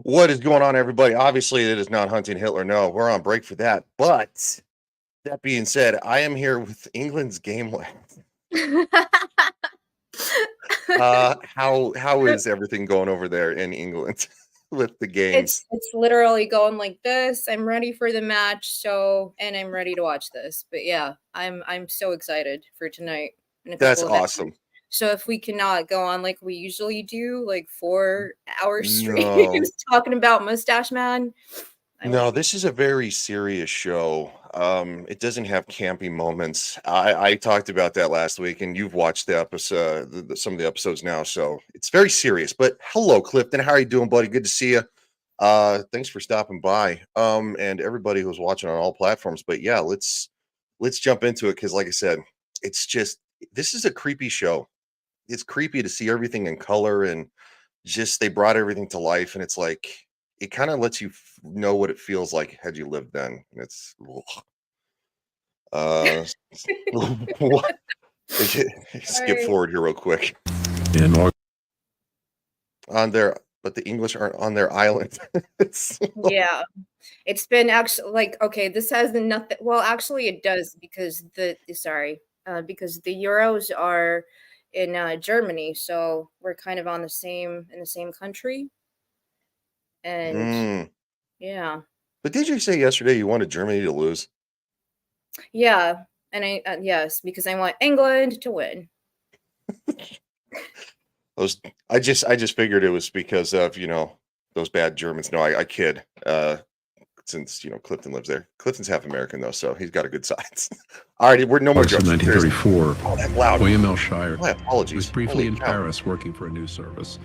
What is going on, everybody? Obviously, it is not hunting Hitler. No, we're on break for that. But that being said, I am here with England's Gameland. How is everything going over there in England with the games? It's literally going like this. I'm ready for the match, and I'm ready to watch this. But yeah, I'm so excited for tonight and a That's couple of hours. awesome. So if we cannot go on like we usually do, like 4-hour streams No, talking about Mustache Man, I no, won't be. this is a very serious show. It doesn't have campy moments. I talked about that last week, and you've watched the episode, some of the episodes now, so it's very serious. But hello, Clifton. How are you doing, buddy? Good to see you. Thanks for stopping by. And everybody who's watching on all platforms. But yeah, let's jump into it because, like I said, it's just this is a creepy show. It's creepy to see everything in color and just they brought everything to life, and it's like it kind of lets you know what it feels like had you lived then. And it's uh, what? Skip Sorry. forward here real quick In August. on there, but the English aren't on their island. It's Yeah. It's been actually like okay, this has nothing. Well, actually, it does because because the Euros are in Germany, so we're kind of on the same in the same country, and Mm. yeah, But did you say yesterday you wanted Germany to lose? yeah, and I yes, because I want England to win. Those I just figured it was because of those bad Germans. No, I kid. Since Clifton lives there. Clifton's half American though, so he's got a good side. All right, we're no more August of jokes. 1934, Oh, that's loud. William L. Shire My apologies. was briefly Holy in cow. Paris working for a news service,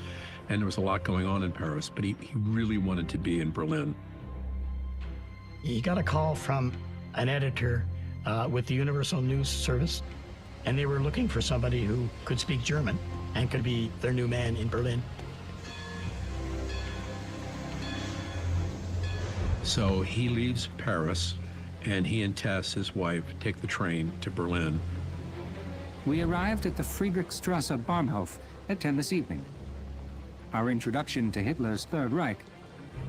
and there was a lot going on in Paris, but he really wanted to be in Berlin. He got a call from an editor with the Universal News Service, and they were looking for somebody who could speak German and could be their new man in Berlin. So he leaves Paris, and he and Tess, his wife, take the train to Berlin. We arrived at the Friedrichstrasse Bahnhof at 10 this evening. Our introduction to Hitler's Third Reich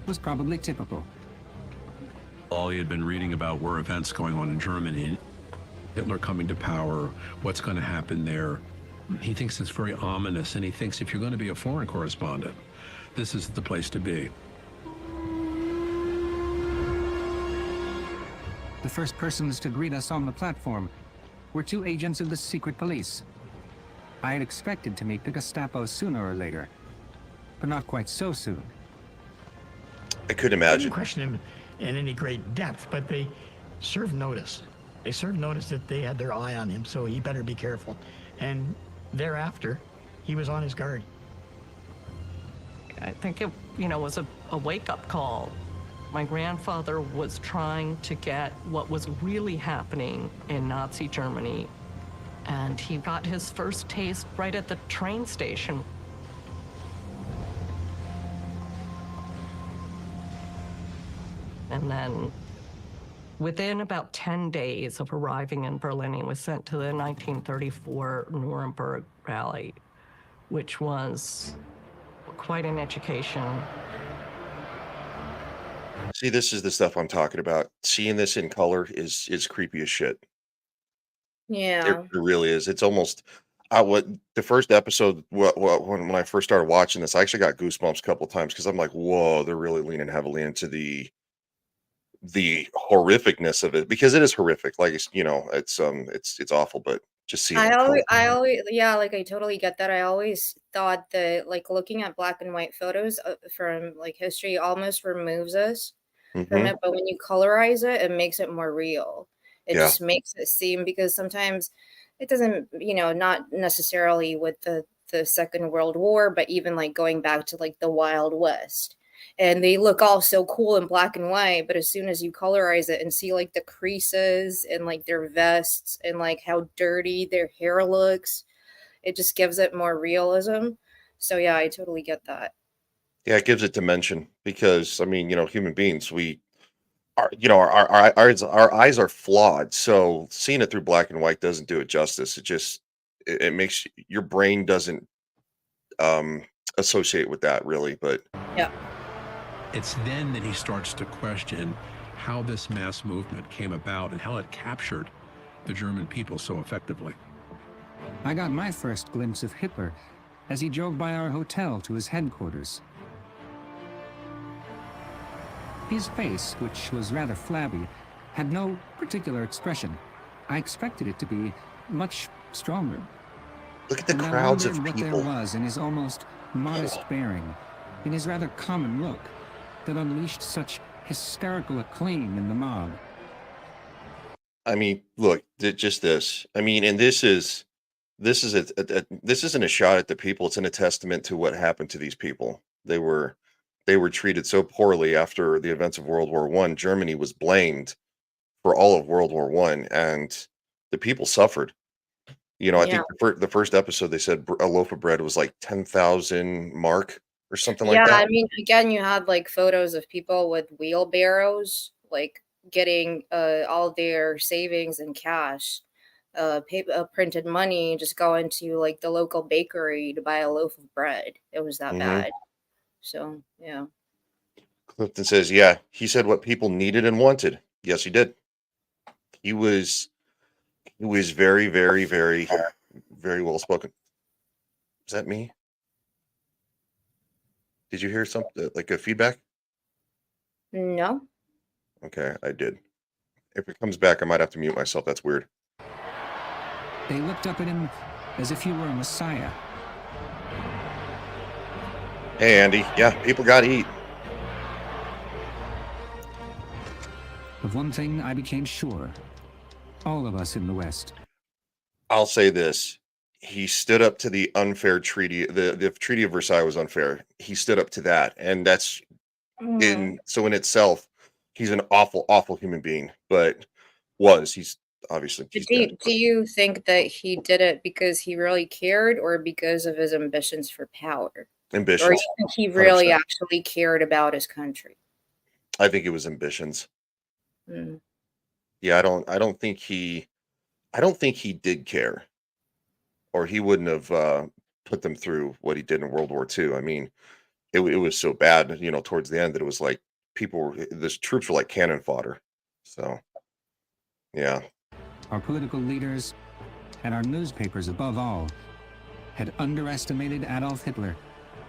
was probably typical. All he had been reading about were events going on in Germany, Hitler coming to power, what's going to happen there. He thinks it's very ominous, and he thinks if you're going to be a foreign correspondent, this is the place to be. The first persons to greet us on the platform were two agents of the secret police. I had expected to meet the Gestapo sooner or later, but not quite so soon. I could They imagine. didn't question him in any great depth, but they served notice. They served notice that they had their eye on him, so he better be careful. And thereafter, he was on his guard. I think it, was a wake-up call. My grandfather was trying to get what was really happening in Nazi Germany, and he got his first taste right at the train station. And then, within about 10 days of arriving in Berlin, he was sent to the 1934 Nuremberg rally, which was quite an education. See, this is the stuff I'm talking about. Seeing this in color is creepy as shit. It Yeah. really is. It's almost what the first episode when I first started watching this, I actually got goosebumps a couple of times because I'm like, whoa, they're really leaning heavily into the horrificness of it because it is horrific. Like it's awful, but just seeing it in I color. always, yeah, like I totally get that. I always thought that like looking at black and white photos from like history almost removes us from Hmm. it, but when you colorize it, it makes it more real. It Yeah, just makes it seem because sometimes it doesn't, not necessarily with the Second World War, but even like going back to like the Wild West. And they look all so cool in black and white, but as soon as you colorize it and see like the creases and like their vests and like how dirty their hair looks, it just gives it more realism. So yeah, I totally get that. yeah, it gives it dimension because I mean, human beings, we are, our eyes are flawed. So seeing it through black and white doesn't do it justice. It makes your brain doesn't um associate with that really. But Yeah. It's then that he starts to question how this mass movement came about and how it captured the German people so effectively. I got my first glimpse of Hitler as he drove by our hotel to his headquarters. His face, which was rather flabby, had no particular expression. I expected it to be much stronger. Look at the And I crowds of wondered what people. there was in his almost modest bearing, in his rather common look, that unleashed such hysterical acclaim in the mob. I mean, look, just this. I mean, and this isn't a shot at the people. It's a testament to what happened to these people. They were treated so poorly after the events of World War One. Germany was blamed for all of World War One, and the people suffered. You know, I Yeah. think the first episode they said a loaf of bread was like 10,000 mark or something like Yeah, that. I mean, again, you had like photos of people with wheelbarrows, like getting all their savings and cash, printed money, just going to like the local bakery to buy a loaf of bread. It was that hmm bad. So, yeah. Clifton says, "Yeah, he said what people needed and wanted. Yes, he did. He was very, very, very, very well spoken. Is that me? Did you hear something like a feedback? No. Okay, I did. If it comes back, I might have to mute myself. That's weird. They looked up at him as if he were a messiah. Hey, Andy. Yeah, people got to eat. Of one thing I became sure. All of us in the West. I'll say this. He stood up to the unfair treaty. The Treaty of Versailles was unfair. He stood up to that. And that's Mhm. in itself, he's an awful, awful human being. But he's obviously But he's dead. do you think that he did it because he really cared or because of his ambitions for power? Or Ambitions. you think he 100%. really actually cared about his country? I think it was ambitions. Mm. Yeah, I don't think he did care, or he wouldn't have put them through what he did in World War II. I mean, it was so bad, you know, towards the end that it was like the troops were like cannon fodder. So, yeah. Our political leaders, and our newspapers above all, had underestimated Adolf Hitler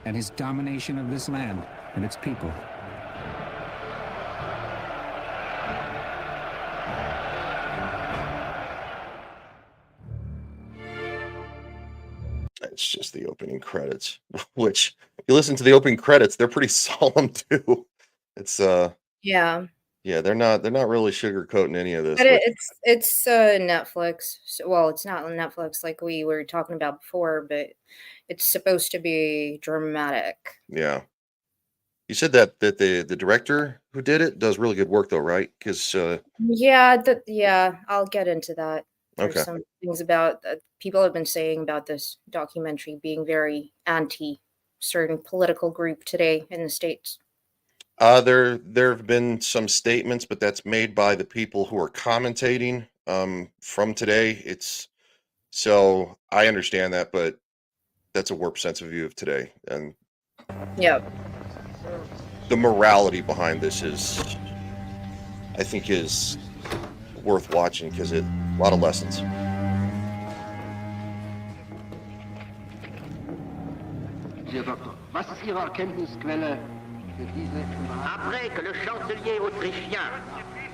and his domination of this land and its people. It's just the opening credits, which if you listen to the opening credits, they're pretty solemn too. It's Yeah. yeah, they're not really sugarcoating any of this, But which it's Netflix. So, well, it's not on Netflix like we were talking about before, but it's supposed to be dramatic. yeah. You said that the director who did it does really good work though, right? Because Yeah, I'll get into that. There's okay. some things about that people have been saying about this documentary being very anti certain political group today in the States. There have been some statements, but that's made by the people who are commentating from today. It's so I understand that, but that's a warped sense of view of today, and Yep. the morality behind this I think, is worth watching because a lot of lessons. Herr Doktor, was ist Ihre Erkenntnisquelle für diese Après que le chancelier autrichien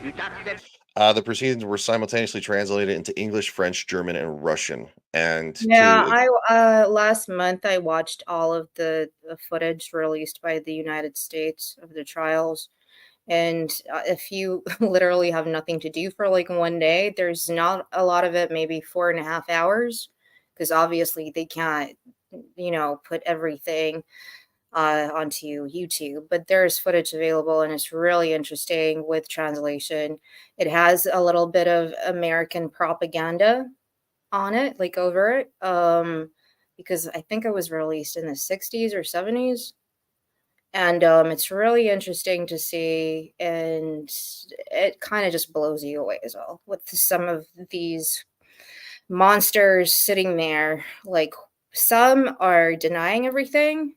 eut accepté. The proceedings were simultaneously translated into English, French, German, and Russian. And Yeah, to I last month I watched all of the footage released by the United States of the trials. And if you literally have nothing to do for like one day, there's not a lot of it, maybe 4.5 hours, because obviously they can't, put everything onto YouTube. But there's footage available, and it's really interesting with translation. It has a little bit of American propaganda on it, like over it, because I think it was released in the 60s or 70s. And it's really interesting to see, and it kind of just blows you away as well with some of these monsters sitting there. Like some are denying everything,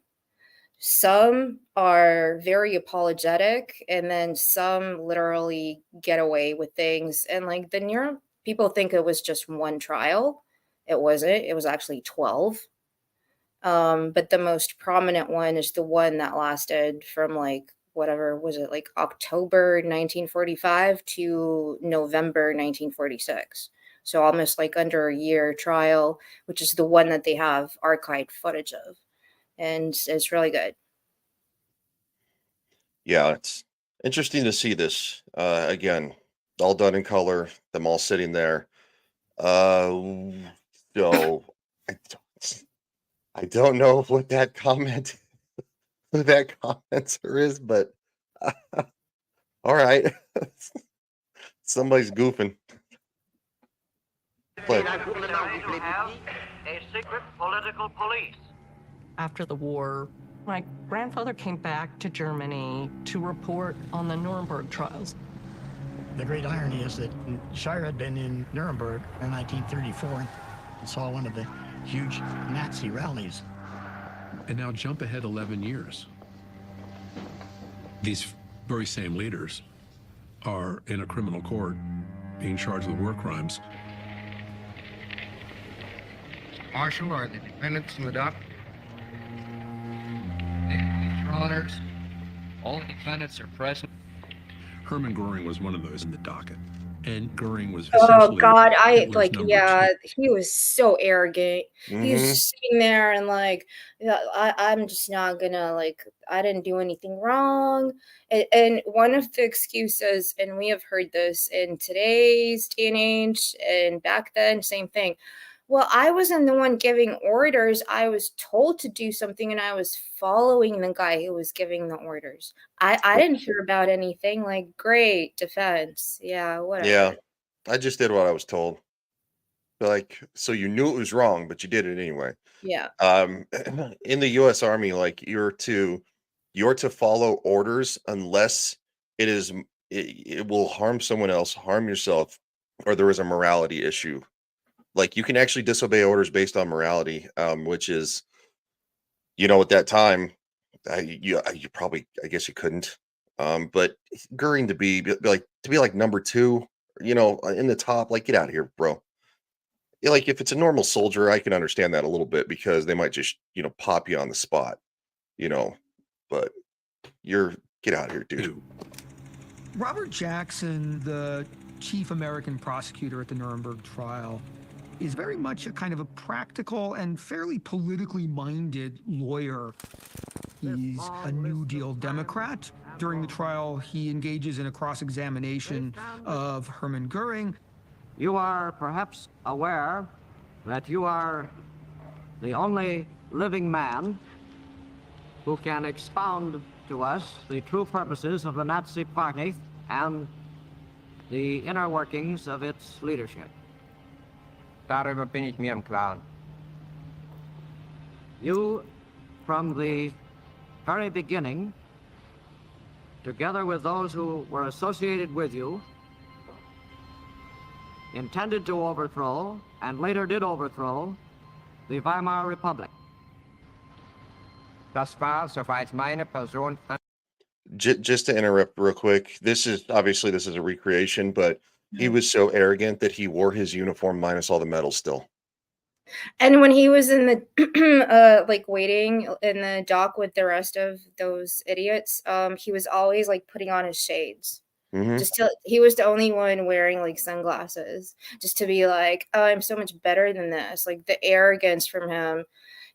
Some are very apologetic, and then some literally get away with things. And like the Nero, people think it was just one trial. It wasn't. It was actually 12. But the most prominent one is the one that lasted from like whatever was it, like October 1945 to November 1946. So almost like under a year trial, which is the one that they have archived footage of. And it's really good. Yeah, it's interesting to see this again, all done in color, them all sitting there. Uh, so I don't, I don't know what that comment, who that commenter is, but all right, somebody's goofing. But A secret political police. After the war, my grandfather came back to Germany to report on the Nuremberg trials. The great irony is that Shire had been in Nuremberg in 1934 and saw one of the huge Nazi rallies. And now jump ahead 11 years. These very same leaders are in a criminal court being charged with war crimes. Marshal, are the defendants in the dock? Your honors, all defendants are present. Hermann Goering was one of those in the docket. And Goering was Oh essentially God, I Hitler's like, number yeah, two. he was so arrogant. He was mhm. just sitting there and like, yeah, I'm just not gonna like, I didn't do anything wrong. And one of the excuses, and we have heard this in today's day and age, and back then, same thing. Well, I wasn't the one giving orders. I was told to do something, and I was following the guy who was giving the orders. I didn't hear about anything. Like, great defense. Yeah, Yeah, whatever. I just did what I was told. Like, so you knew it was wrong, but you did it anyway. Yeah. In the U.S. Army, like you're to follow orders unless it will harm someone else, harm yourself, or there is a morality issue. Like you can actually disobey orders based on morality, which is, at that time, you probably, I guess you couldn't. But Goering to be like number two, in the top, like get out of here, bro. Yeah, like if it's a normal soldier, I can understand that a little bit because they might just, pop you on the spot, you know. But you're get out of here, dude. Robert Jackson, the chief American prosecutor at the Nuremberg trial, is very much a kind of a practical and fairly politically minded lawyer. He's a New Deal Democrat. During the trial, he engages in a cross-examination of Hermann Goering. You are perhaps aware that you are the only living man who can expound to us the true purposes of the Nazi Party and the inner workings of its leadership. Darüber bin ich mir im Klaren. You, from the very beginning, together with those who were associated with you, intended to overthrow, and later did overthrow, the Weimar Republic. Das war, soweit meine Person. Just to interrupt real quick, this is a recreation, but he was so arrogant that he wore his uniform minus all the medals still. And when he was in the like waiting in the dock with the rest of those idiots, he was always like putting on his shades. Mhm. He was the only one wearing like sunglasses, just to be like, oh, I'm so much better than this. Like the arrogance from him.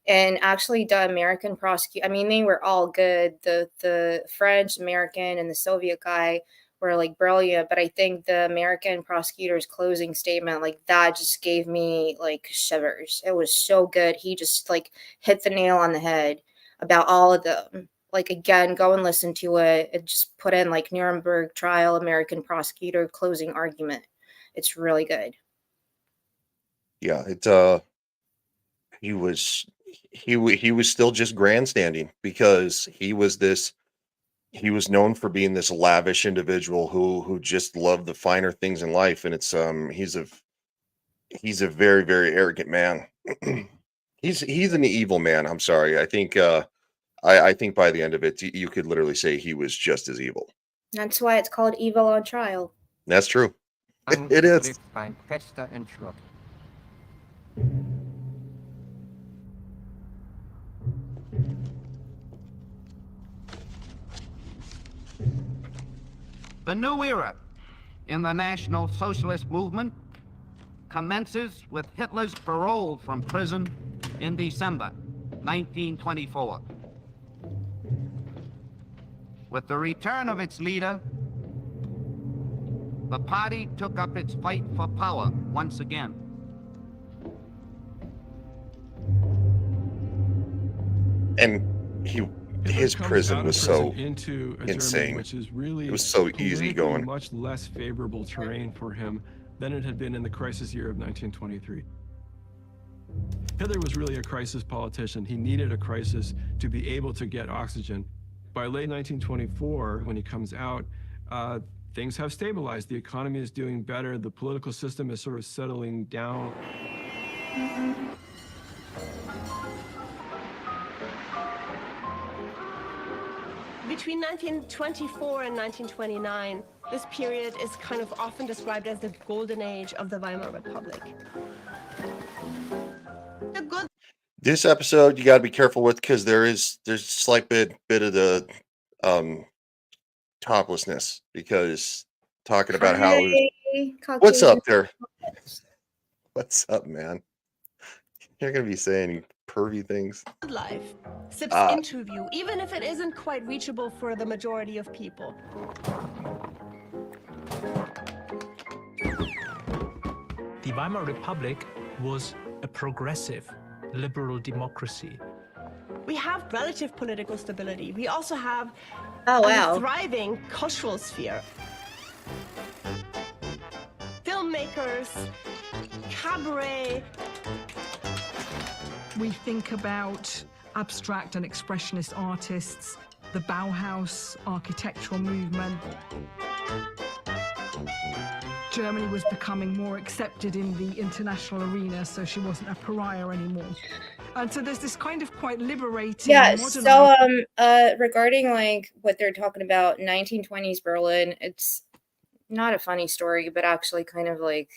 And actually the American prosecutor, I mean, they were all good. The French, American, and the Soviet guy were like brilliant, but I think the American prosecutor's closing statement, like that just gave me like shivers. It was so good. He just like hit the nail on the head about all of them. Like again, go and listen to it. It just put in like Nuremberg trial, American prosecutor closing argument. It's really good. Yeah, he was he was still just grandstanding because he was known for being this lavish individual who just loved the finer things in life, and it's he's a very, very arrogant man. He's an evil man. I'm sorry. I think I think by the end of it, you could literally say he was just as evil. That's why it's called Evil on Trial. That's true. It is. By Pesta and Schrock. The new era in the National Socialist movement commences with Hitler's parole from prison in December 1924. With the return of its leader, the party took up its fight for power once again. And his prison was so into a insane. Germany, which is really It was so easy going. much less favorable terrain for him than it had been in the crisis year of 1923. Hitler was really a crisis politician. He needed a crisis to be able to get oxygen. By late 1924, when he comes out, things have stabilized. The economy is doing better. The political system is sort of settling down. Between 1924 and 1929, this period is kind of often described as the golden age of the Weimar Republic. This episode you got to be careful with because there's a slight bit of the toplessness because talking about how what's up there? What's up, man? You're gonna be saying pervy things. Life, Sip's interview, even if it isn't quite reachable for the majority of people. The Weimar Republic was a progressive, liberal democracy. We have relative political stability. We also have wow. a thriving cultural sphere. Filmmakers, cabaret. We think about abstract and expressionist artists, the Bauhaus architectural movement. Germany was becoming more accepted in the international arena, so she wasn't a pariah anymore. And so there's this kind of quite liberating. Yeah. So regarding like what they're talking about, 1920s Berlin, it's not a funny story, but actually kind of like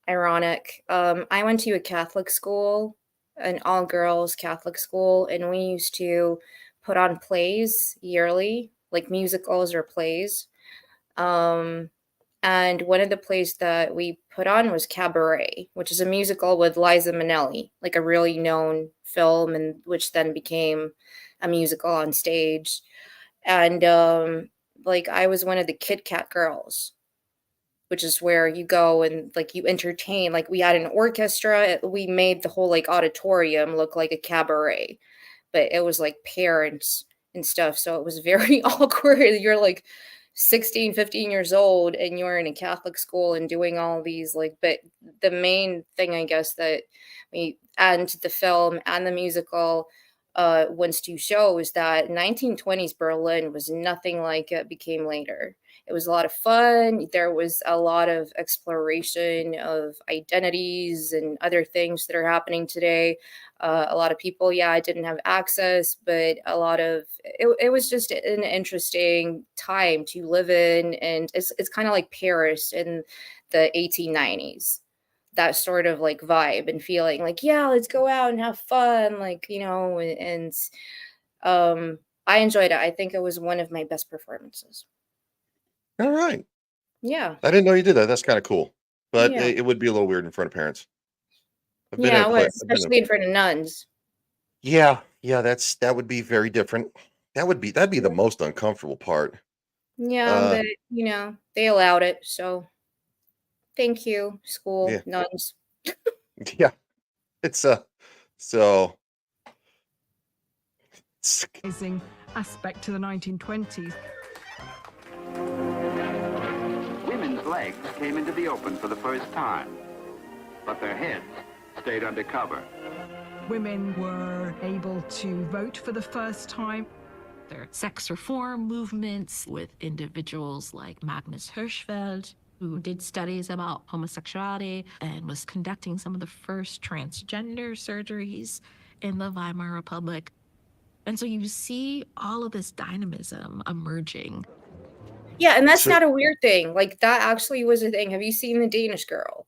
ironic. I went to a Catholic school, an all-girls Catholic school, and we used to put on plays yearly, like musicals or plays. And one of the plays that we put on was Cabaret, which is a musical with Liza Minnelli, like a really known film, and which then became a musical on stage. And like I was one of the Kit Kat girls, which is where you go and like you entertain. Like we had an orchestra. We made the whole like auditorium look like a cabaret, but it was like parents and stuff. So it was very awkward. You're like 16, 15 years old and you're in a Catholic school and doing all these like, but the main thing I guess that we, and the film and the musical wants to show is that 1920s Berlin was nothing like it became later. It was a lot of fun. There was a lot of exploration of identities and other things that are happening today. A lot of people, I didn't have access, but a lot of it was just an interesting time to live in. And it's kind of like Paris in the 1890s, that sort of like vibe and feeling like, let's go out and have fun. Like, and I enjoyed it. I think it was one of my best performances. All right. Yeah. I didn't know you did that. That's kind of cool. But Yeah. it would be a little weird in front of parents. Yeah, it was, especially in front of nuns. Yeah, that would be very different. That'd be the most uncomfortable part. Yeah, but they allowed it, so thank you, school nuns. Yeah. It's so amazing aspect to the 1920s. Women's legs came into the open for the first time, but their heads stayed undercover. Women were able to vote for the first time. There are sex reform movements with individuals like Magnus Hirschfeld, who did studies about homosexuality and was conducting some of the first transgender surgeries in the Weimar Republic. And so you see all of this dynamism emerging. Yeah, and that's So- not a weird thing. Like that actually was a thing. Have you seen The Danish Girl?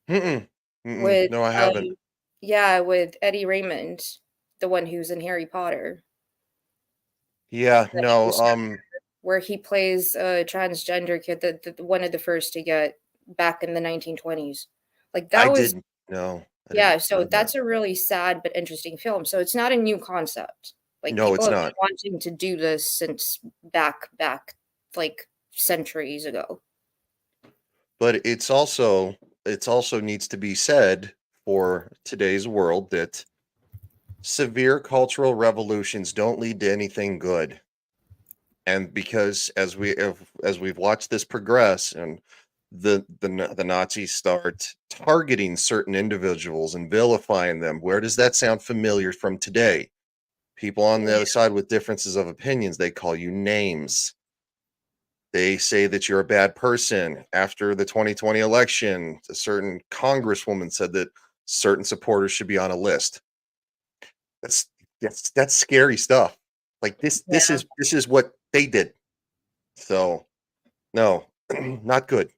With No, I haven't. yeah, with Eddie Raymond, the one who's in Harry Potter, Yeah, the no. English actor, where he plays a transgender kid, the one of the first to get back in the 1920s. Like that I was didn't know. yeah, so that's a really sad but interesting film. So it's not a new concept. Like No, people it's have not. been wanting to do this since back like centuries ago. But it's also needs to be said for today's world that severe cultural revolutions don't lead to anything good. And because as we've watched this progress and the Nazis start targeting certain individuals and vilifying them, where does that sound familiar from today? People on the other side with differences of opinions, they call you names. They say that you're a bad person. After the 2020 election, a certain congresswoman said that certain supporters should be on a list. That's scary stuff. Like this is what they did. So no, not good.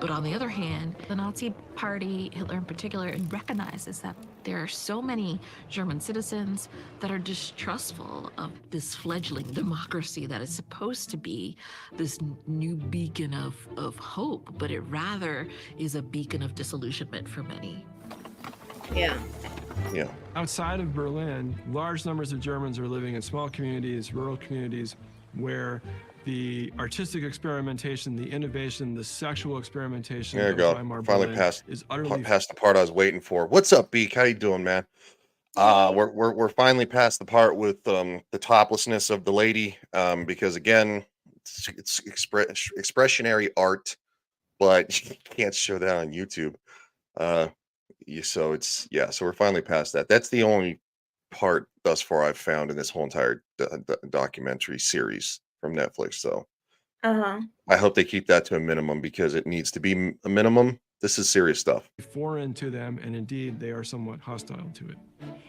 But on the other hand, the Nazi Party, Hitler in particular, recognizes that there are so many German citizens that are distrustful of this fledgling democracy that is supposed to be this new beacon of hope, but it rather is a beacon of disillusionment for many. Yeah. Yeah. Outside of Berlin, large numbers of Germans are living in small communities, rural communities, where the artistic experimentation, the innovation, the sexual experimentation There you of go. Weimar Finally Berlin passed is utterly past the part I was waiting for. What's up, Beak? How you doing, man? We're finally past the part with the toplessness of the lady, because again, it's expressionary art, but you can't show that on YouTube. So we're finally past that. That's the only part thus far I've found in this whole entire documentary series from Netflix. So I hope they keep that to a minimum because it needs to be a minimum. This is serious stuff. foreign to them, and indeed they are somewhat hostile to it.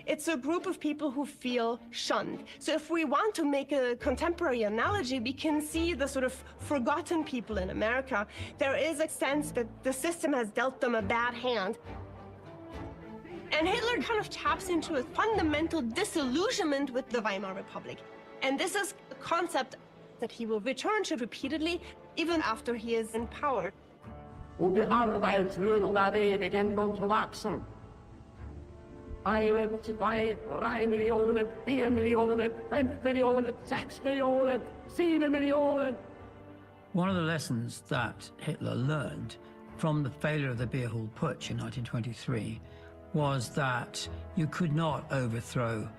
It's a group of people who feel shunned. So if we want to make a contemporary analogy, we can see the sort of forgotten people in America. There is a sense that the system has dealt them a bad hand. And Hitler kind of taps into a fundamental disillusionment with the Weimar Republic. And this is a concept that he will return to repeatedly, even after he is in power. One of the lessons that Hitler learned from the failure of the beer hall putsch in 1923 was that you could not overthrow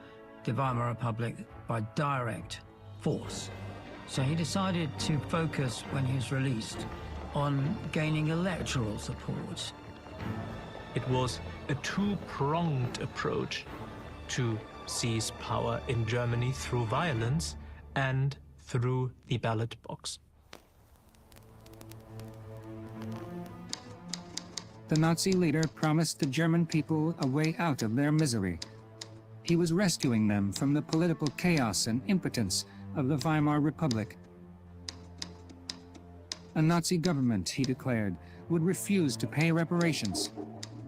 the Weimar Republic by direct force. So he decided to focus, when he was released, on gaining electoral support. It was a two-pronged approach to seize power in Germany through violence and through the ballot box. The Nazi leader promised the German people a way out of their misery. He was rescuing them from the political chaos and impotence of the Weimar Republic. A Nazi government, he declared, would refuse to pay reparations.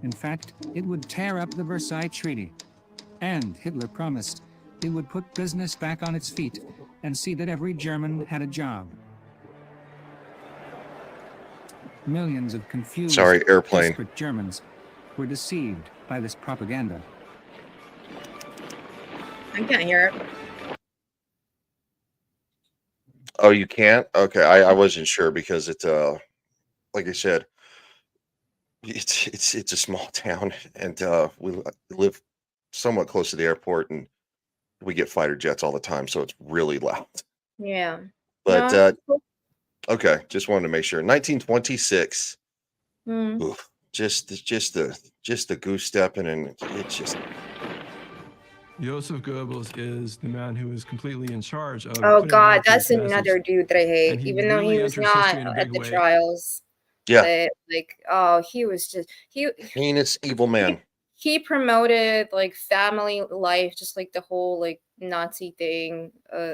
In fact, it would tear up the Versailles Treaty. And Hitler promised it would put business back on its feet and see that every German had a job. Millions of confused, desperate Germans were deceived by this propaganda. I can't hear it. Oh, you can't? Okay, I wasn't sure because it's like I said, it's a small town and we live somewhat close to the airport and we get fighter jets all the time, so it's really loud. Yeah. But okay, just wanted to make sure. 1926. Oof, just the goose stepping, and it's just. Joseph Goebbels is the man who is completely in charge of. Oh God, that's another dude that I hate. Even though he was not at the trials. Yeah. But, like, oh, he was just heinous evil man. he promoted like family life, just like the whole like Nazi thing,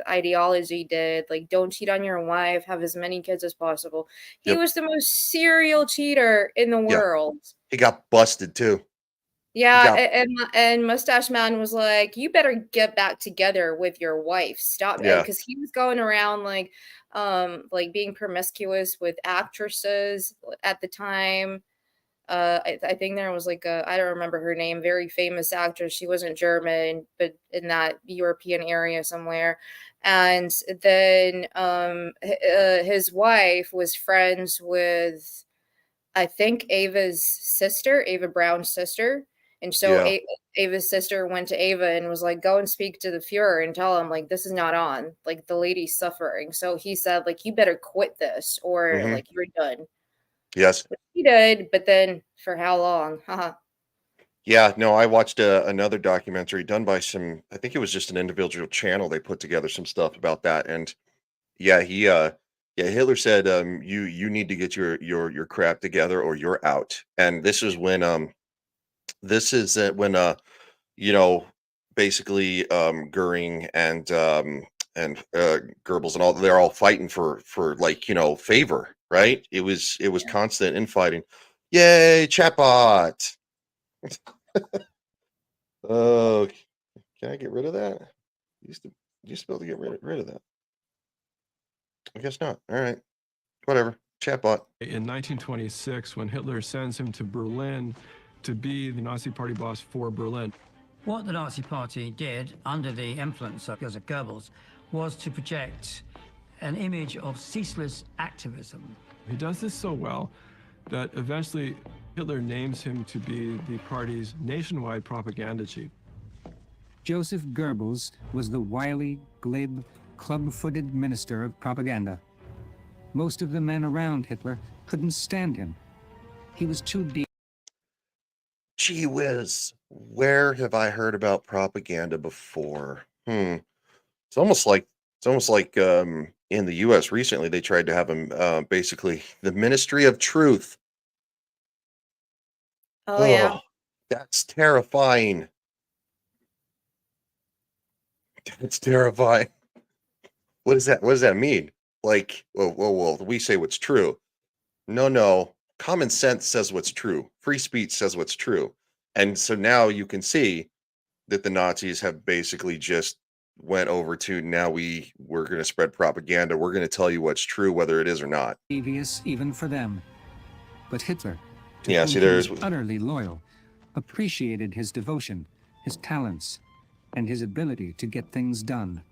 ideology did, like don't cheat on your wife, have as many kids as possible. He Yep. was the most serial cheater in the Yeah. world. He got busted too. Yeah, got- and Mustache Man was like, "You better get back together with your wife. Stop," Yeah. because he was going around like being promiscuous with actresses at the time. I think there was like I don't remember her name, very famous actress. She wasn't German, but in that European area somewhere. And then his wife was friends with, I think, Ava's sister, Ava Brown's sister. And so Yeah. Ava's sister went to Ava and was like, go and speak to the Fuhrer and tell him, like, this is not on. Like, the lady's suffering. So he said, like, you better quit this or, Mhm. like, you're done. Yes. He did, but then for how long? Haha. Yeah, no, I watched another documentary done by some, I think it was just an individual channel. They put together some stuff about that. And yeah, yeah, Hitler said, you need to get your crap together or you're out. And this is when, you know, basically, Goering and Goebbels and all, they're all fighting for like, favor, right? It was constant infighting. Yay, chatbot. Oh, can I get rid of that? Used to be able to get rid of that. I guess not. All right. Whatever. Chatbot. In 1926, when Hitler sends him to Berlin to be the Nazi Party boss for Berlin. What the Nazi Party did under the influence of Joseph Goebbels was to project an image of ceaseless activism. He does this so well that eventually Hitler names him to be the party's nationwide propaganda chief. Joseph Goebbels was the wily, glib, club-footed minister of propaganda. Most of the men around Hitler couldn't stand him. He was too deep. Gee whiz. Where have I heard about propaganda before? It's almost like in the US recently they tried to have him basically the Ministry of Truth. Oh, yeah. That's terrifying. That's terrifying. What is that? What does that mean? Like, whoa, we say what's true. No. Common sense says what's true. Free speech says what's true. And so now you can see that the Nazis have basically just went over to now we're going to spread propaganda. We're going to tell you what's true, whether it is or not. Devious even for them. But Hitler, to Yeah, whom see, he was there's utterly loyal, appreciated his devotion, his talents, and his ability to get things done.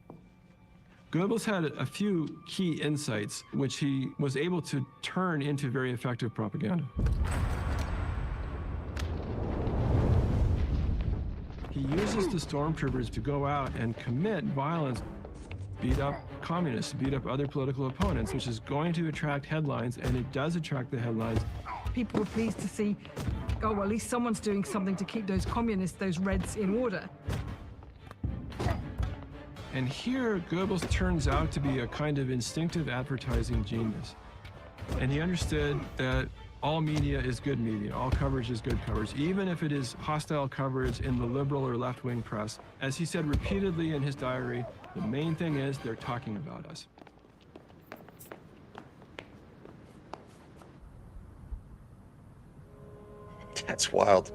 Goebbels had a few key insights, which he was able to turn into very effective propaganda. He uses the stormtroopers to go out and commit violence, beat up communists, beat up other political opponents, which is going to attract headlines, and it does attract the headlines. People were pleased to see, oh, well, at least someone's doing something to keep those communists, those Reds, in order. And here, Goebbels turns out to be a kind of instinctive advertising genius. And he understood that all media is good media, all coverage is good coverage, even if it is hostile coverage in the liberal or left-wing press. As he said repeatedly in his diary, the main thing is they're talking about us. That's wild.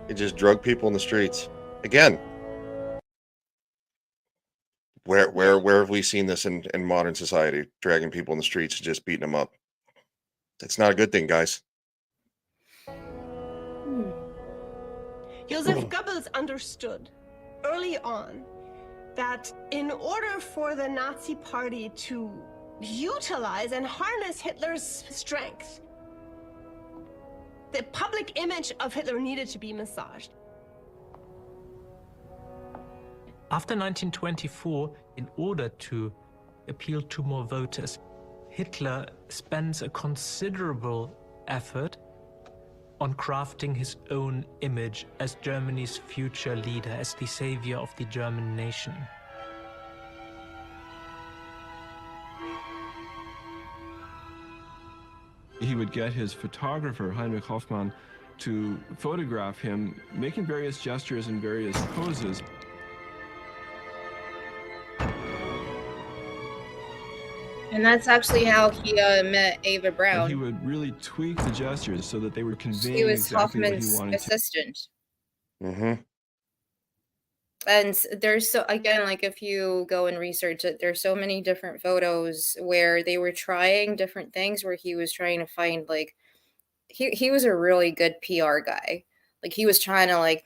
It just drug people in the streets. Again, where have we seen this in modern society? Dragging people in the streets and just beating them up. That's not a good thing, guys. Joseph Goebbels understood early on that in order for the Nazi Party to utilize and harness Hitler's strength, the public image of Hitler needed to be massaged. After 1924, in order to appeal to more voters, Hitler spends a considerable effort on crafting his own image as Germany's future leader, as the savior of the German nation. He would get his photographer, Heinrich Hoffmann, to photograph him making various gestures and various poses. And that's actually how he met Ava And Brown. he would really tweak the gestures so that they were He conveying was exactly what he Hoffman's wanted to. assistant. Mm-hmm. And there's so, again, like if you go and research it, there's so many different photos where they were trying different things, where he was trying to find, like, he was a really good PR guy. Like, he was trying to, like,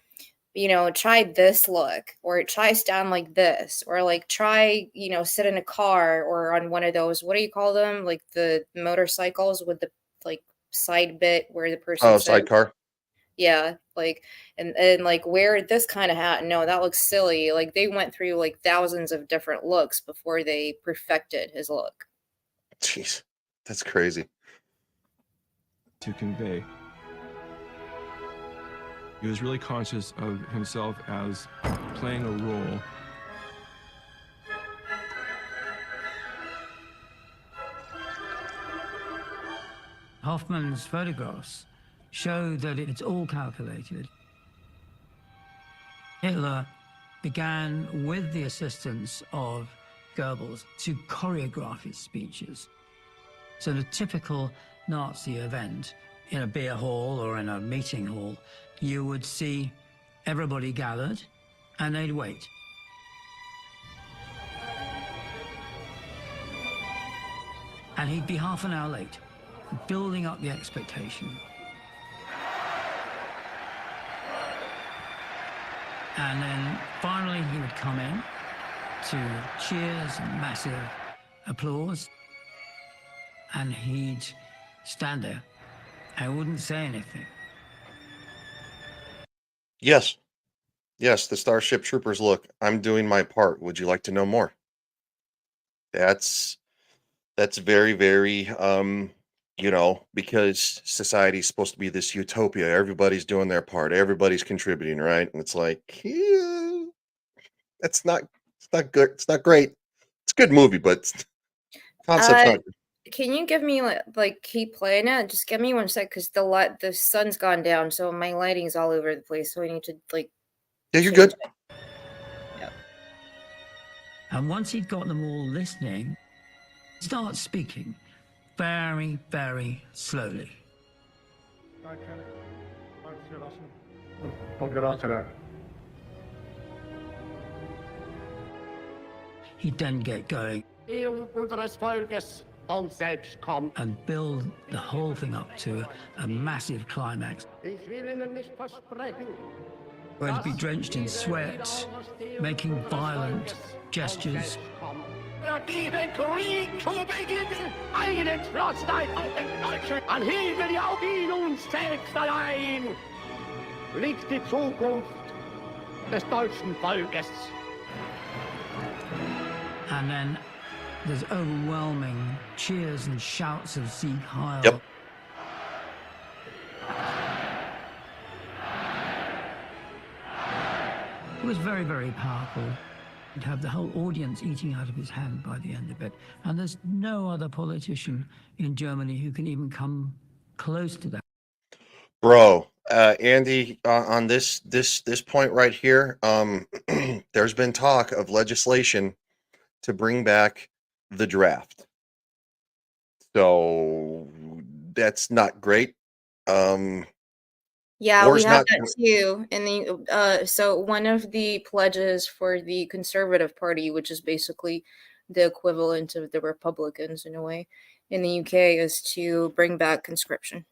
you know, try this look, or try stand like this, or like try, you know, sit in a car or on one of those, what do you call them? Like the motorcycles with the like side bit where the person Oh, sits. sidecar. Yeah, like and like wear this kind of hat. No, that looks silly. Like they went through like thousands of different looks before they perfected his look. Jeez, that's crazy. To convey. He was really conscious of himself as playing a role. Hoffman's photographs show that it's all calculated. Hitler began with the assistance of Goebbels to choreograph his speeches. So the typical Nazi event in a beer hall or in a meeting hall, you would see everybody gathered and they'd wait. And he'd be half an hour late, building up the expectation. And then finally he would come in to cheers and massive applause. And he'd stand there and wouldn't say anything. Yes. Yes, the Starship Troopers look. I'm doing my part. Would you like to know more? That's very, very you know, because society's supposed to be this utopia. Everybody's doing their part. Everybody's contributing, right? And it's like, yeah, it's not good. It's not great. It's a good movie, but concept's not good. Can you give me like keep playing it? Just give me 1 sec, because the sun's gone down, so my lighting's all over the place. So I need to like. Yeah, you're good. Yep. And once he'd got them all listening, start speaking very, very slowly. He'd then get going and build the whole thing up to a massive climax. Where he'd be drenched in sweat, making violent gestures. Liegt die Zukunft des deutschen Volkes. And then there's overwhelming cheers and shouts of Sieg Heil. Yep. It was very, very powerful. You'd have the whole audience eating out of his hand by the end of it. And there's no other politician in Germany who can even come close to that. Bro, Andy, on this point right here, there's been talk of legislation to bring back the draft. So that's not great. Yeah, we have not that too. And the so one of the pledges for the Conservative Party, which is basically the equivalent of the Republicans in a way, in the UK, is to bring back conscription.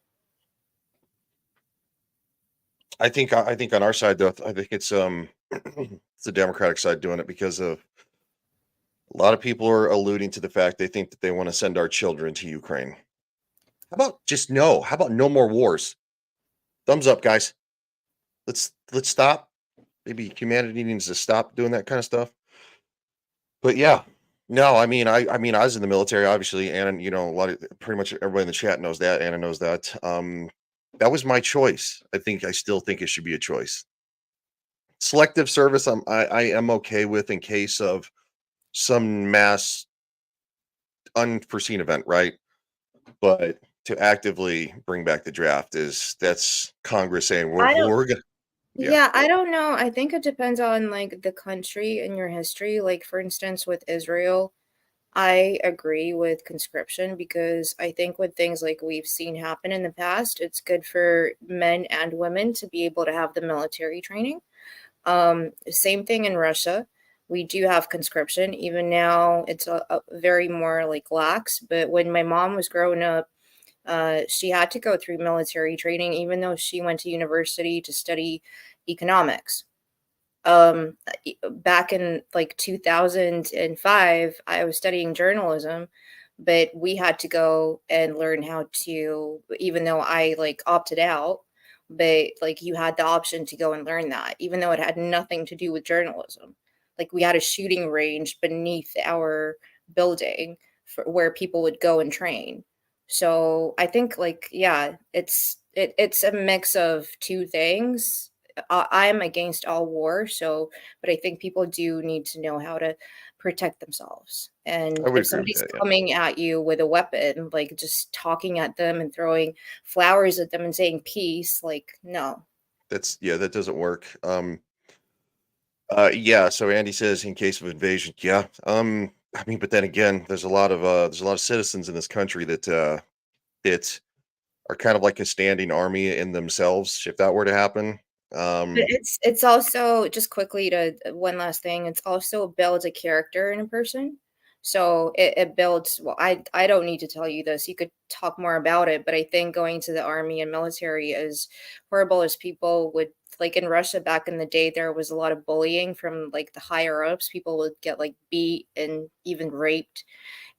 I think on our side though, I think it's it's the Democratic side doing it because of a lot of people are alluding to the fact they think that they want to send our children to Ukraine. How about just no? How about no more wars? Thumbs up, guys. Let's stop. Maybe humanity needs to stop doing that kind of stuff. But yeah, no, I mean, I was in the military, obviously, and you know, pretty much everybody in the chat knows that. Anna knows that. That was my choice. I still think it should be a choice. Selective service, I am okay with in case of some mass unforeseen event, right? But to actively bring back the draft. That's Congress saying I don't. we're gonna. Yeah. Yeah, I don't know. I think it depends on like the country and your history. Like for instance, with Israel, I agree with conscription because I think with things like we've seen happen in the past, it's good for men and women to be able to have the military training. Same thing in Russia. We do have conscription. Even now, it's a very more like lax. But when my mom was growing up, she had to go through military training, even though she went to university to study economics. Back in like 2005, I was studying journalism, but we had to go and learn how to, even though I like opted out, but like you had the option to go and learn that, even though it had nothing to do with journalism. Like we had a shooting range beneath our building for where people would go and train. So I think like yeah, it's a mix of two things. I'm against all war, so but I think people do need to know how to protect themselves. I And would if agree with somebody's that. Yeah. coming at you with a weapon, like just talking at them and throwing flowers at them and saying peace, like no. That doesn't work. Yeah. So Andy says in case of invasion, yeah. I mean, but then again, there's a lot of citizens in this country that are kind of like a standing army in themselves. If that were to happen, But um, it's also just quickly to one last thing, it's also builds a character in a person. So it builds well, I don't need to tell you this. You could talk more about it, but I think going to the army and military, as horrible as people would like in Russia back in the day, there was a lot of bullying from like the higher ups. People would get like beat and even raped.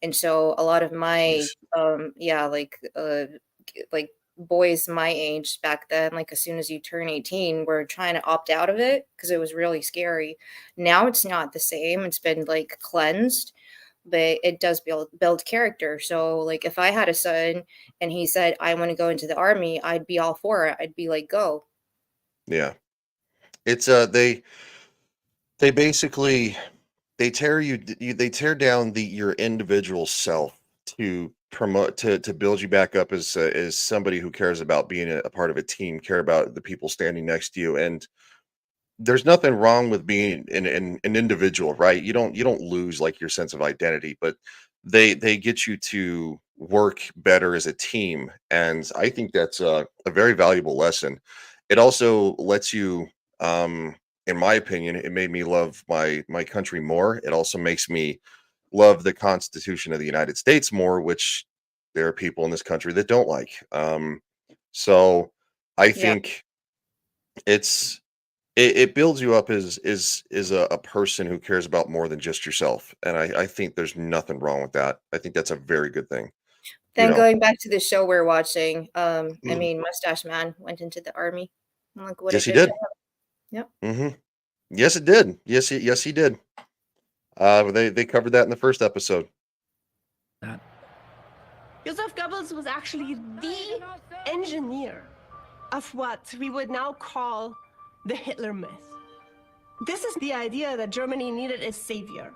And so a lot of my yeah, like boys my age back then, like as soon as you turn 18, were trying to opt out of it because it was really scary. Now it's not the same. It's been like cleansed, but it does build character. So like if I had a son and he said I want to go into the army, I'd be all for it. I'd be like, go. yeah. It's they basically they tear down your individual self to promote to build you back up as somebody who cares about being a part of a team, care about the people standing next to you. And there's nothing wrong with being an individual, right? You don't lose like your sense of identity, but they get you to work better as a team, and I think that's a very valuable lesson. It also lets you, in my opinion, it made me love my country more. It also makes me love the Constitution of the United States more, which there are people in this country that don't like. So I Yeah. think it's it builds you up as a person who cares about more than just yourself, and I think there's nothing wrong with that. I think that's a very good thing, you Then know? going back to the show we're watching, I mean, Mustache Man went into the army. And look what Yes, it he did to did. him. Yep. Mhm. Yes, it did. Yes, he did. They covered that in the first episode. Joseph Goebbels was actually the engineer of what we would now call the Hitler myth. This is the idea that Germany needed a savior.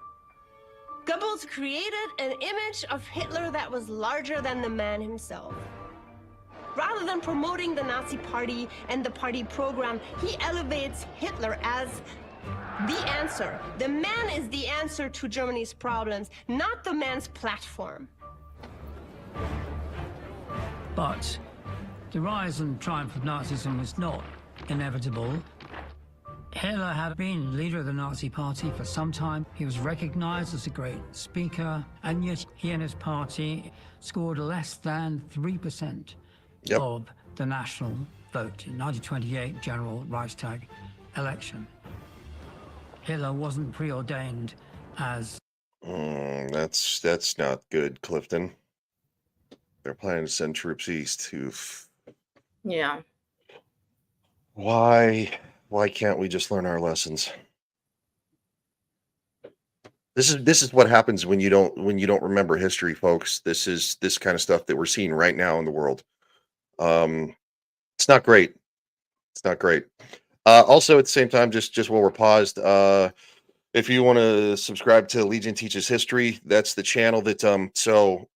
Goebbels created an image of Hitler that was larger than the man himself. Rather than promoting the Nazi Party and the party program, he elevates Hitler as the answer. The man is the answer to Germany's problems, not the man's platform. But the rise and triumph of Nazism was not inevitable. Hitler had been leader of the Nazi Party for some time. He was recognized as a great speaker, and yet he and his party scored less than 3% of the national vote in 1928 General Reichstag election. Hitler wasn't preordained as... That's not good, Clifton. They're planning to send troops east. Yeah. Why can't we just learn our lessons? This is what happens when you don't remember history, folks. This is this kind of stuff that we're seeing right now in the world. It's not great. It's not great. Also, at the same time, just while we're paused, if you want to subscribe to Legion Teaches History, that's the channel that so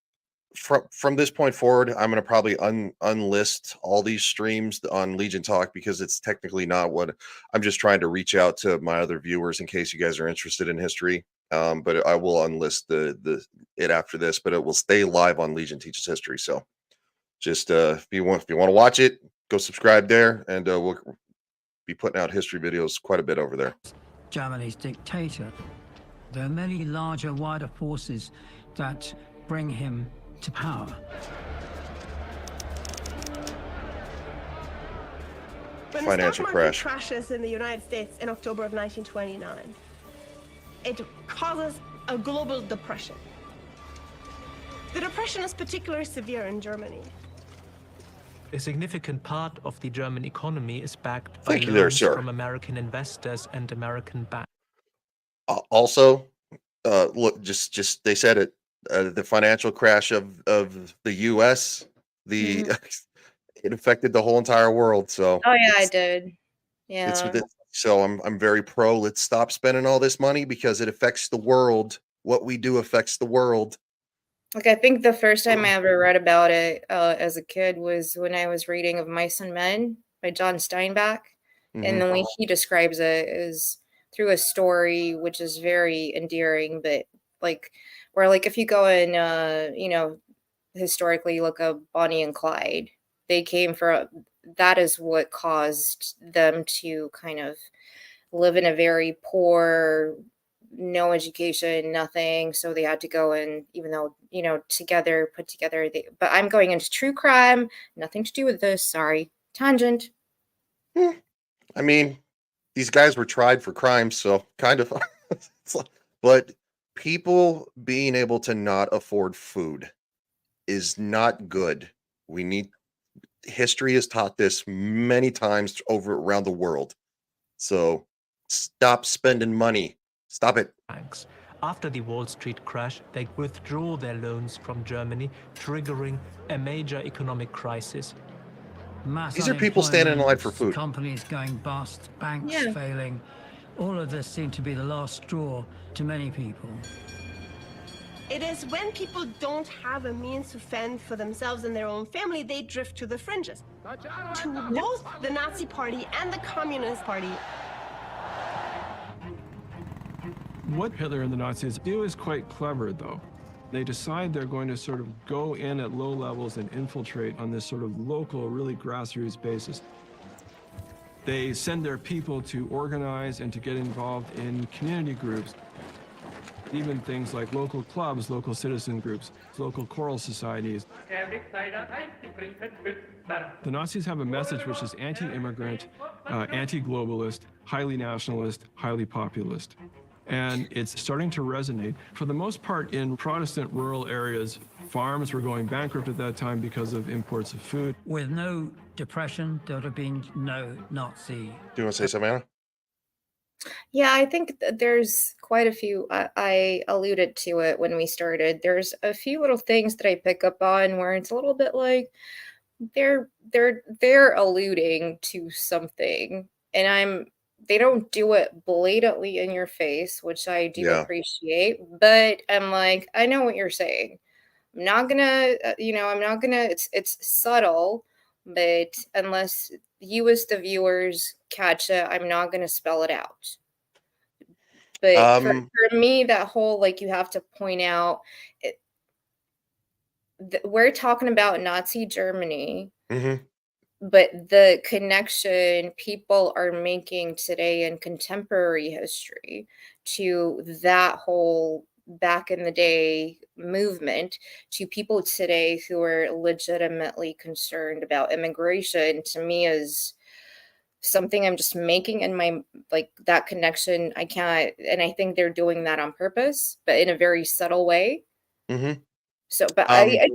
from this point forward, I'm going to probably unlist all these streams on Legion Talk because it's technically not what I'm just trying to reach out to my other viewers in case you guys are interested in history. But I will unlist it after this, but it will stay live on Legion Teaches History. So just if you want to watch it, go subscribe there, and we'll be putting out history videos quite a bit over there. Germany's dictator. There are many larger, wider forces that bring him to power. When Financial the stock market crash crashes in the United States in October of 1929, it causes a global depression. The depression is particularly severe in Germany. A significant part of the German economy is backed by Thank you there, loans sir. from American investors and American banks. Also, look, just they said it. The financial crash of the U.S. It affected the whole entire world. So Oh yeah, I did. Yeah. so I'm very pro. Let's stop spending all this money because it affects the world. What we do affects the world. Like, I think the first time I ever read about it as a kid was when I was reading of Mice and Men by John Steinbeck. And the way he describes it is through a story, which is very endearing, but like, where like if you go and, historically look up Bonnie and Clyde, they came from, that is what caused them to kind of live in a very poor, no education, nothing. So they had to go and, even though, put together, but I'm going into true crime, nothing to do with this. Sorry. Tangent. I mean, these guys were tried for crimes, so kind of. But people being able to not afford food is not good. History has taught this many times around the world. So stop spending money. Stop it. Banks. After the Wall Street crash, they withdrew their loans from Germany, triggering a major economic crisis. These are people standing in line for food. Companies going bust, banks failing. All of this seemed to be the last straw to many people. It is when people don't have a means to fend for themselves and their own family, they drift to the fringes. To both the Nazi Party and the Communist Party. What Hitler and the Nazis do is quite clever, though. They decide they're going to sort of go in at low levels and infiltrate on this sort of local, really grassroots basis. They send their people to organize and to get involved in community groups, even things like local clubs, local citizen groups, local choral societies. The Nazis have a message which is anti-immigrant, anti-globalist, highly nationalist, highly populist. And it's starting to resonate. For the most part, in Protestant rural areas, farms were going bankrupt at that time because of imports of food. With no depression, there would have been no Nazi. Do you want to say something, Anna? Yeah, I think there's quite a few. I alluded to it when we started. There's a few little things that I pick up on where it's a little bit like they're alluding to something, and they don't do it blatantly in your face, which I do appreciate, but I'm like, I know what you're saying. I'm not gonna, it's subtle, but unless you as the viewers catch it, I'm not gonna spell it out. But for me, that whole, like, you have to point out, we're talking about Nazi Germany, but the connection people are making today in contemporary history to that whole back in the day movement, to people today who are legitimately concerned about immigration, to me is something I'm just making in my, like, that connection. I can't, and I think they're doing that on purpose, but in a very subtle way. So, but I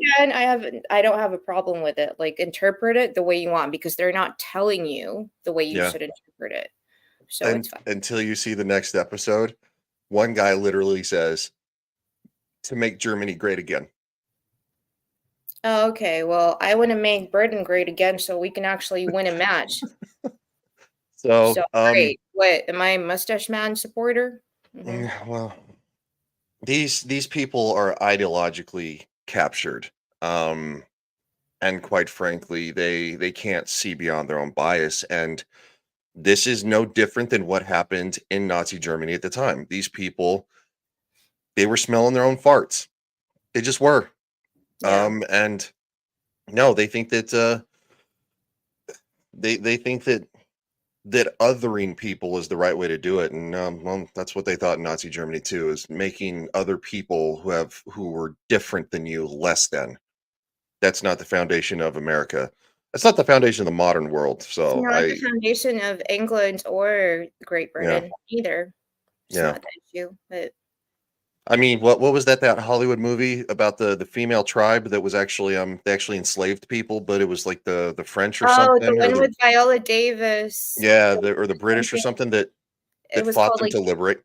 don't have a problem with it. Like, interpret it the way you want, because they're not telling you the way you should interpret it. So it's fine. Until you see the next episode, one guy literally says, "To make Germany great again." Oh, okay. Well, I want to make Britain great again so we can actually win a match. So great. What, am I a Mustache Man supporter? Well, these people are ideologically captured. And quite frankly, they can't see beyond their own bias. And this is no different than what happened in Nazi Germany at the time. These people, they were smelling their own farts. They just were. And no, they think that they think that othering people is the right way to do it. And well, that's what they thought in Nazi Germany too, is making other people who were different than you less than. That's not the foundation of America. That's not the foundation of the modern world. It's So not the foundation of England or Great Britain either. It's not the issue. But I mean, what was that Hollywood movie about the female tribe that was actually they actually enslaved people, but it was like the French or something, the or one with Viola Davis. or the British or something that It was fought called them like to liberate.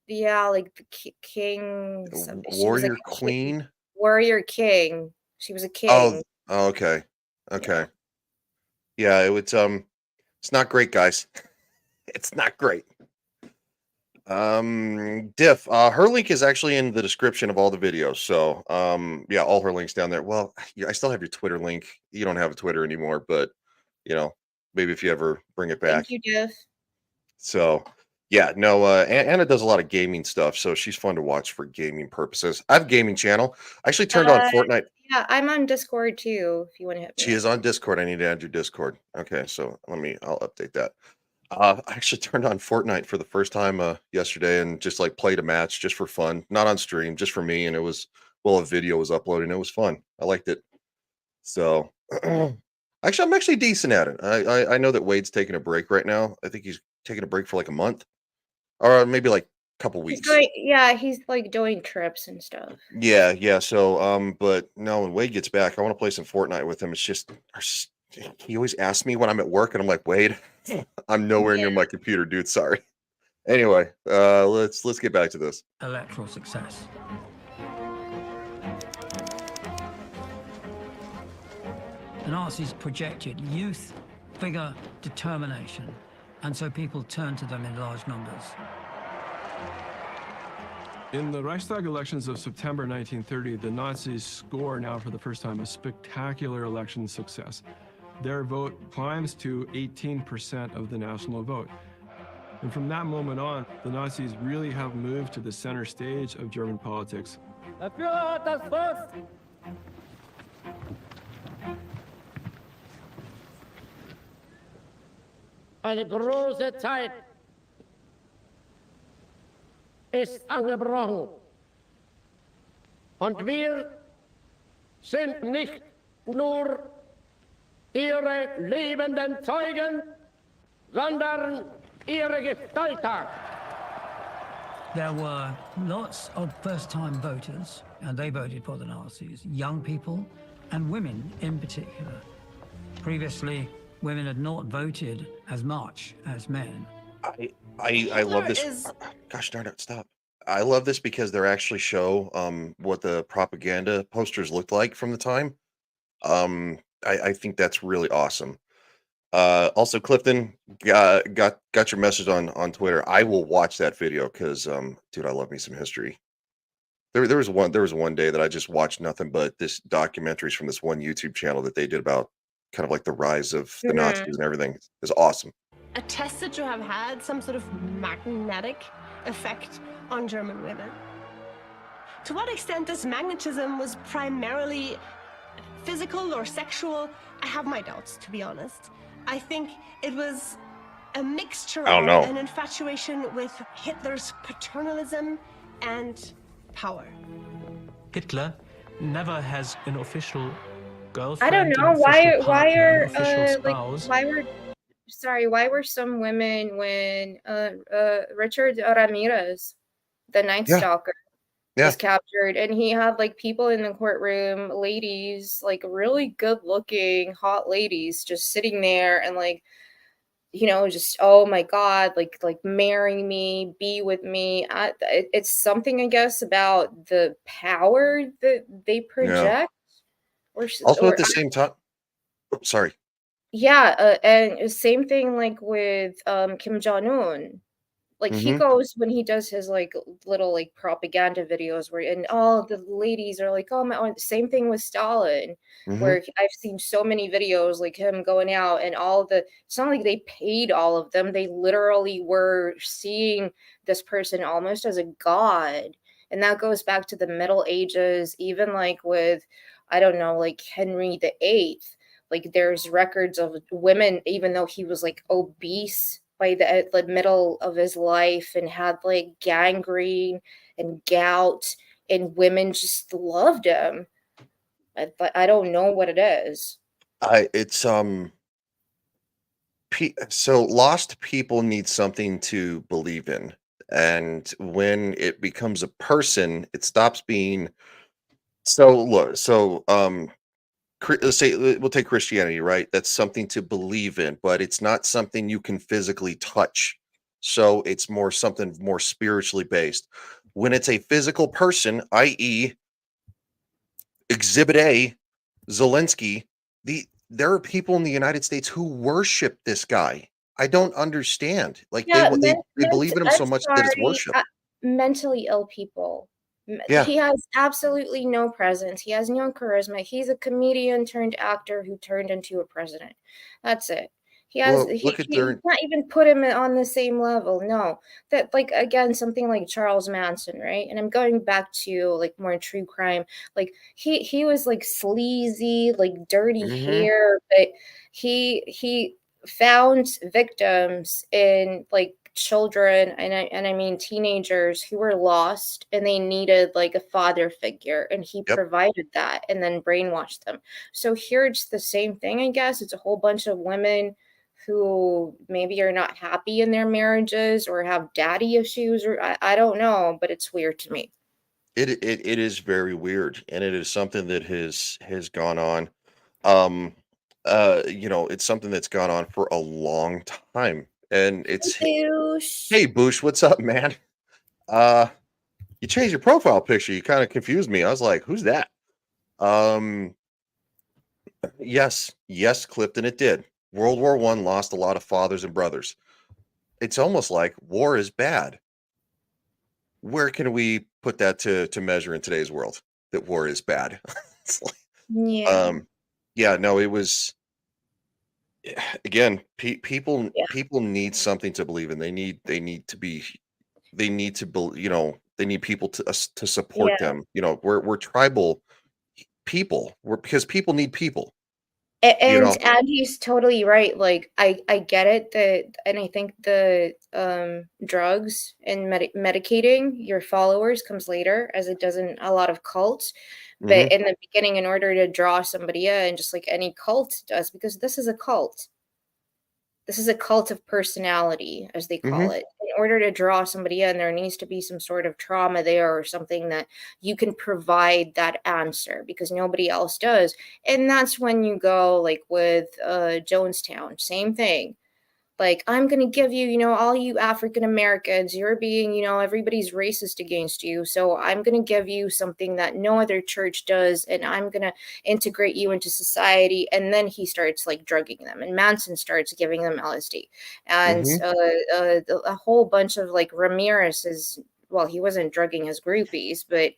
like the king. She was like Warrior Queen. Warrior King. She was a Oh, king. okay, yeah. It's not great, guys. It's not great. Diff, her link is actually in the description of all the videos. So, yeah, all her links down there. Well, yeah, I still have your Twitter link. You don't have a Twitter anymore, but maybe if you ever bring it back. Thank you, Diff. So, yeah, no, Anna does a lot of gaming stuff, so she's fun to watch for gaming purposes. I have a gaming channel. I actually turned on Fortnite. Yeah, I'm on Discord too. If you want to hit me. She is on Discord. I need to add your Discord. Okay, so I'll update that. I actually turned on Fortnite for the first time yesterday and just like played a match just for fun, not on stream, just for me. And it was a video was uploaded. And it was fun. I liked it. So actually, I'm actually decent at it. I know that Wade's taking a break right now. I think he's taking a break for like a month, or maybe like a couple weeks. He's like doing trips and stuff. Yeah. So but no, when Wade gets back, I want to play some Fortnite with him. It's just he always asks me when I'm at work, and I'm like, Wade, I'm nowhere near my computer, dude. Sorry. Anyway, let's get back to this. Electoral success. The Nazis projected youth, vigor, determination, and so people turned to them in large numbers. In the Reichstag elections of September 1930, the Nazis score now for the first time a spectacular election success. Their vote climbs to 18% of the national vote. And from that moment on, the Nazis really have moved to the center stage of German politics. Eine große Zeit ist angebrochen. Und wir sind nicht nur ihre lebenden Zeugen, sondern ihre Gestalter. There were lots of first-time voters, and they voted for the Nazis, young people and women in particular. Previously, women had not voted as much as men. I love this. Gosh darn it, stop. I love this because they actually show what the propaganda posters looked like from the time. I think that's really awesome. Also, Clifton got your message on Twitter. I will watch that video because dude, I love me some history. There was one day that I just watched nothing but this documentaries from this one YouTube channel that they did about kind of like the rise of the Nazis and everything. It was awesome. Attested to have had some sort of magnetic effect on German women. To what extent this magnetism was primarily physical or sexual, I have my doubts, to be honest. I think it was a mixture of an infatuation with Hitler's paternalism and power. Hitler never has an official I girlfriend. don't know why were some women when Richard Ramirez, the Night Stalker, was captured, and he had like people in the courtroom, ladies, like really good looking hot ladies just sitting there and like, just, oh my god, like marry me, be with me. It's something, I guess, about the power that they project. Also at the same time, sorry. Yeah, and same thing like with Kim Jong-un. Like he Mhm. goes when he does his like little like propaganda videos where and all the ladies are like, oh my, same thing with Stalin, Mhm. where I've seen so many videos like him going out and all the it's not like they paid all of them. They literally were seeing this person almost as a god. And that goes back to the Middle Ages, even like with, I don't know, like Henry VIII. Like there's records of women, even though he was like obese by the middle of his life and had like gangrene and gout, and women just loved him. But I don't know what it is. It's so lost people need something to believe in. And when it becomes a person, it stops being so look, so let's say we'll take Christianity, right? That's something to believe in, but it's not something you can physically touch. So it's more something more spiritually based. When it's a physical person, i.e., Exhibit A, Zelensky, there are people in the United States who worship this guy. I don't understand. Like Yeah, they believe in him I'm so much that it's sorry, worship. mentally ill people. Yeah. He has absolutely no presence. He has no charisma. He's a comedian turned actor who turned into a president. That's it. Well, look at He their can't even put him on the same level. No, that like again something like Charles Manson, right? And I'm going back to like more true crime. Like he was like sleazy, like dirty Mhm. hair, but he found victims in like children and I mean teenagers who were lost and they needed like a father figure and he Yep. provided that and then brainwashed them. So here it's the same thing, I guess. It's a whole bunch of women who maybe are not happy in their marriages or have daddy issues or I don't know, but it's weird to me. It is very weird, and it is something that has gone on. Um, it's something that's gone on for a long time, and it's Douche. hey, Boosh, what's up, man? Uh, you changed your profile picture. You kind of confused me. I was like, who's that? Um, yes, yes, Clifton, it did. World War I lost a lot of fathers and brothers. It's almost like war is bad. Where can we put that to measure in today's world that war is bad? It's like, Yeah. yeah, no, it was again, Yeah. people need something to believe in. They need to they need people to us to support Yeah. them. We're tribal people. We're because people need people, you And know. Andy's totally right. Like I get it that and I think the drugs and medicating your followers comes later as it does in a lot of cults. But Mhm. in the beginning, in order to draw somebody in, just like any cult does, because this is a cult. This is a cult of personality, as they call Mhm. it. In order to draw somebody in, there needs to be some sort of trauma there or something that you can provide that answer because nobody else does. And that's when you go like with Jonestown, same thing. Like, I'm going to give you, all you African Americans, you're being, everybody's racist against you. So I'm going to give you something that no other church does. And I'm going to integrate you into society. And then he starts like drugging them. And Manson starts giving them LSD. And Mhm. a whole bunch of like Ramirez is, well, he wasn't drugging his groupies, but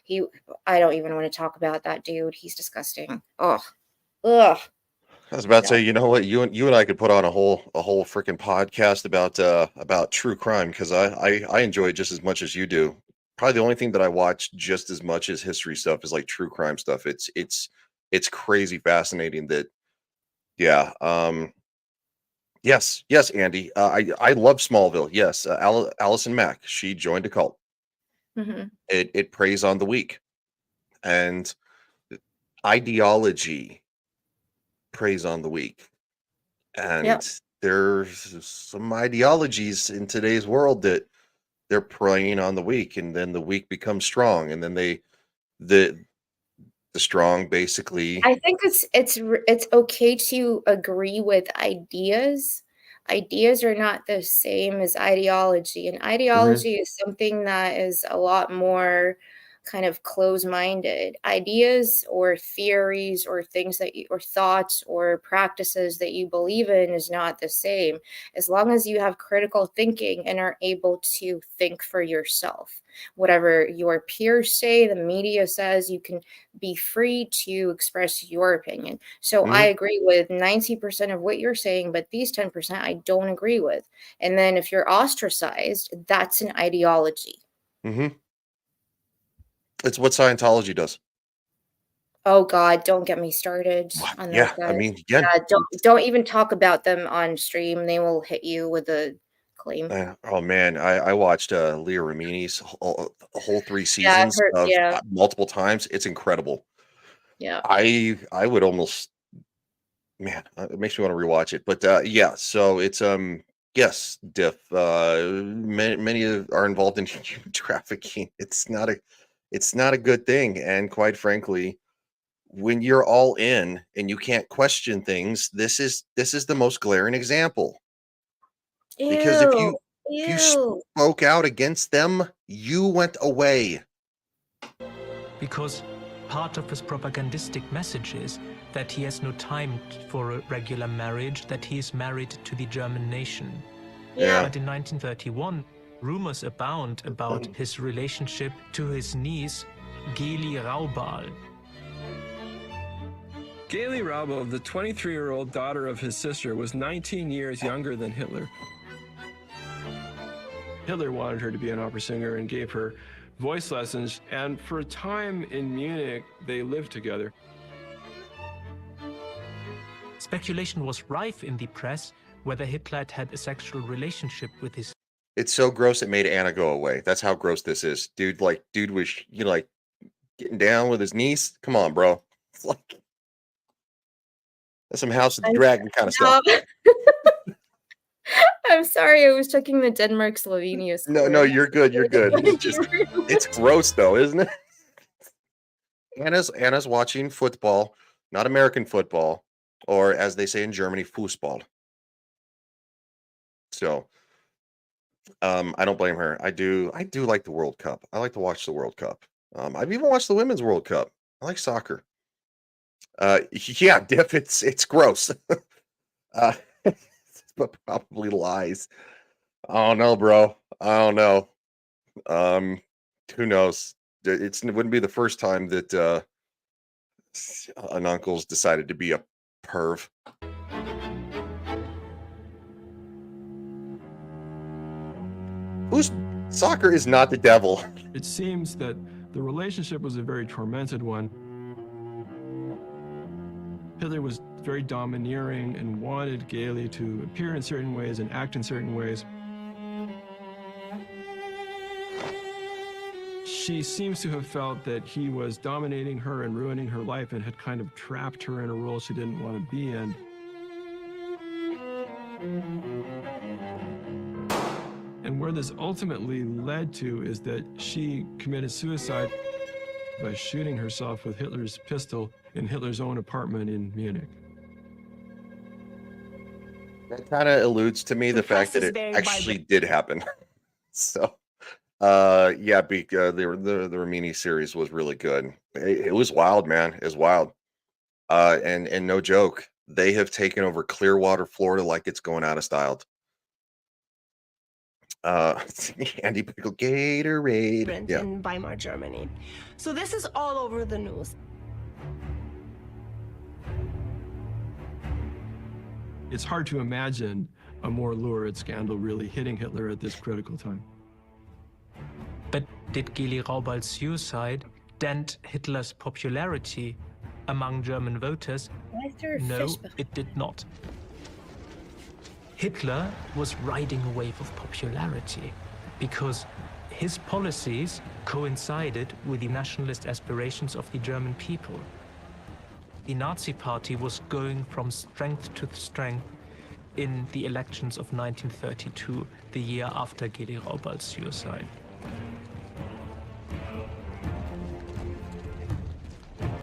he, I don't even want to talk about that dude. He's disgusting. Oh, ugh. I was about to No. say, you know what, you and I could put on a whole freaking podcast about true crime because I enjoy it just as much as you do. Probably the only thing that I watch just as much as history stuff is like true crime stuff. It's crazy fascinating that yeah. Yes, yes, Andy. I love Smallville. Yes, Allison Mack. She joined a cult. Mhm. It preys on the weak, and ideology preys on the weak. Yep. And there's some ideologies in today's world that they're preying on the weak, and then the weak become strong, and then the the strong basically. I think it's okay to agree with ideas. Ideas are not the same as ideology, and Mhm. ideology is something that is a lot more kind of close-minded. Ideas or theories or things that you, or thoughts or practices that you believe in is not the same. As long as you have critical thinking and are able to think for yourself. Whatever your peers say, the media says, you can be free to express your opinion. So I agree with 90% of what you're saying, but these 10% I don't agree with. And then if you're ostracized, that's an ideology. Mm-hmm. It's what Scientology does. Oh God, don't get me started on those Yeah, I guys. mean, again, Yeah, don't even talk about them on stream. They will hit you with a claim. oh man, I watched Leah Remini's whole 3 Yeah, I've seasons heard. of Yeah, multiple times. It's incredible. yeah. I would almost, man, it makes me want to rewatch it. But yeah, so it's yes, Diff. Many are involved in human trafficking. It's not a good thing, and quite frankly, when you're all in and you can't question things, this is the most glaring example. Because Ew, if you ew. spoke out against them, you went away. Because part of his propagandistic message is that he has no time for a regular marriage, that he is married to the German nation. Yeah. But in 1931, rumors abound about his relationship to his niece, Geli Raubal. Gaily Raubal, the 23-year-old daughter of his sister, was 19 years younger than Hitler. Hitler wanted her to be an opera singer and gave her voice lessons, and for a time in Munich, they lived together. Speculation was rife in the press whether Hitler had had a sexual relationship with his. It's so gross it made Anna go away. That's how gross this is. Dude was, like getting down with his niece. Come on, bro. It's like that's some House of the Dragon kind of stuff. I'm sorry, I was checking the Denmark Slovenia score. No, you're good. You're good. It's gross though, isn't it? Anna's watching football, not American football, or as they say in Germany, Fußball. So, I don't blame her. I do like the World Cup. I like to watch the World Cup. I've even watched the Women's World Cup. I like soccer. Yeah, Diff, it's gross. But probably lies. I don't know, bro. I don't know. Who knows? It wouldn't be the first time that an uncle's decided to be a perv. Soccer is not the devil. It seems that the relationship was a very tormented one. Hitler was very domineering and wanted Gaily to appear in certain ways and act in certain ways. She seems to have felt that he was dominating her and ruining her life and had kind of trapped her in a role she didn't want to be in. And where this ultimately led to is that she committed suicide by shooting herself with Hitler's pistol in Hitler's own apartment in Munich. That kind of alludes to me the fact that it actually did happen. So, yeah, the Rimini series was really good. It was wild, man. It was wild. And no joke, they have taken over Clearwater, Florida, like it's going out of style. Andy Pickle Gatorade. Yeah. In Weimar, Germany. So this is all over the news. It's hard to imagine a more lurid scandal really hitting Hitler at this critical time. But did Geli Raubal's suicide dent Hitler's popularity among German voters? No, it did not. Hitler was riding a wave of popularity because his policies coincided with the nationalist aspirations of the German people. The Nazi Party was going from strength to strength in the elections of 1932, the year after Geli Raubal's suicide.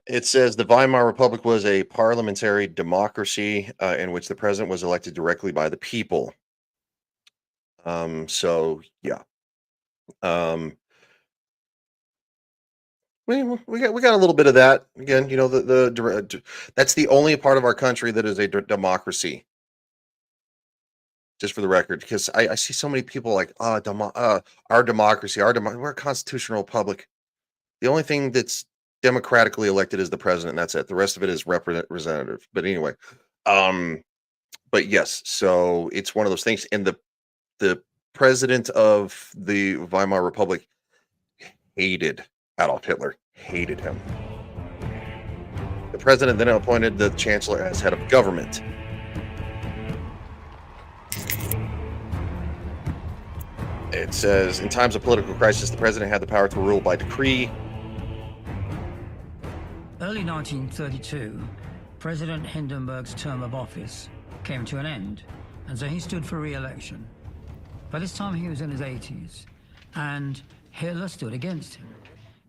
It says the Weimar Republic was a parliamentary democracy in which the president was elected directly by the people. So yeah. We got a little bit of that again. You know, that's the only part of our country that is a democracy. Just for the record, because I see so many people like, our democracy, we're a constitutional republic. The only thing that's democratically elected is the president. And that's it. The rest of it is representative. But anyway, but yes, so it's one of those things. And the president of the Weimar Republic hated Adolf Hitler, hated him. The president then appointed the chancellor as head of government. It says, in times of political crisis, the president had the power to rule by decree. Early 1932, President Hindenburg's term of office came to an end, and so he stood for re-election. By this time, he was in his 80s, and Hitler stood against him.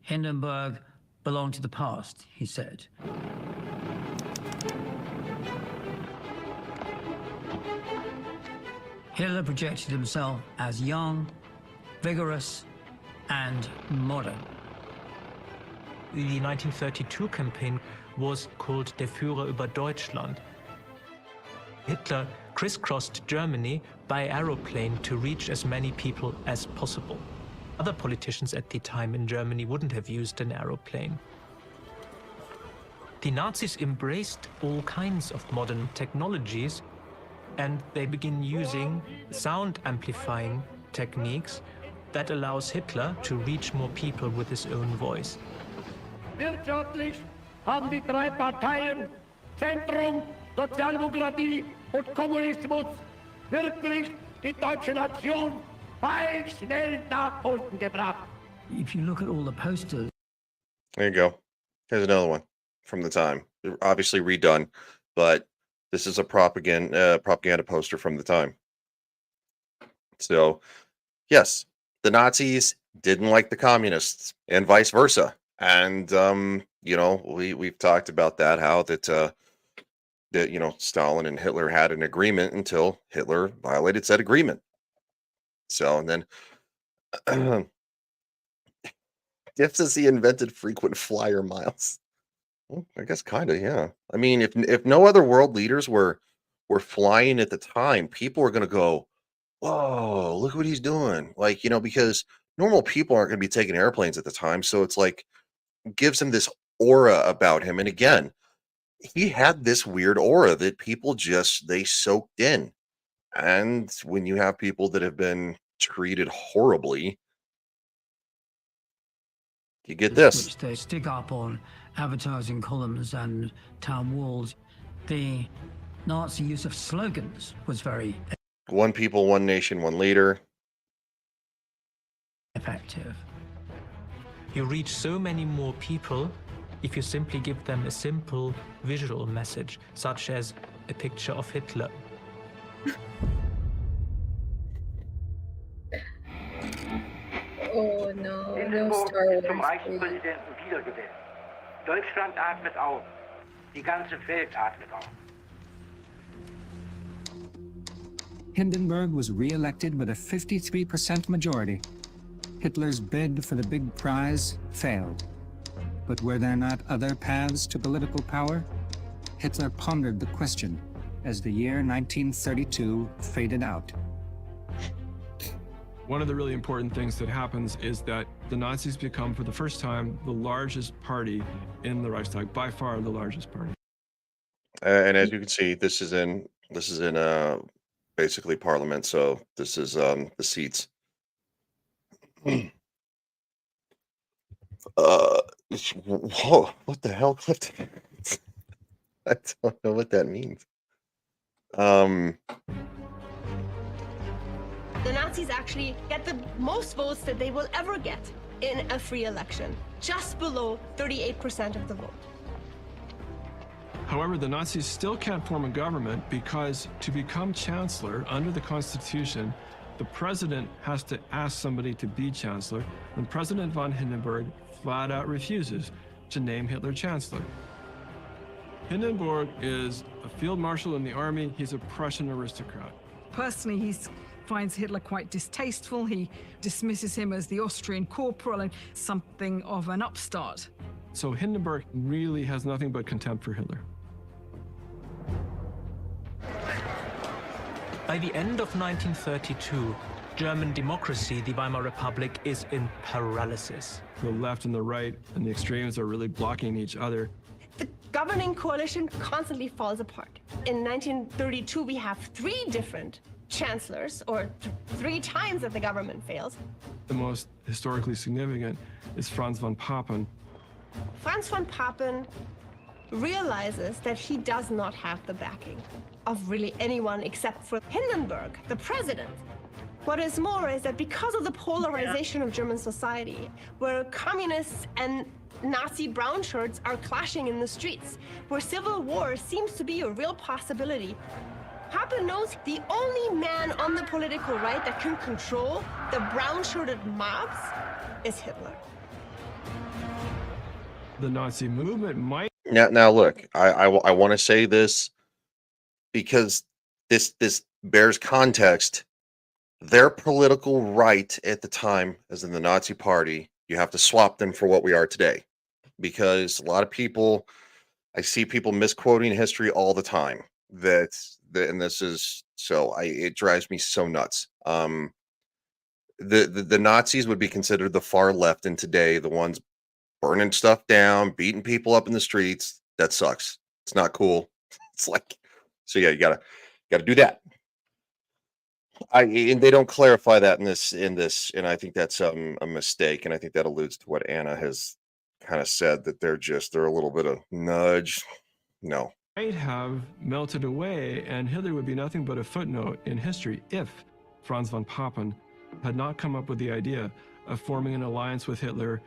Hindenburg belonged to the past, he said. Hitler projected himself as young, vigorous, and modern. The 1932 campaign was called Der Führer über Deutschland. Hitler crisscrossed Germany by aeroplane to reach as many people as possible. Other politicians at the time in Germany wouldn't have used an aeroplane. The Nazis embraced all kinds of modern technologies, and they begin using sound amplifying techniques that allows Hitler to reach more people with his own voice. Wirtschaftlich haben die drei Parteien Zentrum, Sozialdemokratie und Kommunismus wirklich die deutsche Nation schnell nach unten gebracht. If you look at all the posters. There you go. Here's another one from the time. Obviously redone, but this is a propaganda poster from the time. So, yes, the Nazis didn't like the communists, and vice versa. And you know, we've talked about that, how that you know, Stalin and Hitler had an agreement until Hitler violated said agreement. So, and then Diff says he invented frequent flyer miles. Well, I guess kind of, yeah. I mean, if no other world leaders were flying at the time, people were going to go, "Whoa, look what he's doing!" Like, you know, because normal people aren't going to be taking airplanes at the time, so it's like gives him this aura about him. And again, he had this weird aura that people just they soaked in. And when you have people that have been treated horribly, you get this. Which they stick up on advertising columns and town walls. The Nazi use of slogans was very One people, one nation, one leader. effective. You reach so many more people if you simply give them a simple visual message, such as a picture of Hitler. Oh no, no Hindenburg Star ist zum Wars. Reichspräsidenten wiedergewählt. Deutschland atmet auf. Die ganze Welt atmet auf. Hindenburg was re-elected with a 53% majority. Hitler's bid for the big prize failed. But were there not other paths to political power? Hitler pondered the question as the year 1932 faded out. One of the really important things that happens is that the Nazis become, for the first time, the largest party in the Reichstag, by far the largest party. And as you can see, this is in basically Parliament. So this is the seats. Whoa! What the hell, Clifton? I don't know what that means. The Nazis actually get the most votes that they will ever get in a free election, just below 38% of the vote. However, the Nazis still can't form a government because to become chancellor under the Constitution, the president has to ask somebody to be chancellor, and President von Hindenburg flat out refuses to name Hitler chancellor. Hindenburg is a field marshal in the army. He's a Prussian aristocrat. Personally, he's finds Hitler quite distasteful. He dismisses him as the Austrian corporal and something of an upstart. So Hindenburg really has nothing but contempt for Hitler. By the end of 1932, German democracy, the Weimar Republic, is in paralysis. The left and the right and the extremes are really blocking each other. The governing coalition constantly falls apart. In 1932, we have 3 different chancellors, or 3 times that the government fails. The most historically significant is Franz von Papen. Franz von Papen realizes that he does not have the backing of really anyone except for Hindenburg, the president. What is more is that because of the polarization of German society, where communists and Nazi brown shirts are clashing in the streets, where civil war seems to be a real possibility, Papen knows the only man on the political right that can control the brown-shirted mobs is Hitler. The Nazi movement might... Now look, I want to say this because this bears context. Their political right at the time, as in the Nazi Party, you have to swap them for what we are today. Because a lot of people, I see people misquoting history all the time. And this is so it drives me so nuts. The Nazis would be considered the far left in today, the ones burning stuff down, beating people up in the streets. That sucks. It's not cool. It's like, so yeah, you gotta do that. And they don't clarify that in this, and I think that's a mistake. And I think that alludes to what Anna has kind of said, that they're a little bit of nudge. No. Might have melted away, and Hitler would be nothing but a footnote in history if Franz von Papen had not come up with the idea of forming an alliance with Hitler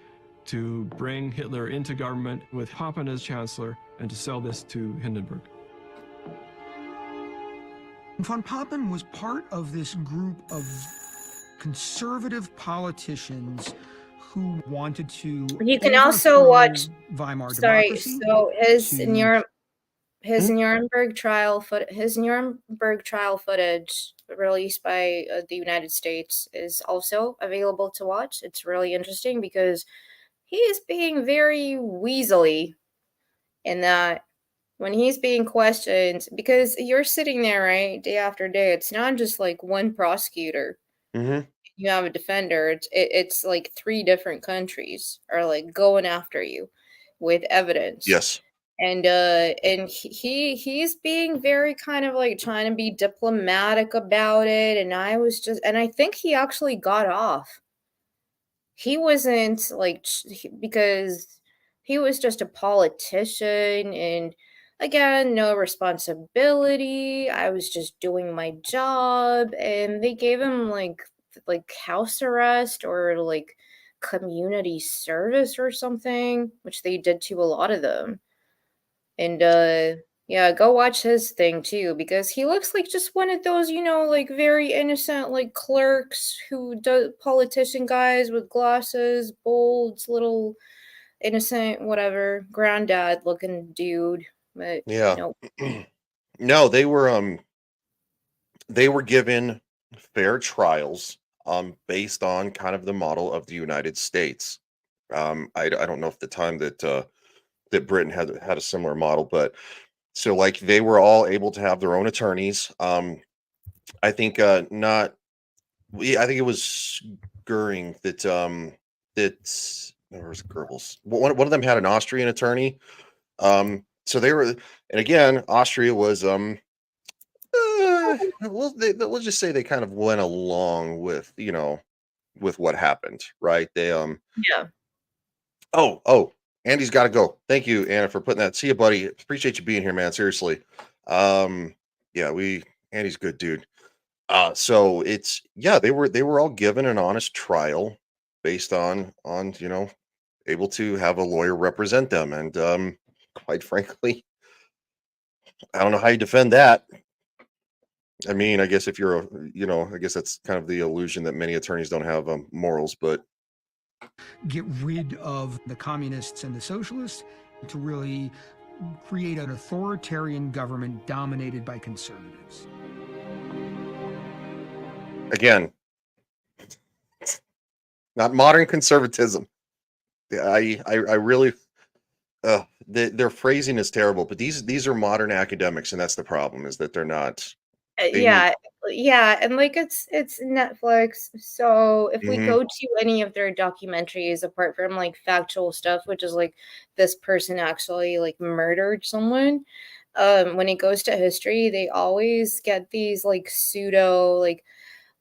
to bring Hitler into government with Papen as chancellor and to sell this to Hindenburg. Von Papen was part of this group of conservative politicians who wanted to. You can also watch Weimar democracy. So his Nuremberg trial footage released by the United States is also available to watch. It's really interesting because he is being very weaselly in that when he's being questioned, because you're sitting there, right, day after day. It's not just like one prosecutor. Mm-hmm. You have a defender. It's like 3 different countries are like going after you with evidence. Yes. And he's being very kind of like trying to be diplomatic about it. And I think he actually got off. He wasn't like, because he was just a politician, and again, no responsibility. I was just doing my job, and they gave him like house arrest or like community service or something, which they did to a lot of them. And yeah, go watch his thing too, because he looks like just one of those, like very innocent, like clerks who do politician guys with glasses, bolds, little innocent, whatever, granddad looking dude. But Yeah. nope. No, they were given fair trials based on kind of the model of the United States. I don't know if the time that Britain had a similar model, but so like they were all able to have their own attorneys. I think I think it was Goering that or was it Goebbels? One of them had an Austrian attorney. So they were, and again, Austria was we'll just say they kind of went along with with what happened, right? They Yeah. Oh, Andy's got to go. Thank you, Anna, for putting that. See you, buddy. Appreciate you being here, man. Seriously. Yeah, Andy's a good dude. So they were all given an honest trial based on able to have a lawyer represent them, and quite frankly, I don't know how you defend that. I mean, I guess if you're I guess that's kind of the illusion that many attorneys don't have morals, but get rid of the communists and the socialists to really create an authoritarian government dominated by conservatives. Again, not modern conservatism. I really their phrasing is terrible, but these are modern academics, and that's the problem, is that they're not. They need. Yeah, and like it's Netflix. So if we Mhm. go to any of their documentaries, apart from like factual stuff, which is like this person actually like murdered someone, when it goes to history, they always get these like pseudo like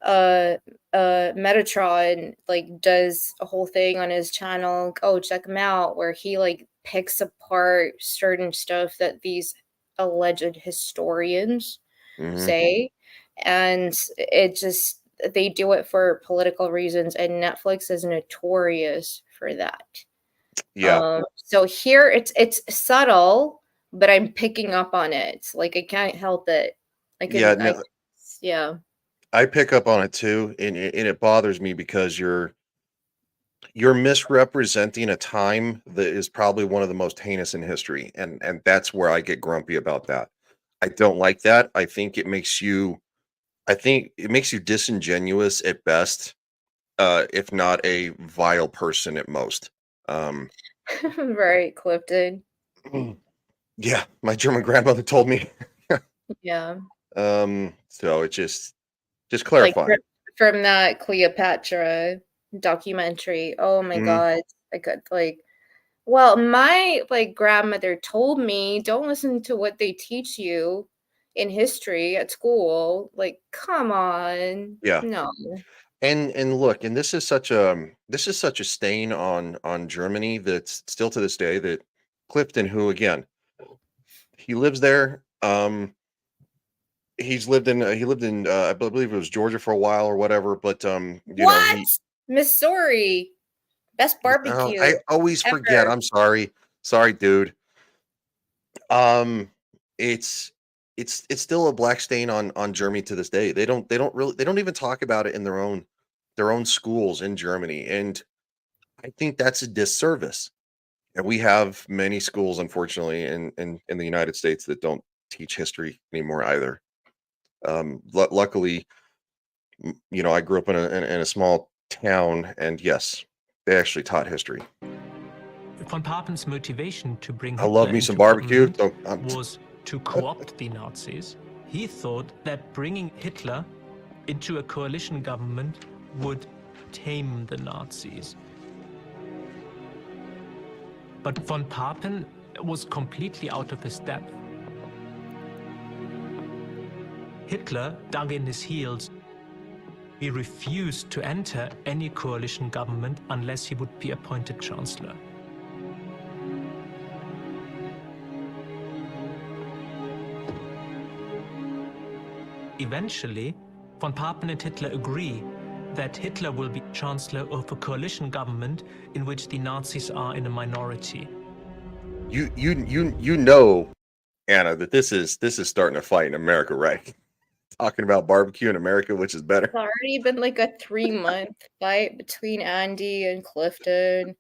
uh Metatron like does a whole thing on his channel. Oh, check him out, where he like picks apart certain stuff that these alleged historians Mhm. say, and it just they do it for political reasons, and Netflix is notorious for that. Yeah. So here it's subtle, but I'm picking up on it. Like I can't help it. Yeah, I no, yeah. I pick up on it too, and it bothers me because you're misrepresenting a time that is probably one of the most heinous in history, and that's where I get grumpy about that. I don't like that. I think it makes you disingenuous at best, if not a vile person at most. Um, Right, Clifton. yeah, my German grandmother told me. Yeah. So it just Like clarifying. from that Cleopatra documentary. Oh my Mhm. god. I could like well, my like grandmother told me don't listen to what they teach you in history at school. Like, come on. Yeah. No. And look, and this is such a stain on Germany that's still to this day that Clifton, who again, he lives there. He lived in I believe it was Georgia for a while or whatever, but What? Missouri. Best I barbecue always forget. ever. I'm sorry. Sorry, dude. Um it's it's still a black stain on Germany to this day. They don't even talk about it in their own schools in Germany. And I think that's a disservice. And we have many schools, unfortunately, in the United States that don't teach history anymore either. Luckily, I grew up in a small town, and yes, they actually taught history. Von Papen's motivation to bring I love Hitler me some into barbecue. government was to co-opt the Nazis. He thought that bringing Hitler into a coalition government would tame the Nazis. But von Papen was completely out of his depth. Hitler dug in his heels. He refused to enter any coalition government unless he would be appointed chancellor. Eventually, von Papen and Hitler agree that Hitler will be chancellor of a coalition government in which the Nazis are in a minority. You know, Anna, that this is starting a fight in America, right? Talking about barbecue in America, which is better. It's already been like a 3-month fight between Andy and Clifton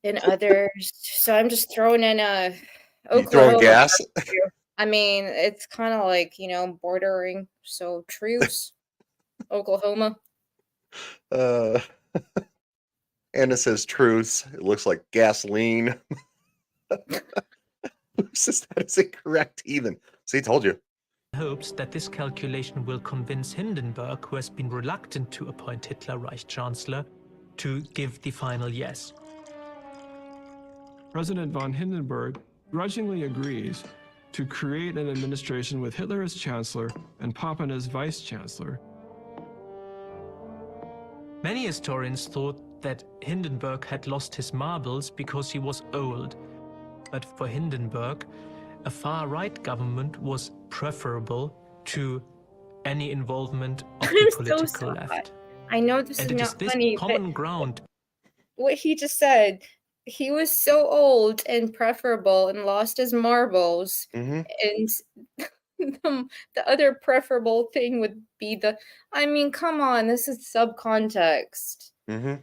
and others. So I'm just throwing in a You throwing Oklahoma gas? barbecue. I mean, it's kind of like, bordering. So truce, Oklahoma. Uh, Anna says truths. It looks like gasoline. Who says that is incorrect even? See, told you. Hopes that this calculation will convince Hindenburg, who has been reluctant to appoint Hitler Reich Chancellor, to give the final yes. President von Hindenburg grudgingly agrees to create an administration with Hitler as chancellor and Papen as vice chancellor. Many historians thought that Hindenburg had lost his marbles because he was old. But for Hindenburg, a far-right government was preferable to any involvement of the political left. I know this And is it not is this funny, common but ground. what he just said, he was so old and preferable and lost his marbles. Mm-hmm. And the other preferable thing would be I mean, come on, this is subcontext. Mm-hmm.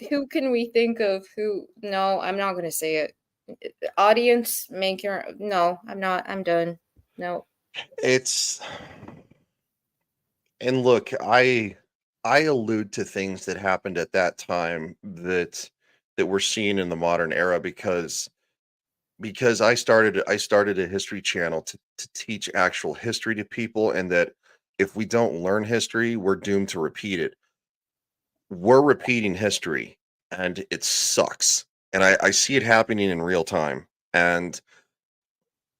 Who can we think of who? No, I'm not gonna say it. Audience, make your no. I'm not. I'm done. No. It's And look, I allude to things that happened at that time that we're seeing in the modern era because I started a history channel to teach actual history to people, and that if we don't learn history, we're doomed to repeat it. We're repeating history, and it sucks. And I see it happening in real time. And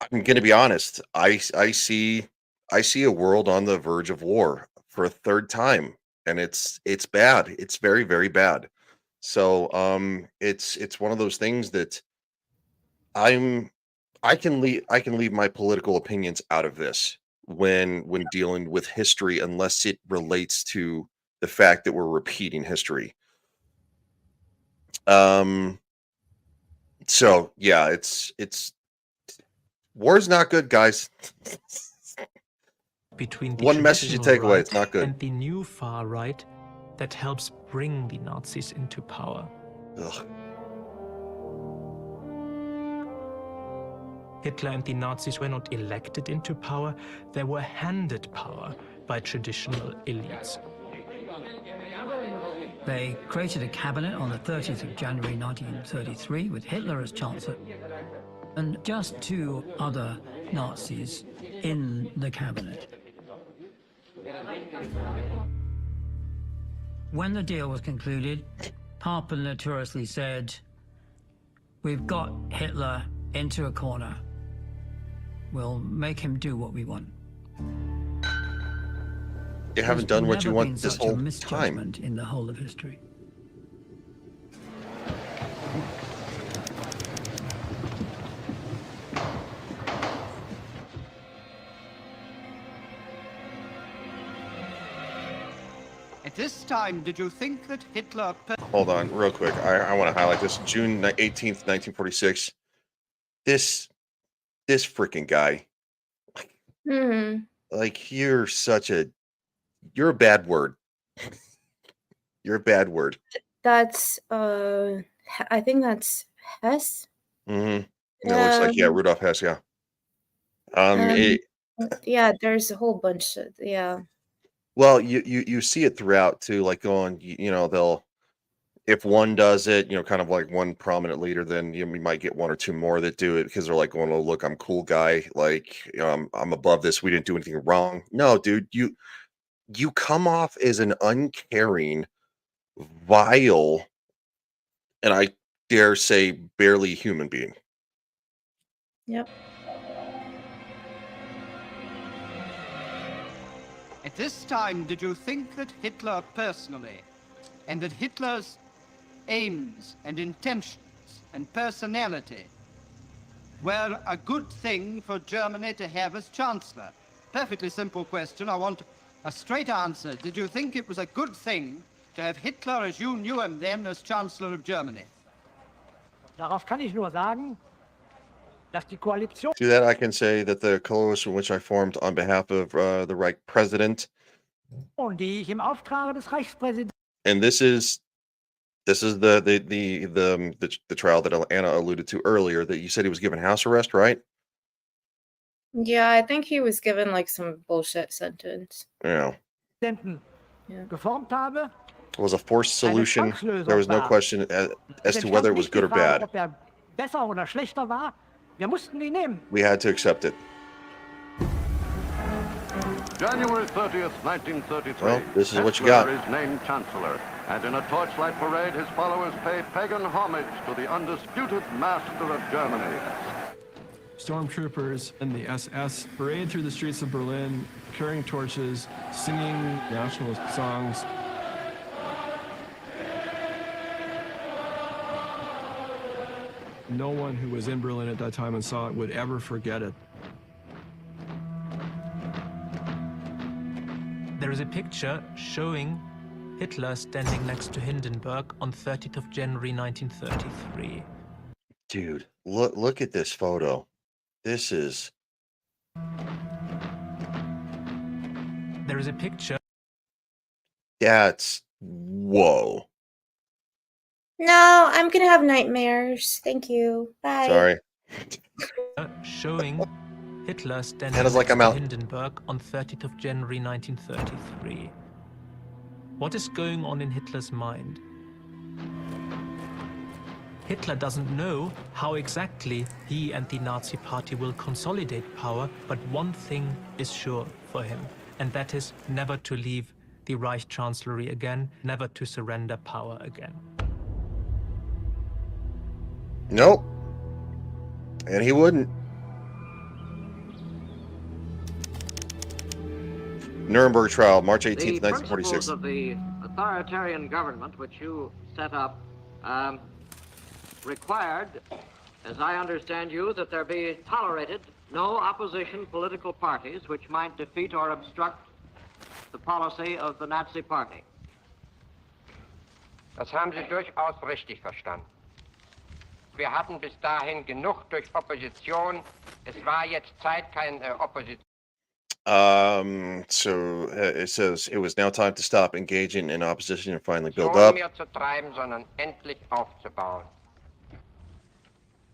I'm gonna be honest, I see a world on the verge of war for a third time, and it's bad. It's very, very bad. So it's one of those things that I'm I can leave my political opinions out of this when dealing with history, unless it relates to the fact that we're repeating history. Um so yeah, it's war's not good, guys. Between the One message you traditional take away, right it's not good. and the new far right that helps bring the Nazis into power. Ugh. Hitler and the Nazis were not elected into power, they were handed power by traditional elites. They created a cabinet on the 30th of January 1933 with Hitler as Chancellor and just two other Nazis in the cabinet. When the deal was concluded, Papen notoriously said, "We've got Hitler into a corner. We'll make him do what we want." You haven't done what you want this There's never whole been such a time. misjudgment in the whole of history. At this time, did you think that Hitler... Hold on, real quick. I want to highlight this. June 18th, 1946. This freaking guy. Hmm. Like, you're a bad word. You're a bad word. That's I think that's Hess. Mm-hmm. It looks like, yeah, Rudolf Hess, yeah. It, Yeah, there's a whole bunch of, yeah. well, you see it throughout too, like going, they'll, if one does it, kind of like one prominent leader, then you might get one or two more that do it because they're like going, "Oh, look, I'm cool guy. Like, I'm above this. We didn't do anything wrong." No, dude, you come off as an uncaring, vile, and I dare say barely human being. Yep. At this time, did you think that Hitler personally, and that Hitler's aims and intentions and personality were a good thing for Germany to have as Chancellor? Perfectly simple question. I want a straight answer. Did you think it was a good thing to have Hitler, as you knew him then, as Chancellor of Germany? Darauf kann ich nur sagen, dass die Koalition... To that, I can say that the coalition which I formed on behalf of the Reich President, die ich im Auftrage des Reichspräsidenten... and this is the trial that Anna alluded to earlier, that you said he was given house arrest, right? Yeah, I think he was given like some bullshit sentence. Yeah. geformt habe. It was a forced solution. There was no question as to whether it was good or bad. Ob besser oder schlechter war. Wir mussten ihn nehmen. We had to accept it. January 30th, 1933. Well, this is what you Hitler got. is named Chancellor, and in a torchlight parade, his followers pay pagan homage to the undisputed master of Germany. Stormtroopers and the SS parade through the streets of Berlin, carrying torches, singing nationalist songs. No one who was in Berlin at that time and saw it would ever forget it. There is a picture showing Hitler standing next to Hindenburg on 30th of January 1933. Dude, look at this photo. This is... There is a picture. That's... Whoa. No, I'm gonna have nightmares. Thank you. Bye. Sorry. Showing Hitler standing Hannah's like, next I'm to out. Hindenburg on 30th of January 1933. What is going on in Hitler's mind? Hitler doesn't know how exactly he and the Nazi Party will consolidate power, but one thing is sure for him, and that is never to leave the Reich Chancellery again, never to surrender power again. Nope. And he wouldn't. Nuremberg trial, March 18th, The 1946. principles of the authoritarian government which you set up required, as I understand you, that there be tolerated no opposition political parties which might defeat or obstruct the policy of the Nazi Party. Das haben Sie durchaus richtig verstanden. Wir hatten bis dahin genug durch Opposition. Es war jetzt Zeit, keine Opposition. So it says it was now time to stop engaging in opposition and finally build up. mehr zu treiben, sondern endlich aufzubauen.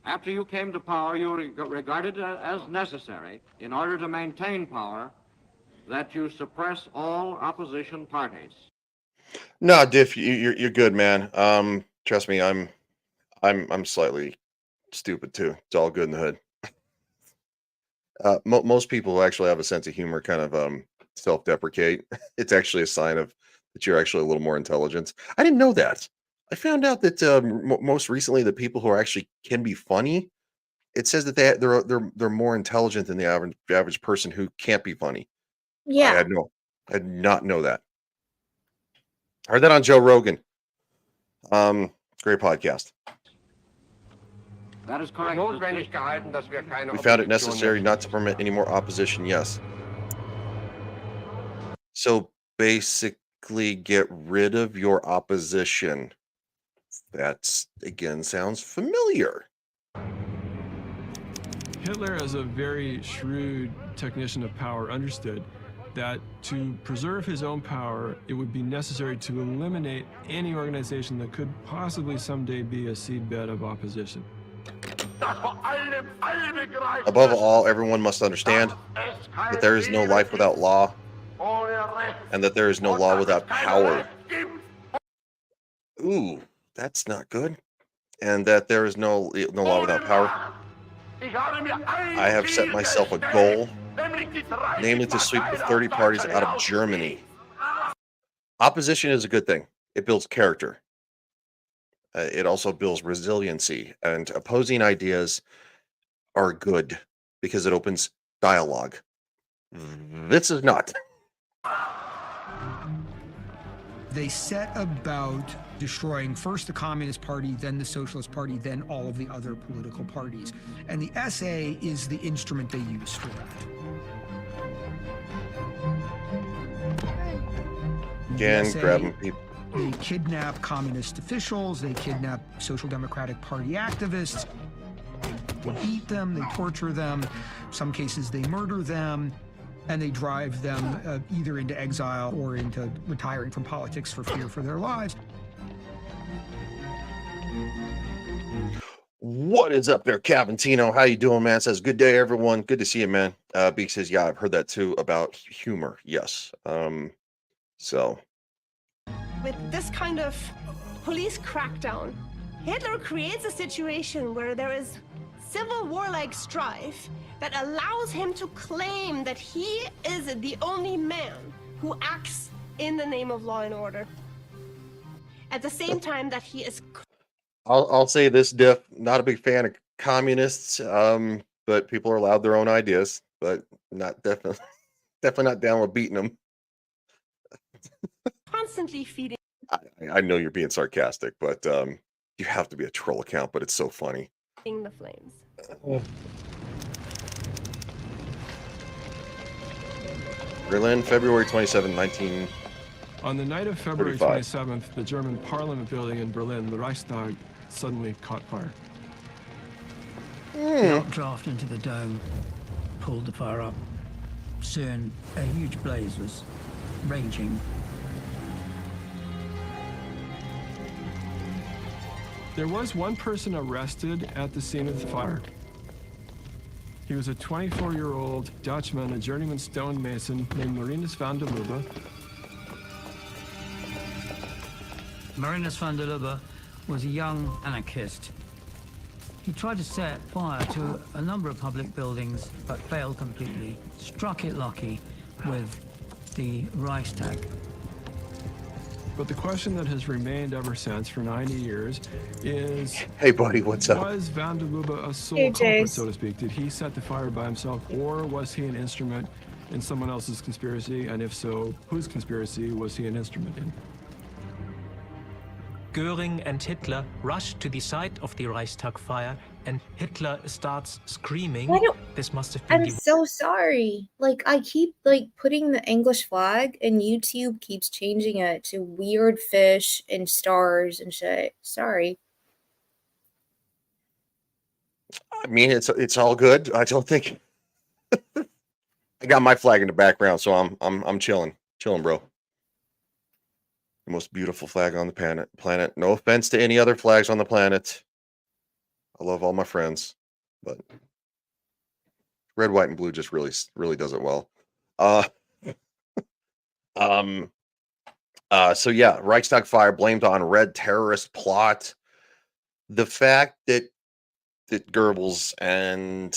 After you came to power, you regarded it as necessary, in order to maintain power, that you suppress all opposition parties. No, Diff, you're good, man. Trust me, I'm slightly stupid too. It's all good in the hood. Most people actually have a sense of humor, kind of self-deprecate. It's actually a sign of that you're actually a little more intelligent. I didn't know that. I found out that most recently the people who are actually can be funny, it says that they're more intelligent than the average person who can't be funny. Yeah. I did not know that. I heard that on Joe Rogan. Great podcast. That is correct. Notwendig gehalten, dass wir keine We found it Opposition necessary mehr- not to permit any more opposition. Yes. So basically, get rid of your opposition. That's again sounds familiar. Hitler, as a very shrewd technician of power, understood that to preserve his own power, it would be necessary to eliminate any organization that could possibly someday be a seedbed of opposition. Above all, everyone must understand that there is no life without law, and that there is no law without power. Ooh, that's not good. And that there is no law without power. I have set myself a goal, namely to sweep the 30 parties out of Germany. Opposition is a good thing. It builds character. It also builds resiliency, and opposing ideas are good because it opens dialogue. This is not. They set about destroying first the Communist Party, then the Socialist Party, then all of the other political parties. And the SA is the instrument they use for that. Again, SA, grabbing people. They kidnap communist officials, they kidnap Social Democratic Party activists, they beat them, they torture them, some cases they murder them, and they drive them either into exile or into retiring from politics for fear for their lives. What is up there, Cavantino? How you doing, man? Says, good day, everyone. Good to see you, man. Beak says, yeah, I've heard that too about humor. Yes. So. With this kind of police crackdown, Hitler creates a situation where there is civil war-like strife that allows him to claim that he is the only man who acts in the name of law and order. At the same time that he is... I'll say this, Diff, not a big fan of communists, but people are allowed their own ideas, but not definitely not down with beating them. constantly feeding... I know you're being sarcastic, but you have to be a troll account, but it's so funny. the flames. Berlin, February 27, 19... On the night of February 35. 27th, the German Parliament building in Berlin, the Reichstag, suddenly caught fire. The updraft into the dome pulled the fire up. Soon, a huge blaze was raging. There was one person arrested at the scene of the fire. He was a 24-year-old Dutchman, a journeyman stonemason named Marinus van der Lubbe. Marinus van der Lubbe was a young anarchist. He tried to set fire to a number of public buildings, but failed completely. Struck it lucky with the Reichstag. But the question that has remained ever since for 90 years is... Hey, buddy, what's up? Was van der Lubbe a sole Hey, culprit, Jace. so to speak? Did he set the fire by himself, or was he an instrument in someone else's conspiracy? And if so, whose conspiracy was he an instrument in? Goering and Hitler rush to the site of the Reichstag fire, and Hitler starts screaming. I don't- This must have been I'm the so sorry. Like, I keep like putting the English flag, and YouTube keeps changing it to weird fish and stars and shit. Sorry. I mean, it's all good. I don't think I got my flag in the background, so I'm chilling, bro. The most beautiful flag on the planet. No offense to any other flags on the planet. I love all my friends, but red, white, and blue just really does it well. So yeah, Reichstag fire blamed on red terrorist plot. The fact that Goebbels and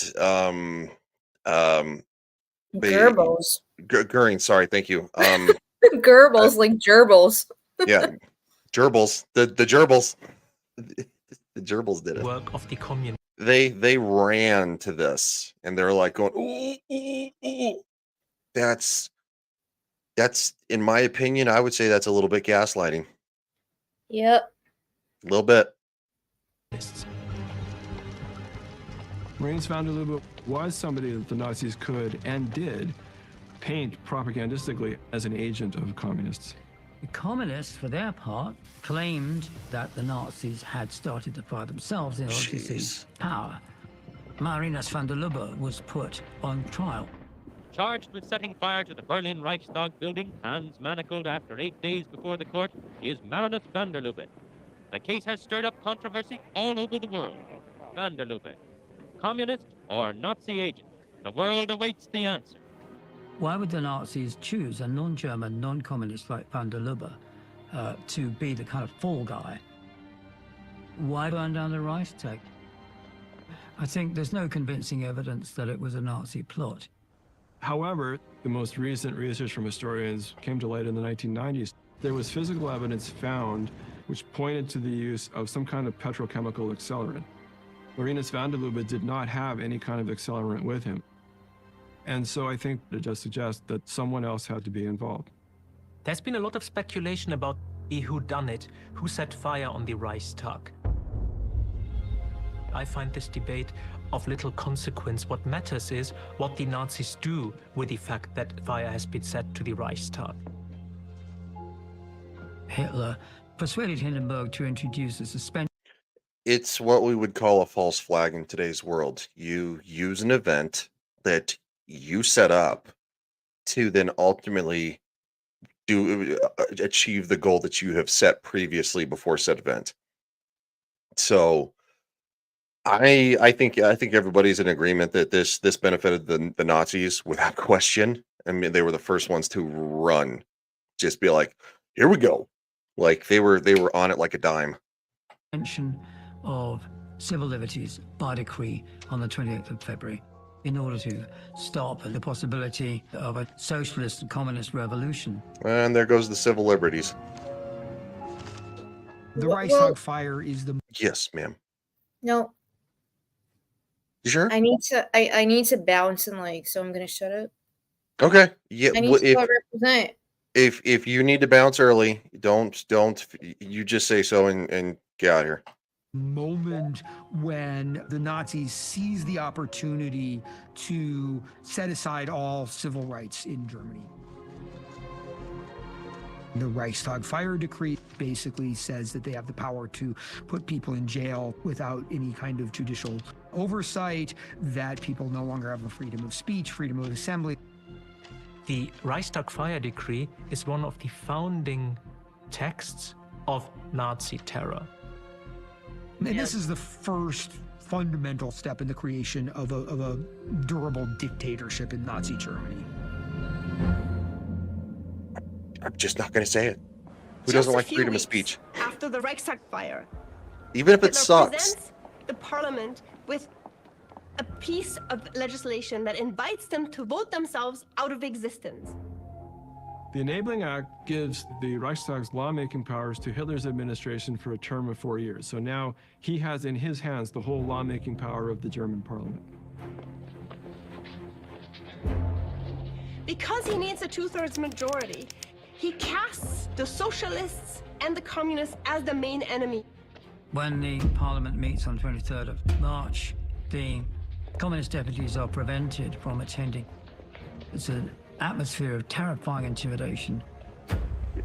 Goebbels. Goering, sorry, thank you. Goebbels, like gerbils. Yeah, gerbils. The gerbils. The gerbils did it. work of the communist. They ran to this, and they're like going, ooh, ooh, ooh. That's in my opinion, I would say that's a little bit gaslighting. Yep. A little bit. Marinus van der Lubbe was somebody that the Nazis could and did paint propagandistically as an agent of communists. The communists, for their part, claimed that the Nazis had started the fire themselves in order to seize power. Marinus van der Lubbe was put on trial. Charged with setting fire to the Berlin Reichstag building, hands manacled after 8 days before the court, is Marinus van der Lubbe. The case has stirred up controversy all over the world. Van der Lubbe, communist or Nazi agent? The world awaits the answer. Why would the Nazis choose a non-German, non-communist like van der Lubbe to be the kind of fall guy? Why burn down the Reichstag? I think there's no convincing evidence that it was a Nazi plot. However, the most recent research from historians came to light in the 1990s. There was physical evidence found which pointed to the use of some kind of petrochemical accelerant. Marinus van der Lubbe did not have any kind of accelerant with him. And so I think it does suggest that someone else had to be involved. There's been a lot of speculation about the whodunit, who set fire on the Reichstag. I find this debate of little consequence. What matters is what the Nazis do with the fact that fire has been set to the Reichstag. Hitler persuaded Hindenburg to introduce a suspension. It's what we would call a false flag in today's world. You use an event that you set up to then ultimately achieve the goal that you have set previously before said event. So I think everybody's in agreement that this benefited the Nazis without question. I mean, they were the first ones to run, just be like, here we go. Like they were on it like a dime. Of civil liberties by decree on the 28th of February in order to stop the possibility of a socialist and communist revolution. And there goes the civil liberties. The Reichstag fire is the... Yes, ma'am. No. You sure? I need to bounce and so I'm gonna shut up. Okay. Yeah. I need to go represent. If you need to bounce early, don't you just say so and get out of here. Moment when the Nazis seized the opportunity to set aside all civil rights in Germany. The Reichstag fire decree basically says that they have the power to put people in jail without any kind of judicial oversight, that people no longer have the freedom of speech, freedom of assembly. The Reichstag fire decree is one of the founding texts of Nazi terror. And this is the first fundamental step in the creation of a durable dictatorship in Nazi Germany. I'm just not going to say it. Who Just doesn't a like few freedom of weeks speech? After the Reichstag fire, Even if it Hitler sucks. presents the parliament with a piece of legislation that invites them to vote themselves out of existence. The Enabling Act gives the Reichstag's lawmaking powers to Hitler's administration for a term of 4 years. So now he has in his hands the whole lawmaking power of the German parliament. Because he needs a two-thirds majority, he casts the socialists and the communists as the main enemy. When the Parliament meets on 23rd of March, the Communist deputies are prevented from attending. It's an atmosphere of terrifying intimidation. The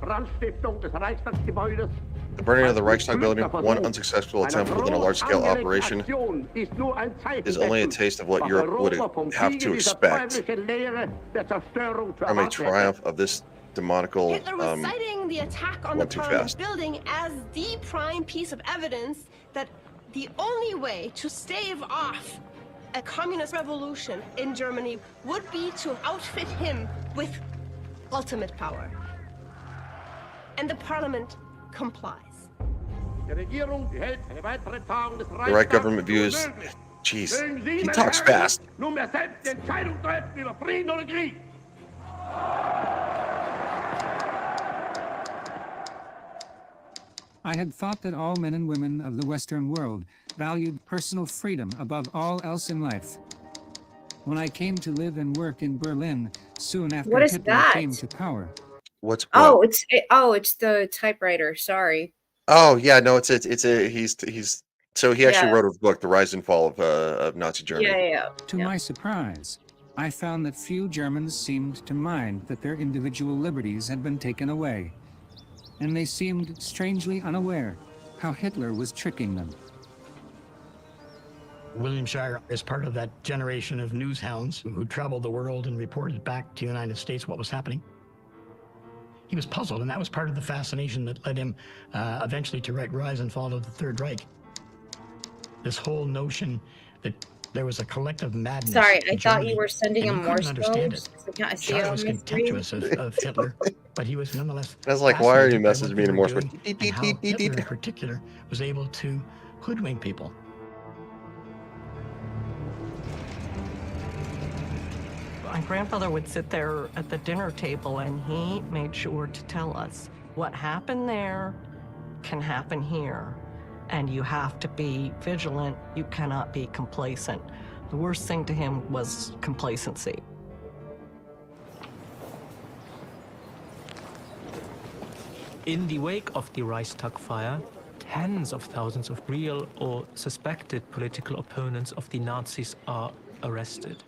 burning of the Reichstag building, one unsuccessful attempt within a large-scale operation, is only a taste of what Europe would have to expect from a triumph of this demonical. Hitler was citing the attack on the Parliament fast. building as the prime piece of evidence that the only way to stave off a communist revolution in Germany would be to outfit him with ultimate power. And the Parliament complies. The right government views. Jeez, he talks fast. I had thought that all men and women of the Western world valued personal freedom above all else in life. When I came to live and work in Berlin soon after What is Hitler that? came to power. What's Oh, what? it's the typewriter. Sorry. Oh yeah, no, it's he's so he actually Yeah. wrote a book, The Rise and Fall of Nazi Germany. Yeah. To my surprise, I found that few Germans seemed to mind that their individual liberties had been taken away, and they seemed strangely unaware how Hitler was tricking them. William Shirer is part of that generation of news hounds who traveled the world and reported back to the United States what was happening. He was puzzled, and that was part of the fascination that led him eventually to write Rise and Fall of the Third Reich. This whole notion that there was a collective madness. Sorry, I in thought Germany, you were sending and him he more couldn't understand it. stoves. So can't I see Shirer it on was my screen? contemptuous of Hitler, but he was nonetheless. I was like, why are you fascinated by messaging what me they in were Morse? doing and how Hitler in particular was able to hoodwink people. My grandfather would sit there at the dinner table and he made sure to tell us what happened there can happen here. And you have to be vigilant. You cannot be complacent. The worst thing to him was complacency. In the wake of the Reichstag fire, tens of thousands of real or suspected political opponents of the Nazis are arrested.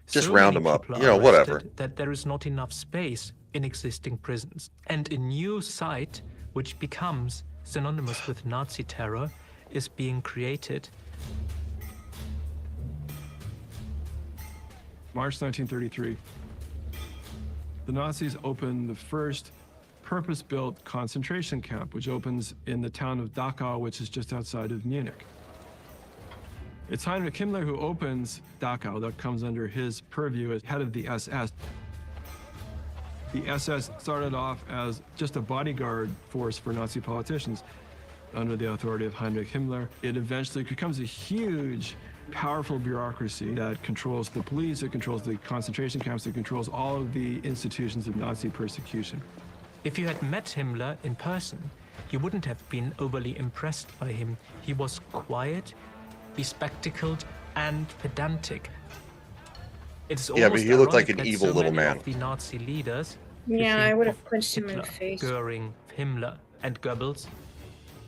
Just So round many them up. people You know, are whatever. arrested that there is not enough space in existing prisons. And a new site, which becomes synonymous with Nazi terror, is being created. March 1933. The Nazis opened the first purpose-built concentration camp, which opens in the town of Dachau, which is just outside of Munich. It's Heinrich Himmler who opens Dachau. That comes under his purview as head of the SS. The SS started off as just a bodyguard force for Nazi politicians under the authority of Heinrich Himmler. It eventually becomes a huge, powerful bureaucracy that controls the police, it controls the concentration camps, it controls all of the institutions of Nazi persecution. If you had met Himmler in person, you wouldn't have been overly impressed by him. He was quiet, bespectacled, and pedantic. It's Yeah, but almost he looked like ironic an that evil so little many man. of the Nazi leaders, Yeah, think I would of have punched him in the Hitler, face. Goering, Himmler, and Goebbels,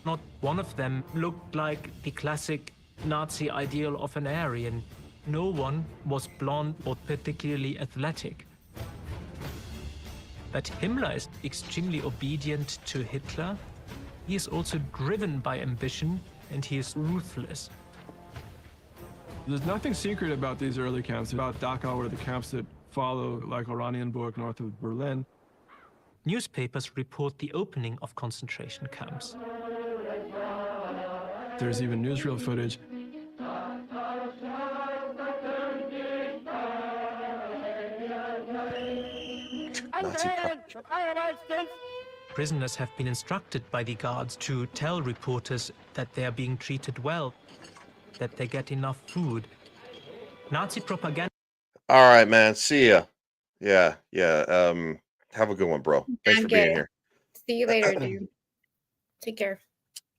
not one of them looked like the classic Nazi ideal of an Aryan. No one was blonde or particularly athletic. That Himmler is extremely obedient to Hitler, he is also driven by ambition and he is ruthless. There's nothing secret about these early camps, about Dachau or the camps that follow, like Oranienburg, north of Berlin. Newspapers report the opening of concentration camps. There's even newsreel footage. Nazi Prisoners have been instructed by the guards to tell reporters that they are being treated well, that they get enough food. Nazi propaganda. All right, man. See ya. Yeah. Have a good one, bro. Thanks for being Okay. here. See you later, dude. Take care.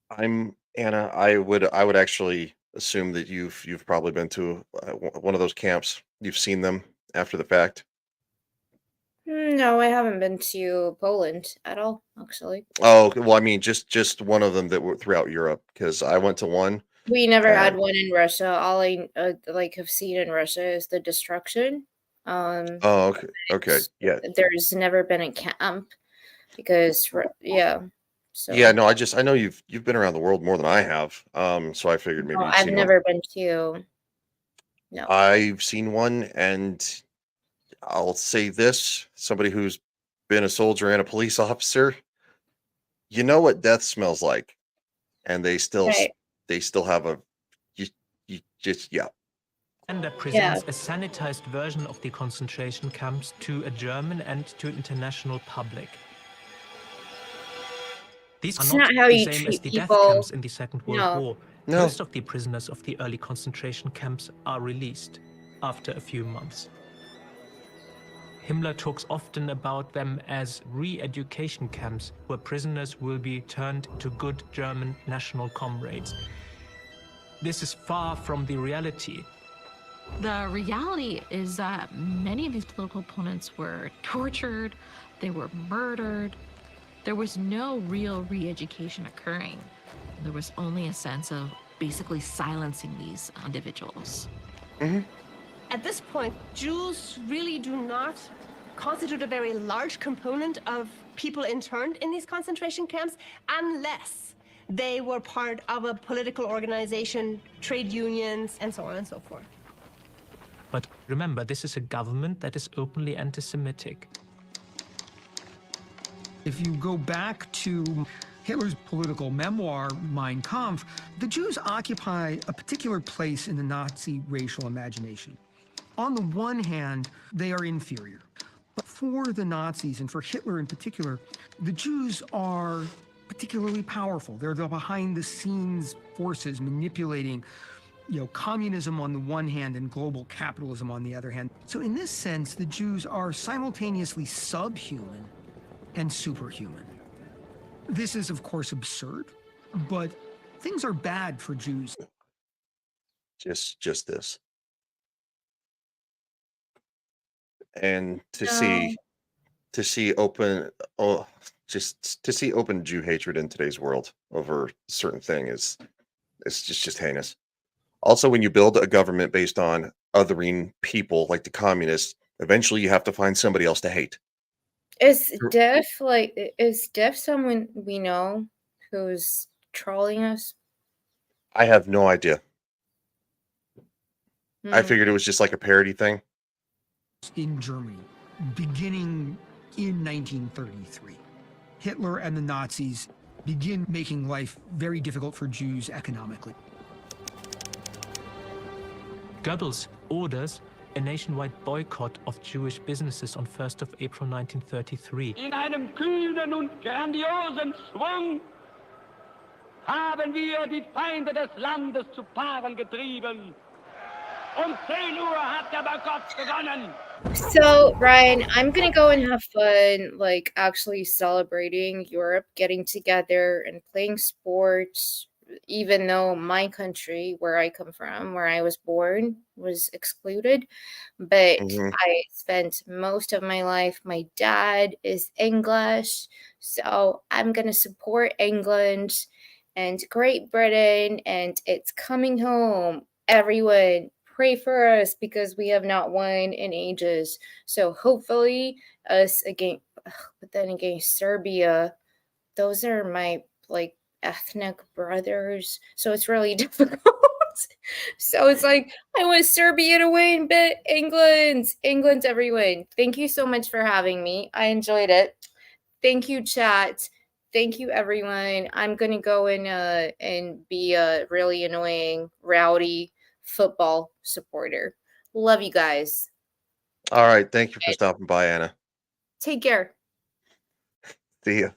I'm Anna. I would actually assume that you've probably been to one of those camps. You've seen them after the fact. No, I haven't been to Poland at all, actually. Oh, well, I mean, just one of them that were throughout Europe, because I went to one. We never had and one in Russia. All I like have seen in Russia is the destruction. Oh, okay, yeah, There's never been a camp because yeah. yeah. So No, I know you've been around the world more than I have. So I figured maybe no, you'd I've seen one. never been to. No. I've seen one, and I'll say this: somebody who's been a soldier and a police officer, you know what death smells like, and they still Right. have a you just yeah. Propaganda presents a sanitized version of the concentration camps to a German and to international public. These It's are not not how the you same as treat the death people. camps in the Second World No. War. No. Most of the prisoners of the early concentration camps are released after a few months. Himmler talks often about them as re-education camps, where prisoners will be turned into good German national comrades. This is far from the reality. The reality is that many of these political opponents were tortured, they were murdered. There was no real re-education occurring. There was only a sense of basically silencing these individuals. At this point, Jews really do not constitute a very large component of people interned in these concentration camps unless they were part of a political organization, trade unions, and so on and so forth. But remember, this is a government that is openly anti-Semitic. If you go back to Hitler's political memoir, Mein Kampf, the Jews occupy a particular place in the Nazi racial imagination. On the one hand, they are inferior. But for the Nazis, and for Hitler in particular, the Jews are particularly powerful. They're the behind-the-scenes forces manipulating communism on the one hand and global capitalism on the other hand. So in this sense, the Jews are simultaneously subhuman and superhuman. This is, of course, absurd, but things are bad for Jews. Just this. And to No. see open just to see open Jew hatred in today's world over a certain thing it's just heinous. Also, when you build a government based on othering people like the communists, eventually you have to find somebody else to hate. Is Def someone we know who's trolling us? I have no idea. I Hmm. figured it was just like a parody thing. In Germany, beginning in 1933, Hitler and the Nazis begin making life very difficult for Jews economically. Goebbels orders a nationwide boycott of Jewish businesses on 1st of April 1933. In einem kühnen und grandiosen Schwung haben wir die Feinde des Landes zu Paaren getrieben. Um 10 Uhr hat der Boykott begonnen. So, Ryan, I'm gonna go and have fun, like actually celebrating Europe getting together and playing sports, even though my country, where I come from, where I was born, was excluded. But I spent most of my life, my dad is English, so I'm gonna support England and Great Britain, and it's coming home. Everyone, pray for us because we have not won in ages. So hopefully us again, but then against Serbia, those are my like ethnic brothers. So it's really difficult. So it's like I want Serbia to win, but England's everyone. Thank you so much for having me. I enjoyed it. Thank you, chat. Thank you, everyone. I'm gonna go and be a really annoying, rowdy football supporter. Love you guys. All right, thank you for stopping by, Anna. Take care. See ya.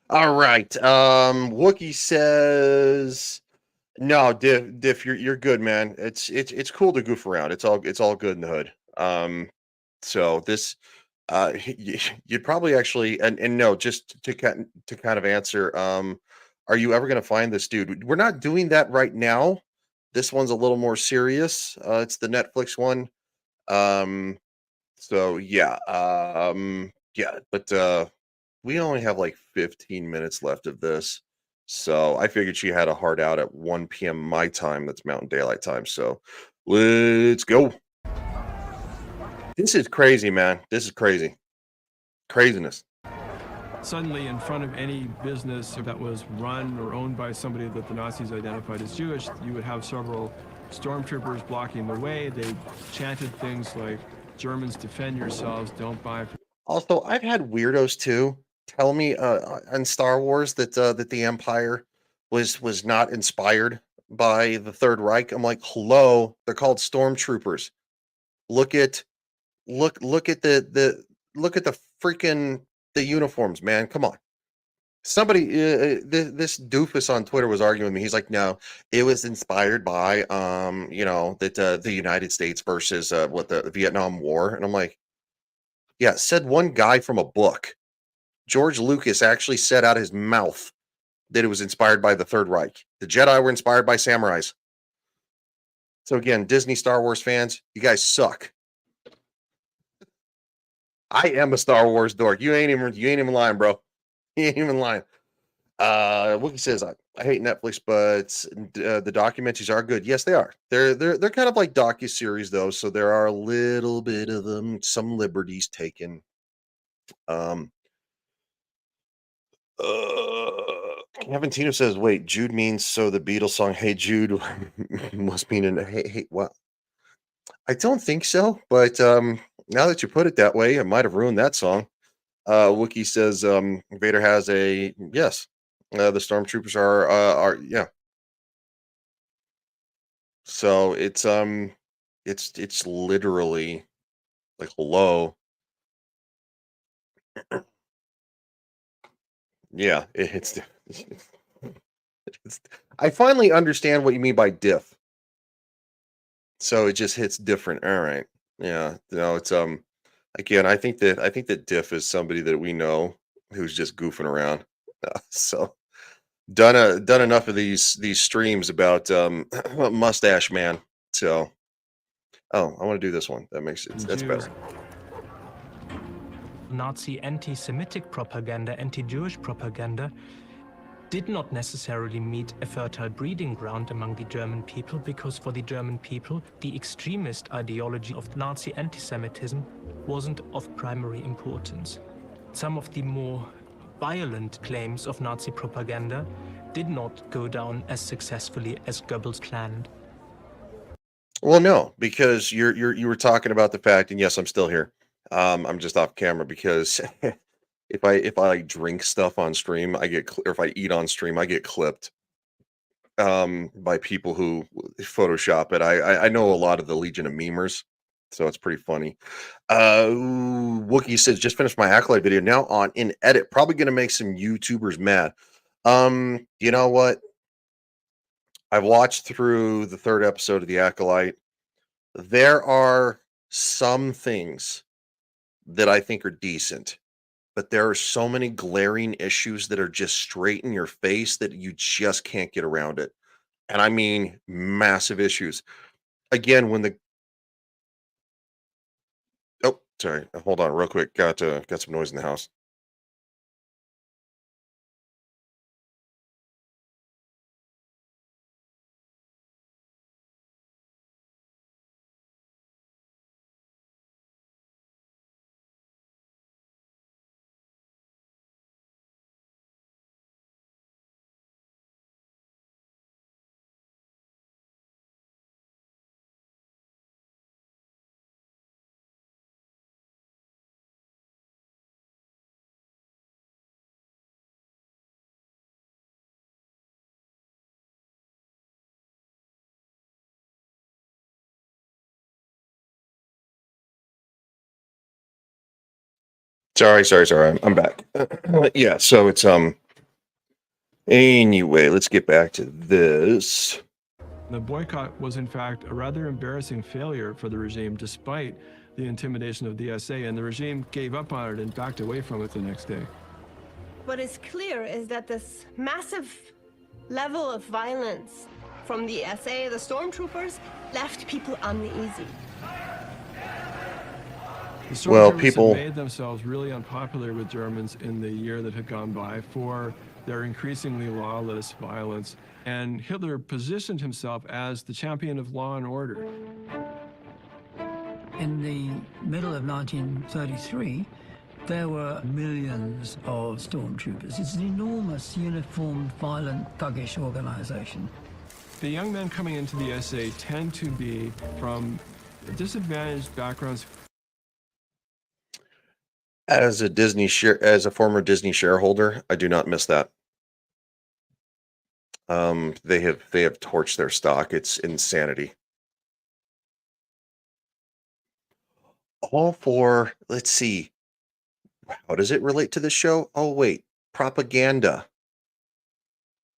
All right. Wookie says no, Diff, you're good, man. It's cool to goof around. It's all good in the hood. So this you'd probably actually and no, just to kind of answer, are you ever gonna find this dude? We're not doing that right now. This one's a little more serious. It's the Netflix one. Um, so yeah, but we only have like 15 minutes left of this. So I figured she had a hard out at 1 p.m. my time. That's Mountain Daylight Time. So let's go. This is crazy, man. This is crazy. Craziness. Suddenly, in front of any business that was run or owned by somebody that the Nazis identified as Jewish, you would have several stormtroopers blocking the way. They chanted things like, Germans, defend yourselves, don't buy. Also, I've had weirdos too tell me on Star Wars that the Empire was not inspired by the Third Reich. I'm like, hello, they're called stormtroopers. Look at look at look at the freaking the uniforms, man. Come on. Somebody this doofus on Twitter was arguing with me. He's like, no, it was inspired by that the United States versus what the Vietnam War. And I'm like, yeah, said one guy from a book. George Lucas actually said out his mouth that it was inspired by the Third Reich. The Jedi were inspired by samurais. So again, Disney Star Wars fans, you guys suck. I am a Star Wars dork. You ain't even lying, bro. You ain't even lying. Wookie says I hate Netflix, but the documentaries are good. Yes, they are. They're kind of like docu-series though, so there are a little bit of them, some liberties taken. Kevin Tino says, wait, Jude means so the Beatles song Hey Jude must mean hey what? I don't think so, but now that you put it that way, I might have ruined that song. Wookie says Vader has a yes. The stormtroopers are yeah. So it's literally like hello. Yeah, it's I finally understand what you mean by diff. So it just hits different. All right. Yeah. No, it's again, I think that diff is somebody that we know who's just goofing around. So done enough of these streams about mustache man. So oh, I want to do this one. That makes it that's better. Nazi anti-Semitic propaganda, anti-Jewish propaganda did not necessarily meet a fertile breeding ground among the German people, because for the German people, the extremist ideology of Nazi anti-Semitism wasn't of primary importance. Some of the more violent claims of Nazi propaganda did not go down as successfully as Goebbels planned. Well, no, because you were talking about the fact, and yes, I'm still here. I'm just off camera because if I like drink stuff on stream, or if I eat on stream, I get clipped by people who Photoshop it. I know a lot of the Legion of Memers, so it's pretty funny. Wookie says just finished my Acolyte video now on in edit. Probably gonna make some YouTubers mad. You know what? I've watched through the third episode of the Acolyte. There are some things that I think are decent, but there are so many glaring issues that are just straight in your face that you just can't get around it. And I mean massive issues. Again, when the oh, sorry, hold on real quick. Got some noise in the house. Sorry. I'm back. Yeah, so it's anyway, let's get back to this. The boycott was, in fact, a rather embarrassing failure for the regime, despite the intimidation of the SA, and the regime gave up on it and backed away from it the next day. What is clear is that this massive level of violence from the SA, the stormtroopers, left people uneasy. The Well, stormtroopers people- have made themselves really unpopular with Germans in the year that had gone by for their increasingly lawless violence, and Hitler positioned himself as the champion of law and order. In the middle of 1933, there were millions of stormtroopers. It's an enormous, uniformed, violent, thuggish organization. The young men coming into the SA tend to be from disadvantaged backgrounds. As a former Disney shareholder, I do not miss that. They have torched their stock. It's insanity. All for, let's see, how does it relate to the show? Oh wait, propaganda.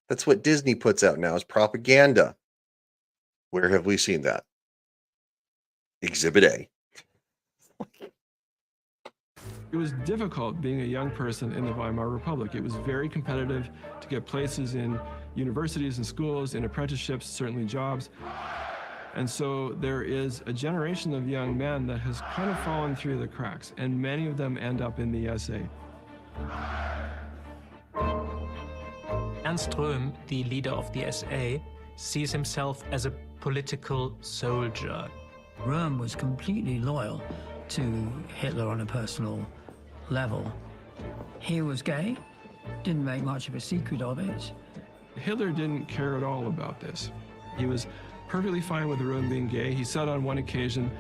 That's what Disney puts out now, is propaganda. Where have we seen that? Exhibit A. It was difficult being a young person in the Weimar Republic. It was very competitive to get places in universities and schools, in apprenticeships, certainly jobs. And so there is a generation of young men that has kind of fallen through the cracks, and many of them end up in the SA. Ernst Röhm, the leader of the SA, sees himself as a political soldier. Röhm was completely loyal to Hitler on a personal level. He was gay, didn't make much of a secret of it. Hitler didn't care at all about this. He was perfectly fine with Röhm being gay. He said on one occasion,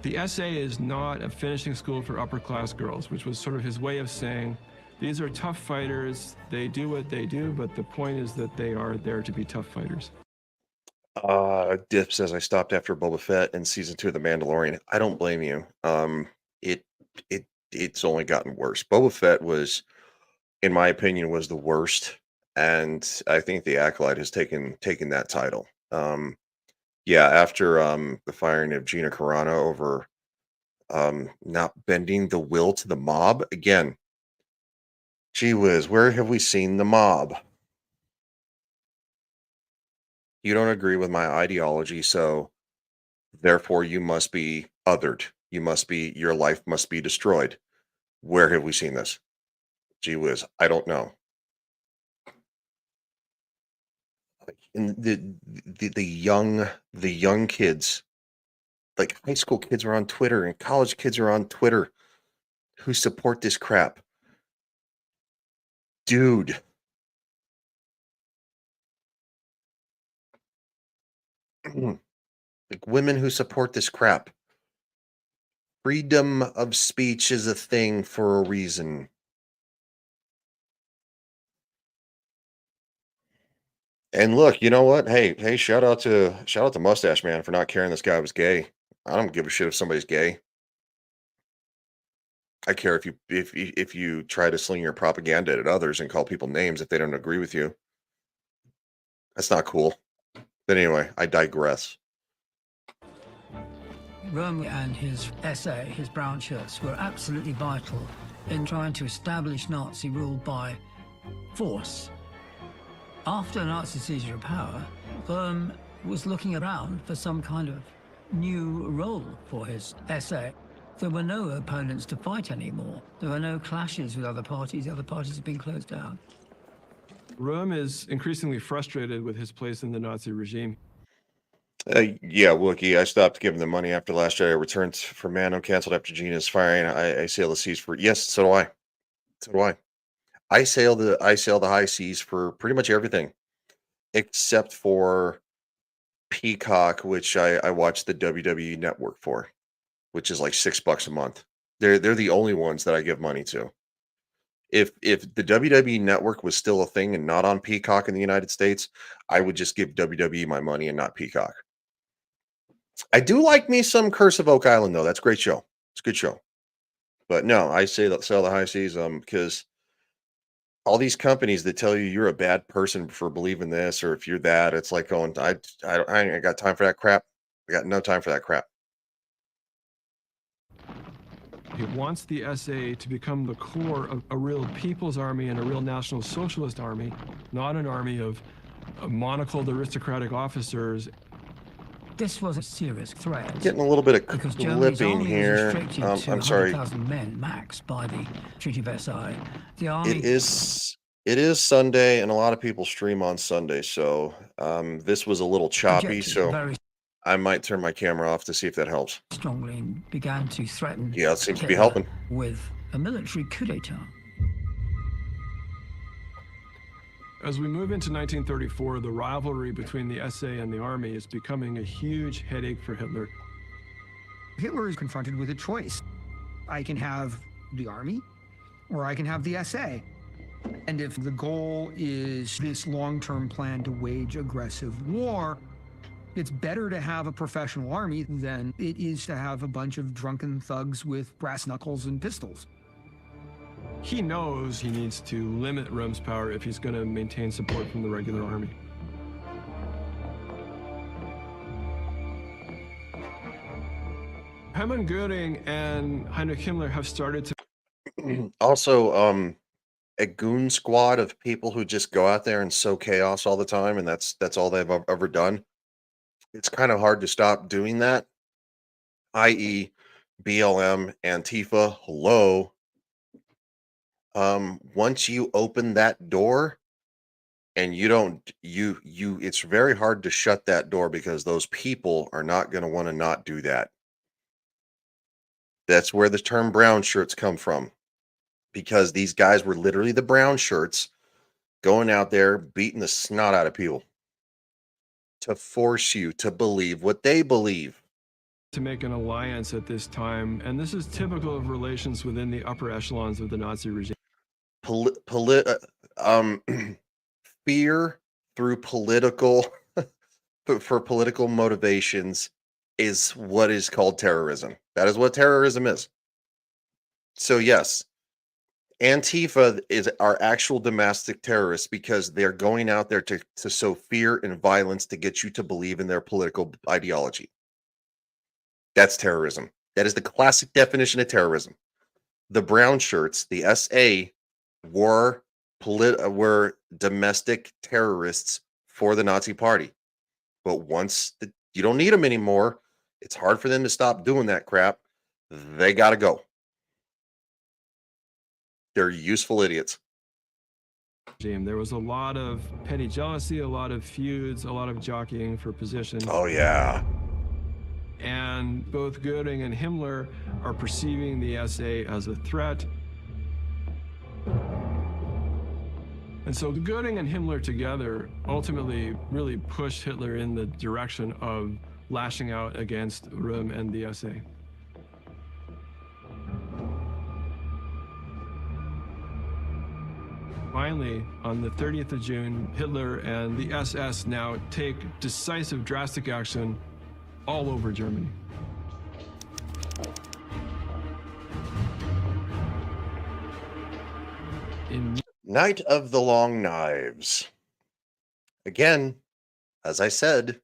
the SA is not a finishing school for upper-class girls, which was sort of his way of saying, these are tough fighters, they do what they do, but the point is that they are there to be tough fighters. Dip says I stopped after Boba Fett and season 2 of The Mandalorian. I don't blame you. It's only gotten worse. Boba Fett was, in my opinion, was the worst, and I think the Acolyte has taken that title. Yeah, after the firing of Gina Carano over not bending the will to the mob again. Gee whiz, where have we seen the mob? You don't agree with my ideology, so therefore you must be othered. Your life must be destroyed. Where have we seen this? Gee whiz, I don't know. And the young kids, like high school kids are on Twitter and college kids are on Twitter who support this crap. Dude. Like women who support this crap. Freedom of speech is a thing for a reason. And look, you know what? Hey, shout out to Mustache Man for not caring this guy was gay. I don't give a shit if somebody's gay. I care if you try to sling your propaganda at others and call people names if they don't agree with you. That's not cool. But anyway, I digress. Röhm and his SA, his brown shirts, were absolutely vital in trying to establish Nazi rule by force. After Nazi seizure of power, Röhm was looking around for some kind of new role for his SA. There were no opponents to fight anymore. There were no clashes with other parties. The other parties had been closed down. Röhm is increasingly frustrated with his place in the Nazi regime. Yeah, Wookie, I stopped giving them money after Last Jedi Returns for Mando, canceled after Gina's firing. I sail the seas for, yes, so do I. So do I. I sail the high seas for pretty much everything, except for Peacock, which I watch the WWE Network for, which is like $6 a month. They're the only ones that I give money to. If the WWE Network was still a thing and not on Peacock in the United States, I would just give WWE my money and not Peacock. I do like me some Curse of Oak Island, though. That's a great show. It's a good show. But no, I say that sell the high seas, because all these companies that tell you you're a bad person for believing this, or if you're that, it's like going, I ain't got time for that crap. I got no time for that crap. It wants the SA to become the core of a real people's army and a real National Socialist army, not an army of monocled aristocratic officers. This was a serious threat. Getting a little bit of because Germany's clipping army here. was restricted to I'm sorry. 100,000 men max by the Treaty of Versailles. The army. It is Sunday, and a lot of people stream on Sunday, so this was a little choppy. Objectives So very I might turn my camera off to see if that helps. strongly and began to threaten. Yeah, it seems to be Hitler helping. with a military coup d'état. As we move into 1934, the rivalry between the SA and the army is becoming a huge headache for Hitler. Hitler is confronted with a choice. I can have the army, or I can have the SA. And if the goal is this long-term plan to wage aggressive war, it's better to have a professional army than it is to have a bunch of drunken thugs with brass knuckles and pistols. He knows he needs to limit Röhm's power if he's going to maintain support from the regular army. Hermann Goering and Heinrich Himmler have started to... Also, a goon squad of people who just go out there and sow chaos all the time, and that's all they've ever done. It's kind of hard to stop doing that, i.e. BLM, Antifa, hello. Once you open that door and it's very hard to shut that door, because those people are not going to want to not do that. That's where the term brown shirts come from, because these guys were literally the brown shirts going out there beating the snot out of people to force you to believe what they believe. To make an alliance at this time, and this is typical of relations within the upper echelons of the Nazi regime. Fear through political for political motivations is what is called terrorism. That is what terrorism is. So yes, Antifa is our actual domestic terrorists, because they're going out there to sow fear and violence to get you to believe in their political ideology. That's terrorism. That is the classic definition of terrorism. The brown shirts, the SA, were domestic terrorists for the Nazi Party. But once you don't need them anymore, it's hard for them to stop doing that crap. They got to go. They're useful idiots. There was a lot of petty jealousy, a lot of feuds, a lot of jockeying for position. Oh, yeah. And both Goering and Himmler are perceiving the SA as a threat. And so Goering and Himmler together ultimately really pushed Hitler in the direction of lashing out against Röhm and the SA. Finally, on the 30th of June, Hitler and the SS now take decisive, drastic action all over Germany. Night of the Long Knives. Again, as I said,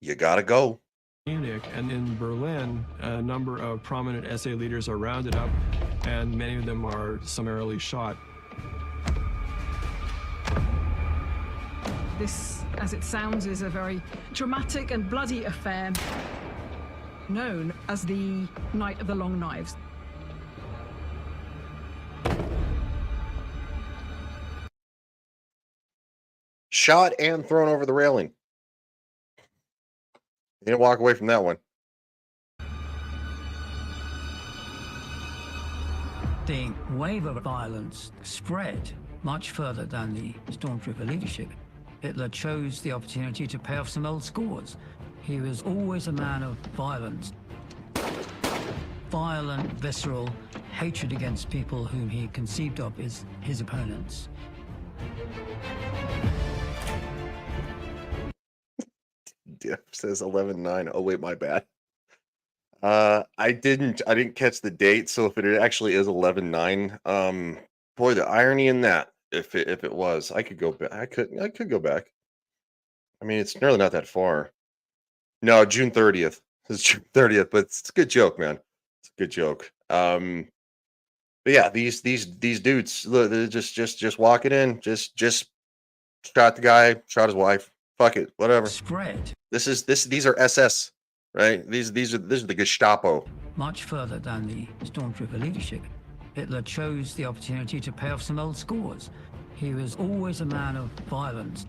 you gotta go. Munich and in Berlin, a number of prominent SA leaders are rounded up, and many of them are summarily shot. This, as it sounds, is a very dramatic and bloody affair known as the Night of the Long Knives. Shot and thrown over the railing. You didn't walk away from that one. The wave of violence spread much further than the stormtrooper leadership. Hitler chose the opportunity to pay off some old scores. He was always a man of violence. Violent, visceral hatred against people whom he conceived of as his opponents. Diff says 11-9. Oh, wait, my bad. I didn't catch the date, so if it actually is 11/9, boy, the irony in that. If it was, I could go back. I could go back. I mean, it's really not that far. No, June 30th. It's June 30th, but it's a good joke, man. It's a good joke. But yeah, these dudes, look, they're just walking in, just shot the guy, shot his wife. Fuck it, whatever. Spread These are SS, right? These are the Gestapo. much further than the stormtrooper leadership. Hitler chose the opportunity to pay off some old scores. He was always a man of violence.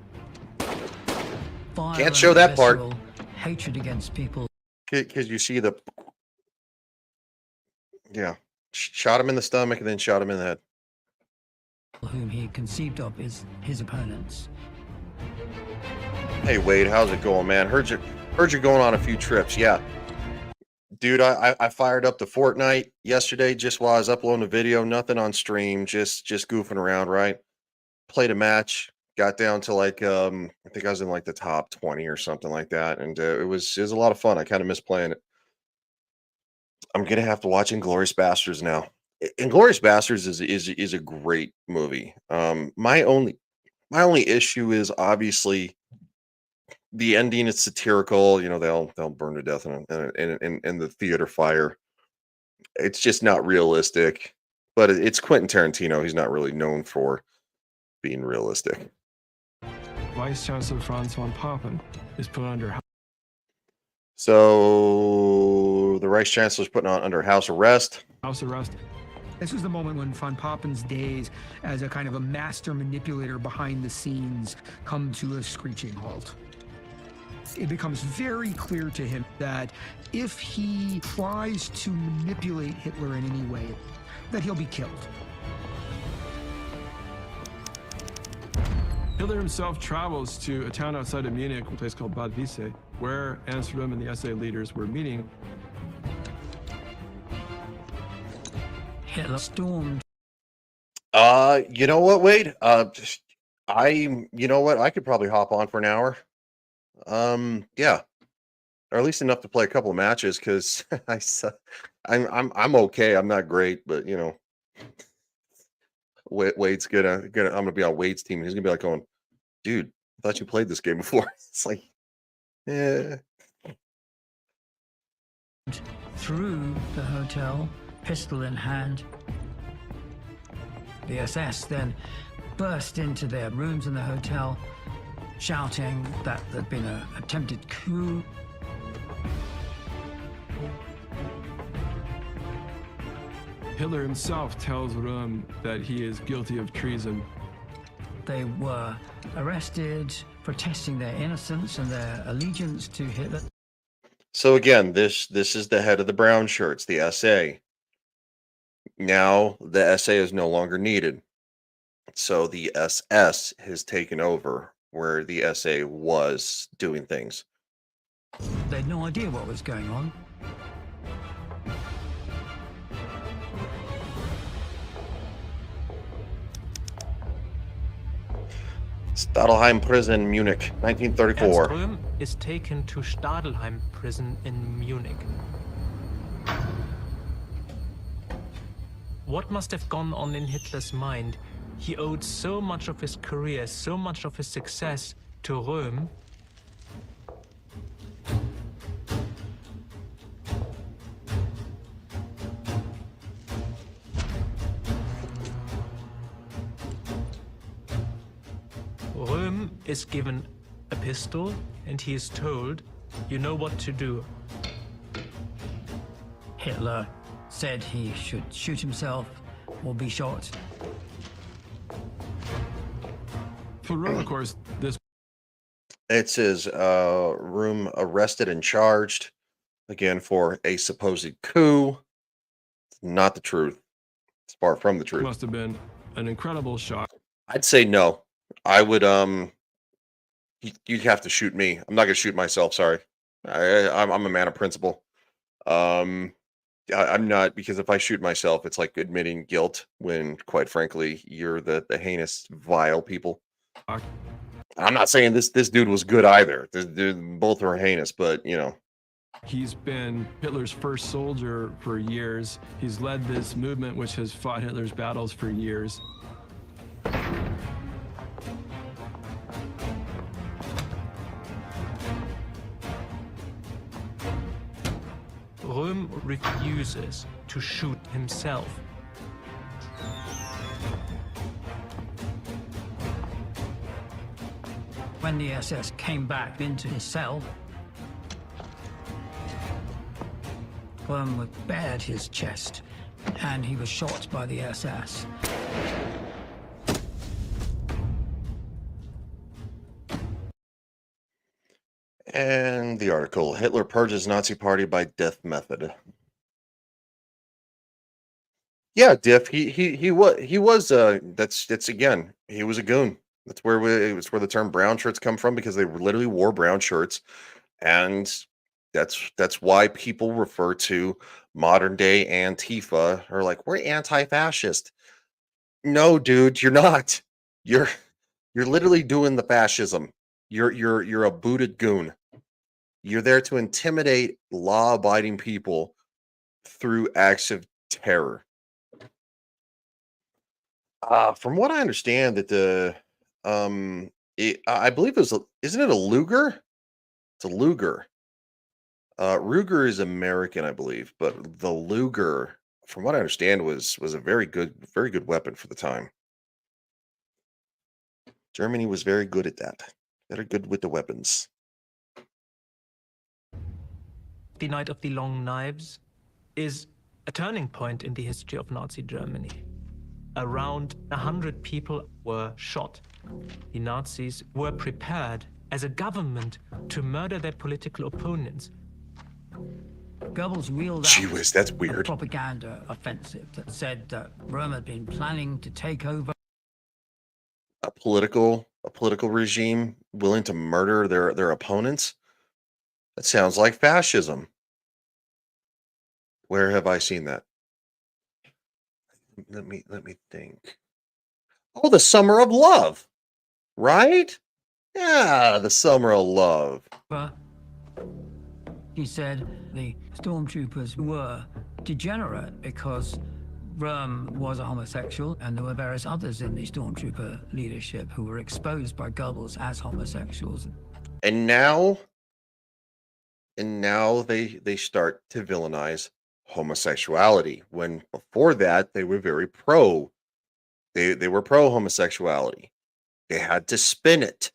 Can't show that part. visceral hatred against people. Because you see the, yeah, shot him in the stomach and then shot him in the head. Whom he conceived of as his opponents. Hey Wade, how's it going, man? Heard you're going on a few trips. Yeah, dude, I fired up the Fortnite yesterday just while I was uploading a video. Nothing on stream, just goofing around. Right, played a match, got down to like I think I was in like the top 20 or something like that, and it was a lot of fun. I kind of miss playing it. I'm gonna have to watch Inglourious Bastards now. Inglourious Bastards is a great movie. My only issue is obviously the ending is satirical. You know, they'll burn to death in the theater fire. It's just not realistic. But it's Quentin Tarantino. He's not really known for being realistic. Vice Chancellor Franz von Papen is put under. So the Vice Chancellor is putting on under house arrest. House arrest. This was the moment when von Papen's days as a kind of a master manipulator behind the scenes come to a screeching halt. It becomes very clear to him that if he tries to manipulate Hitler in any way, that he'll be killed. Hitler himself travels to a town outside of Munich, a place called Bad Wiese, where Ernst Röhm and the SA leaders were meeting. Hitler stormed. You know what, Wade? You know what? I could probably hop on for an hour. Yeah, or at least enough to play a couple of matches because I'm okay. I'm not great, but you know, Wade's I'm gonna be on Wade's team. He's gonna be like going, dude, I thought you played this game before. It's like, yeah. Through the hotel, pistol in hand. The SS then burst into their rooms in the hotel, shouting that there'd been an attempted coup. Hitler himself tells Röhm that he is guilty of treason. They were arrested, protesting their innocence and their allegiance to Hitler. So again, this is the head of the brown shirts, the SA. Now the SA is no longer needed. So the SS has taken over where the SA was doing things. They had no idea what was going on. Stadelheim prison, Munich, 1934. Ernst Röhm is taken to Stadelheim prison in Munich. What must have gone on in Hitler's mind? He owed so much of his career, so much of his success to Röhm. Röhm is given a pistol and he is told, you know what to do. Hitler said he should shoot himself or be shot. For Röhm, of course, this. It says Röhm arrested and charged again for a supposed coup. Not the truth. It's far from the truth. Must have been an incredible shock. I'd say no. I would you'd have to shoot me. I'm not gonna shoot myself, sorry. I'm a man of principle. I'm not, because if I shoot myself, it's like admitting guilt when, quite frankly, you're the heinous, vile people. I'm not saying this dude was good either. Both are heinous, but you know, He's been Hitler's first soldier for years. He's led this movement which has fought Hitler's battles for years. Röhm refuses to shoot himself. When the SS came back into his cell, Röhm was bared his chest, and he was shot by the SS. And the article, Hitler purges Nazi party by death method. Yeah, Diff, he was that's again, he was a goon. It's where the term brown shirts come from, because they literally wore brown shirts, and that's why people refer to modern day Antifa, or like, we're anti-fascist. No, dude, you're not. You're literally doing the fascism. You're a booted goon. You're there to intimidate law-abiding people through acts of terror. From what I understand, that I believe isn't it a Luger? It's a Luger. Ruger is American, I believe, but the Luger, from what I understand, was a very good weapon for the time. Germany was very good at that. They're good with the weapons. The Night of the Long Knives is a turning point in the history of Nazi Germany. Around 100 people were shot. The Nazis were prepared as a government to murder their political opponents. Goebbels wheeled Gee out whiz, that's a weird. propaganda offensive that said that Röhm had been planning to take over A political regime willing to murder their opponents. That sounds like fascism. Where have I seen that? Let me think. Oh, the Summer of Love, right? Yeah, the Summer of Love. He said the stormtroopers were degenerate because Röhm was a homosexual, and there were various others in the stormtrooper leadership who were exposed by Goebbels as homosexuals. And now they start to villainize homosexuality, when before that they were very pro. They were pro homosexuality. They had to spin it.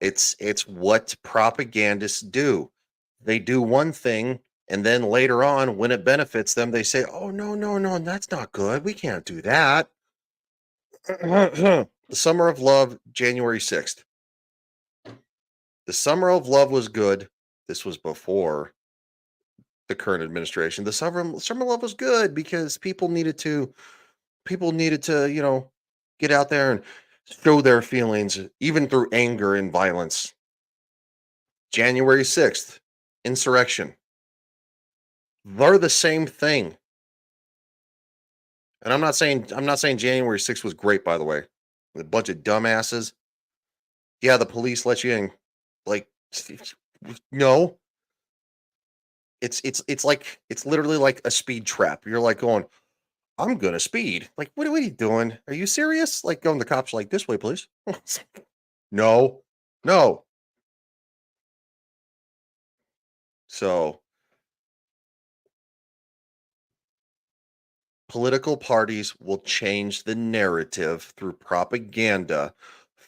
It's what propagandists do. They do one thing, and then later on, when it benefits them, they say, "Oh, no, that's not good. We can't do that." The Summer of Love, January 6th. The Summer of Love was good. This was before the current administration. The Summer of Love was good because people needed to, get out there and show their feelings, even through anger and violence. January 6th, insurrection. They're the same thing. And I'm not saying January 6th was great, by the way. A bunch of dumbasses. Yeah, the police let you in. Like, no. It's literally like a speed trap. You're like going, I'm gonna speed. Like, what are you doing? Are you serious? Like, going, the cops like, this way, please. No. So political parties will change the narrative through propaganda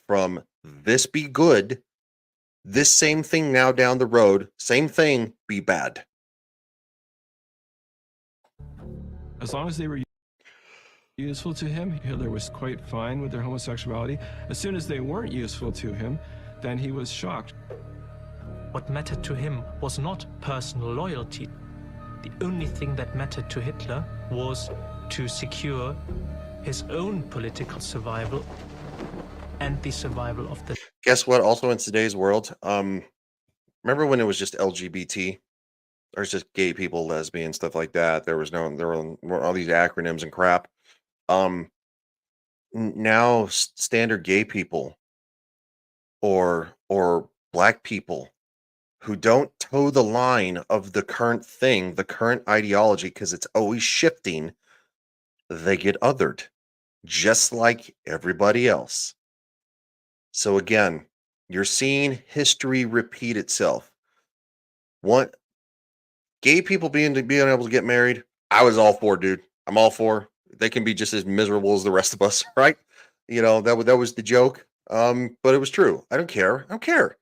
from this be good, this same thing now down the road, same thing be bad. As long as they were useful to him, Hitler was quite fine with their homosexuality. As soon as they weren't useful to him, then he was shocked. What mattered to him was not personal loyalty. The only thing that mattered to Hitler was to secure his own political survival and the survival of the... Guess what? Also in today's world, remember when it was just LGBT? There's just gay people, lesbian, stuff like that. There were all these acronyms and crap. Now standard gay people or black people who don't toe the line of the current thing, the current ideology, because it's always shifting, they get othered, just like everybody else. So again, you're seeing history repeat itself. What gay people being able to get married, I was all for, dude. I'm all for. They can be just as miserable as the rest of us, right? You know, that was the joke. But it was true. I don't care. I don't care.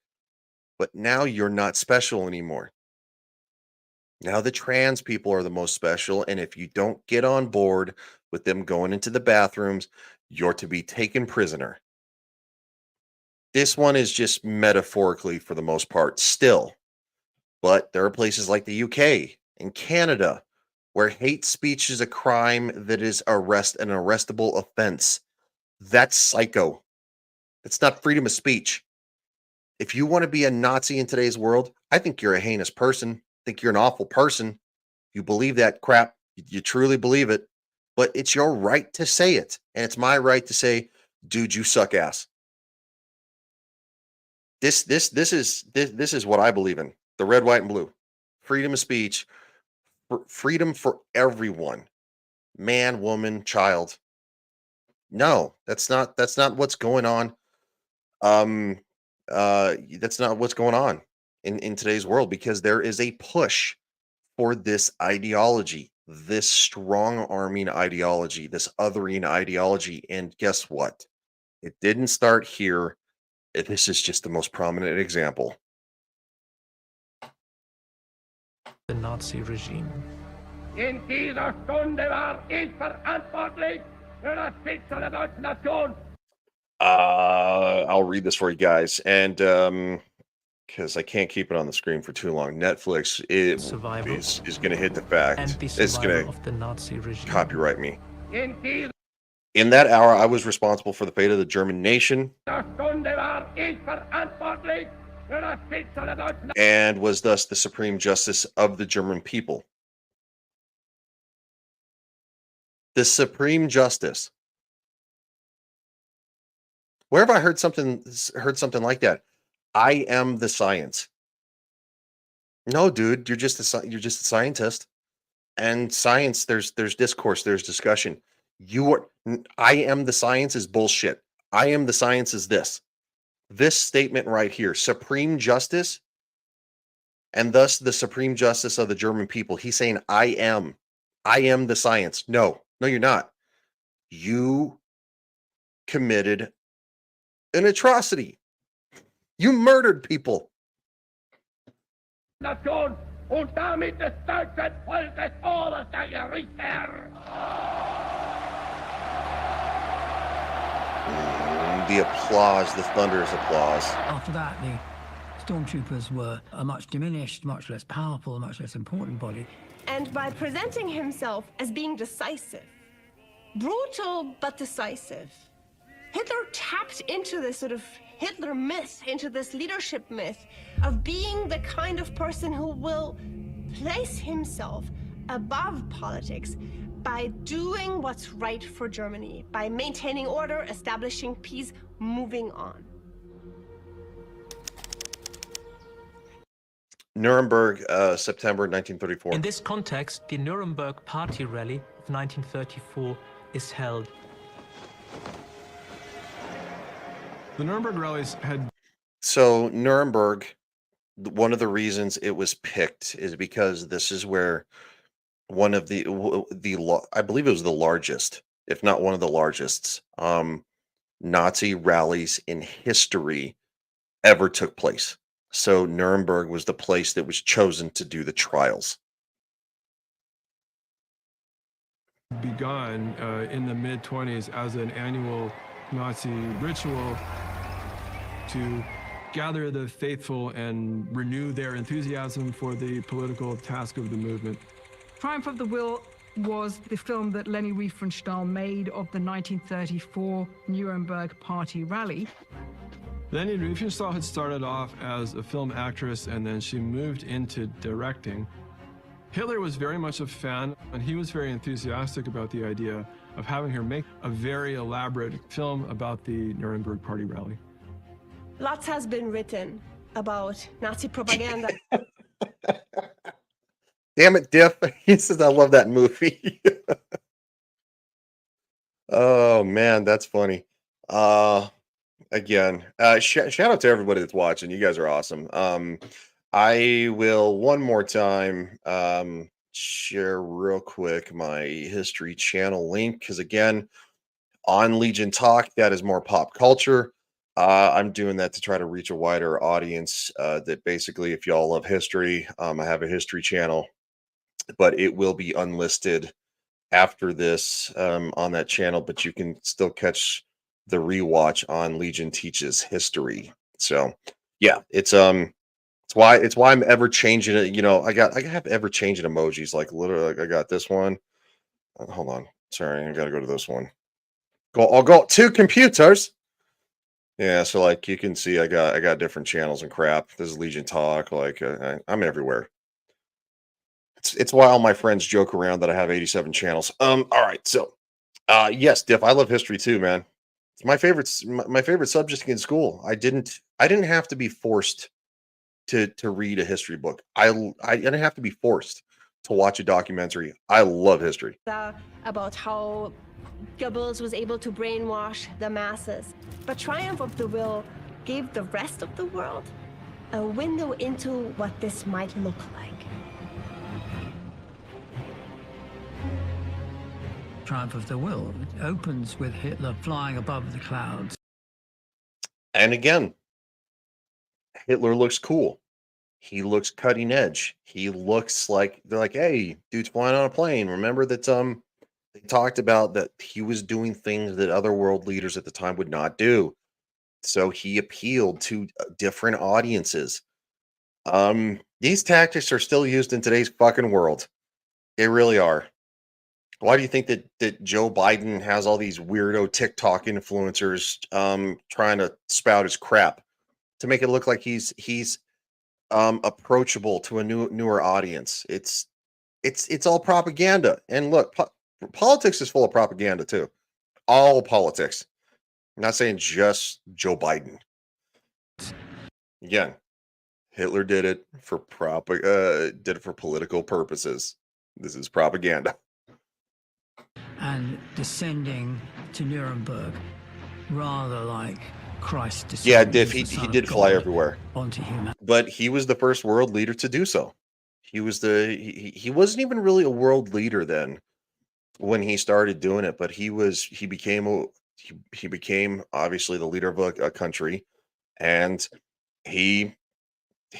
But now you're not special anymore. Now the trans people are the most special, and if you don't get on board with them going into the bathrooms, you're to be taken prisoner. This one is just metaphorically for the most part still. But there are places like the UK and Canada where hate speech is a crime that is an arrestable offense. That's psycho. That's not freedom of speech. If you want to be a Nazi in today's world, I think you're a heinous person. I think you're an awful person. You believe that crap. You truly believe it. But it's your right to say it. And it's my right to say, dude, you suck ass. This is what I believe in. The red, white, and blue. Freedom of speech. Freedom for everyone. Man, woman, child. No, that's not what's going on. That's not what's going on in today's world, because there is a push for this ideology, this strong-arming ideology, this othering ideology. And guess what? It didn't start here. This is just the most prominent example. The Nazi regime. In dieser Stunde war ich verantwortlich für das Schicksal der deutschen Nation. I'll read this for you guys, and because I can't keep it on the screen for too long. Netflix is going to hit the fact. It's going of the Nazi regime. Copyright me. In that hour, I was responsible for the fate of the German nation, and was thus the supreme justice of the German people. The supreme justice. Where have I heard something like that? I am the science. No, dude, you're just a scientist. And science, there's discourse, there's discussion. I am the science is bullshit. I am the science is this. This statement right here, supreme justice, and thus the supreme justice of the German people. He's saying, I am the science. No, you're not. You committed an atrocity. You murdered people. Nation und damit des deutschen Volkes oberster Gerichter. The applause, the thunderous applause. After that, the stormtroopers were a much diminished, much less powerful, much less important body. And by presenting himself as being decisive, brutal but decisive, Hitler tapped into this sort of Hitler myth, into this leadership myth of being the kind of person who will place himself above politics by doing what's right for Germany, by maintaining order, establishing peace, moving on. Nuremberg, September 1934. In this context, the Nuremberg Party Rally of 1934 is held. The Nuremberg rallies had... So Nuremberg, one of the reasons it was picked is because this is where one of the I believe it was the largest, if not one of the largest, Nazi rallies in history ever took place. So Nuremberg was the place that was chosen to do the trials. Begun in the mid-20s as an annual Nazi ritual to gather the faithful and renew their enthusiasm for the political task of the movement. Triumph of the Will was the film that Leni Riefenstahl made of the 1934 Nuremberg Party Rally. Leni Riefenstahl had started off as a film actress, and then she moved into directing. Hitler was very much a fan, and he was very enthusiastic about the idea of having her make a very elaborate film about the Nuremberg Party Rally. Lots has been written about Nazi propaganda. Damn it, Diff. He says, I love that movie. Oh, man, that's funny. Again, shout out to everybody that's watching. You guys are awesome. I will one more time share real quick my history channel link because again, on Legion Talk, that is more pop culture. I'm doing that to try to reach a wider audience. That basically, if y'all love history, I have a history channel, but it will be unlisted after this on that channel. But you can still catch the rewatch on Legion Teaches History. So yeah, it's why I'm ever changing it. You know, I have ever changing emojis. Like literally, like I got this one. Hold on, sorry, I gotta go to this one. I'll go two computers. Yeah, so like you can see, I got different channels and crap. This is Legion Talk. Like I'm everywhere. It's why all my friends joke around that I have 87 channels. All right, so yes, Diff, I love history too, man. It's my favorite my favorite subject in school. I didn't have to be forced to read a history book. I didn't have to be forced to watch a documentary. I love history. About how Goebbels was able to brainwash the masses. But Triumph of the Will gave the rest of the world a window into what this might look like. Triumph of the Will. It opens with Hitler flying above the clouds. And again, Hitler looks cool. He looks cutting edge. He looks like they're like, hey, dude's flying on a plane. Remember that they talked about that he was doing things that other world leaders at the time would not do. So he appealed to different audiences. These tactics are still used in today's fucking world. They really are. Why do you think that Joe Biden has all these weirdo TikTok influencers trying to spout his crap to make it look like he's approachable to a newer audience? It's all propaganda. And look, politics is full of propaganda too. All politics. I'm not saying just Joe Biden. Again, Hitler did it for political purposes. This is propaganda. And descending to Nuremberg, rather like Christ. Yeah, Diff, he did fly everywhere. Onto human. But he was the first world leader to do so. He was he wasn't even really a world leader then when he started doing it, but he became obviously the leader of a country, and he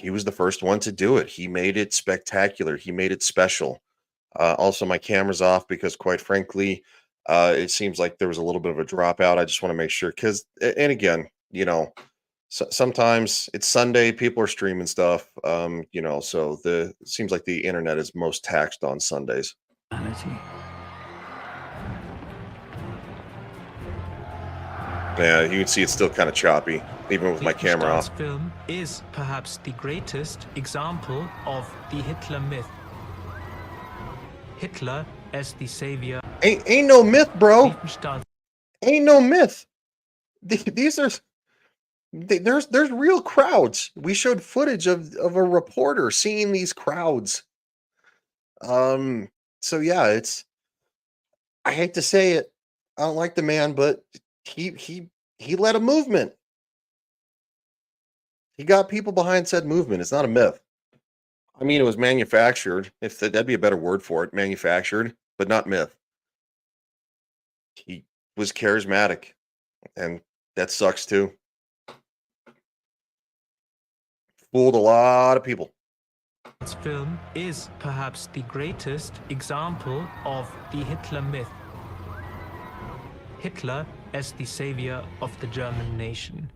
was the first one to do it. He made it spectacular. He made it special. Also, my camera's off because, quite frankly, it seems like there was a little bit of a dropout. I just want to make sure because, and again, you know, sometimes it's Sunday, people are streaming stuff, you know, so it seems like the internet is most taxed on Sundays. Yeah, you can see it's still kind of choppy, even with my camera off. This film is perhaps the greatest example of the Hitler myth. Hitler as the savior. Ain't no myth, bro. Ain't no myth. These are there's real crowds. We showed footage of a reporter seeing these crowds. So yeah, I hate to say it. I don't like the man, but he led a movement. He got people behind said movement. It's not a myth. I mean, it was manufactured. If that'd be a better word for it, manufactured, but not myth. He was charismatic, and that sucks too. Fooled a lot of people. This film is perhaps the greatest example of the Hitler myth. Hitler as the savior of the German nation.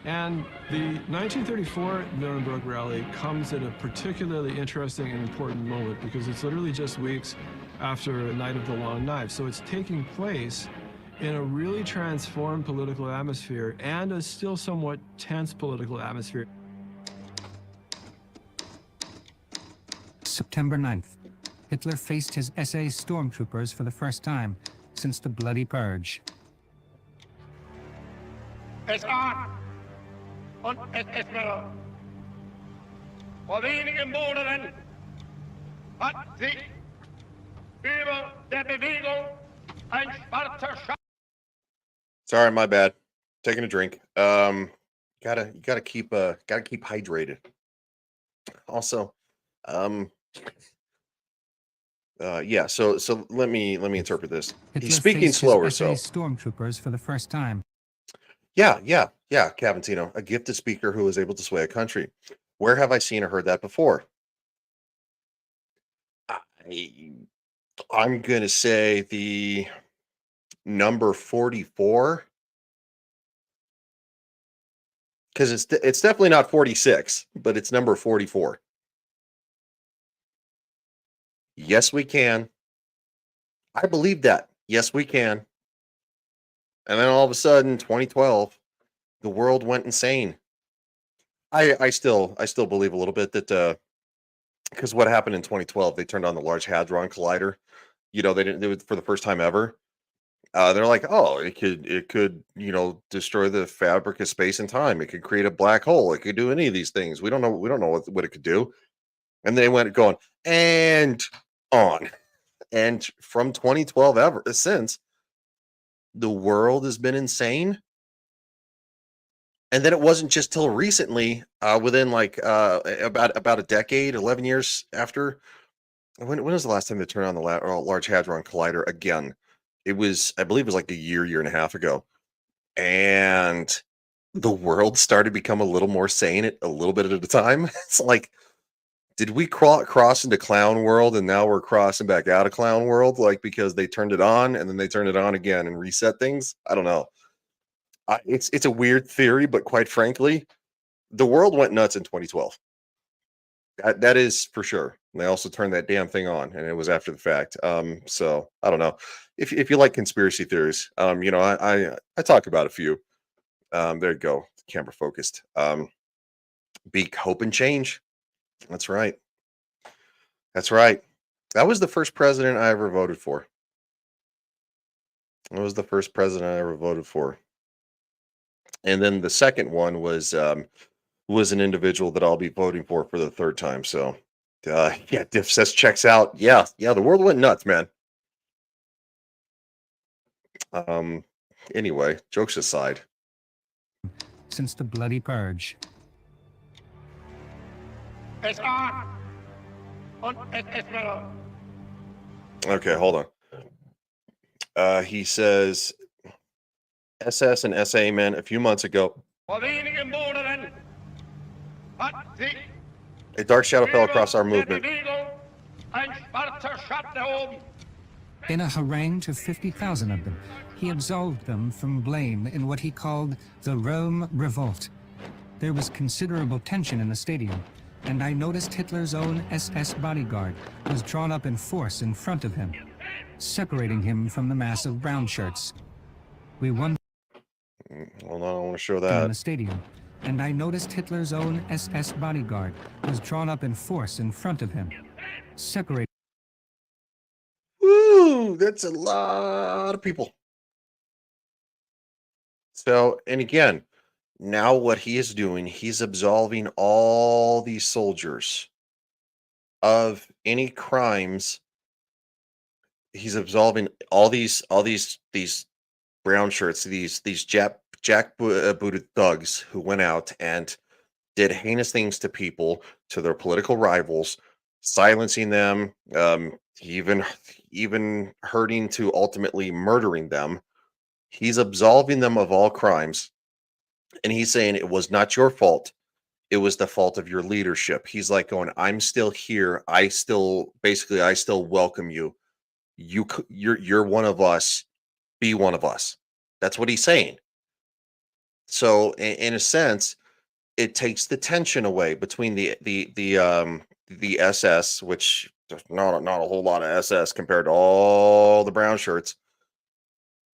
And the 1934 Nuremberg rally comes at a particularly interesting and important moment because it's literally just weeks after Night of the Long Knife. So it's taking place in a really transformed political atmosphere and a still somewhat tense political atmosphere. September 9th, Hitler faced his SS stormtroopers for the first time since the Bloody Purge. SA und SS-Männer. Vor wenigen Monaten hat sich über der Bewegung ein schwarzer Schatten. Sorry, my bad. Taking a drink. Gotta keep hydrated. Also, yeah. So let me interpret this. Hitler He's speaking faced slower, his so SS stormtroopers for the first time. yeah, Cavantino, a gifted speaker who was able to sway a country. Where have I seen or heard that before? I'm gonna say the number 44, because it's definitely not 46, but it's number 44. Yes, we can. I believe that. Yes, we can. And then all of a sudden, 2012, the world went insane. I still believe a little bit that because what happened in 2012, they turned on the Large Hadron Collider. You know, they didn't do it for the first time ever. They're like, oh, it could destroy the fabric of space and time. It could create a black hole. It could do any of these things. We don't know what it could do. And they went going and on. And from 2012 ever since, the world has been insane. And then it wasn't just till recently, within like about a decade, 11 years after. When was the last time they turned on the Large Hadron Collider again? I believe it was like a year and a half ago. And the world started to become a little more sane a little bit at a time. It's like, did we cross into clown world and now we're crossing back out of clown world? Like, because they turned it on and then they turned it on again and reset things? I don't know. It's a weird theory, but quite frankly, the world went nuts in 2012. That is for sure. And they also turned that damn thing on, and it was after the fact. So I don't know if you like conspiracy theories. I talk about a few. There you go, camera focused. Be hope and change. That's right. That's right. That was the first president I ever voted for. That was the first president I ever voted for. And then the second one was an individual that I'll be voting for the third time. So, yeah, Diff says checks out. Yeah, the world went nuts, man. Anyway, jokes aside. Since the Bloody Purge. SA und SS-Männer. Okay, hold on. He says SS and SA men a few months ago. Vor wenigen Monaten hat sich A dark shadow fell across our der movement. Bewegung ein schwarzer Schatten erhoben. In a harangue to 50,000 of them, he absolved them from blame in what he called the Rome Revolt. There was considerable tension in the stadium, and I noticed Hitler's own SS bodyguard was drawn up in force in front of him, separating him from the mass of brown shirts. We won. Hold on, I want to show In that. the stadium, and I noticed Hitler's own SS bodyguard was drawn up in force in front of him, separating. Woo, that's a lot of people. So, and again, now what he is doing, he's absolving all these soldiers of any crimes. He's absolving all these brown shirts, these jackbooted thugs who went out and did heinous things to people, to their political rivals, silencing them, even hurting to ultimately murdering them. He's absolving them of all crimes. And he's saying it was not your fault. It was the fault of your leadership. He's like going, I'm still here. I still welcome you. You're one of us. Be one of us. That's what he's saying. So in a sense, it takes the tension away between the SS, which there's not a whole lot of SS compared to all the brown shirts,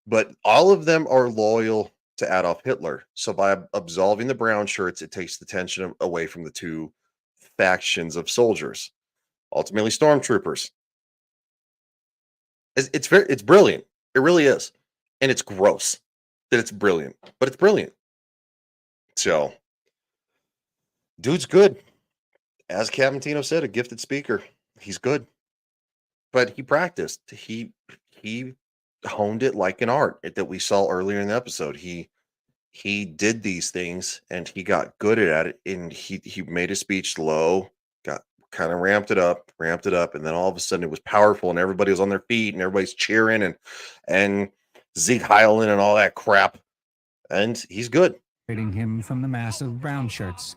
but all of them are loyal to Adolf Hitler. So by absolving the brown shirts, it takes the tension away from the two factions of soldiers, ultimately stormtroopers. It's brilliant. It really is. And it's gross that it's brilliant, but it's brilliant. So, dude's good. As Cavantino said, a gifted speaker. He's good. But he practiced. He honed it like an art that we saw earlier in the episode. He did these things and he got good at it, and he made his speech low, got kind of ramped it up, and then all of a sudden it was powerful and everybody was on their feet and everybody's cheering and Zeke Heilen and all that crap. And he's good. Separating him from the mass of brown shirts.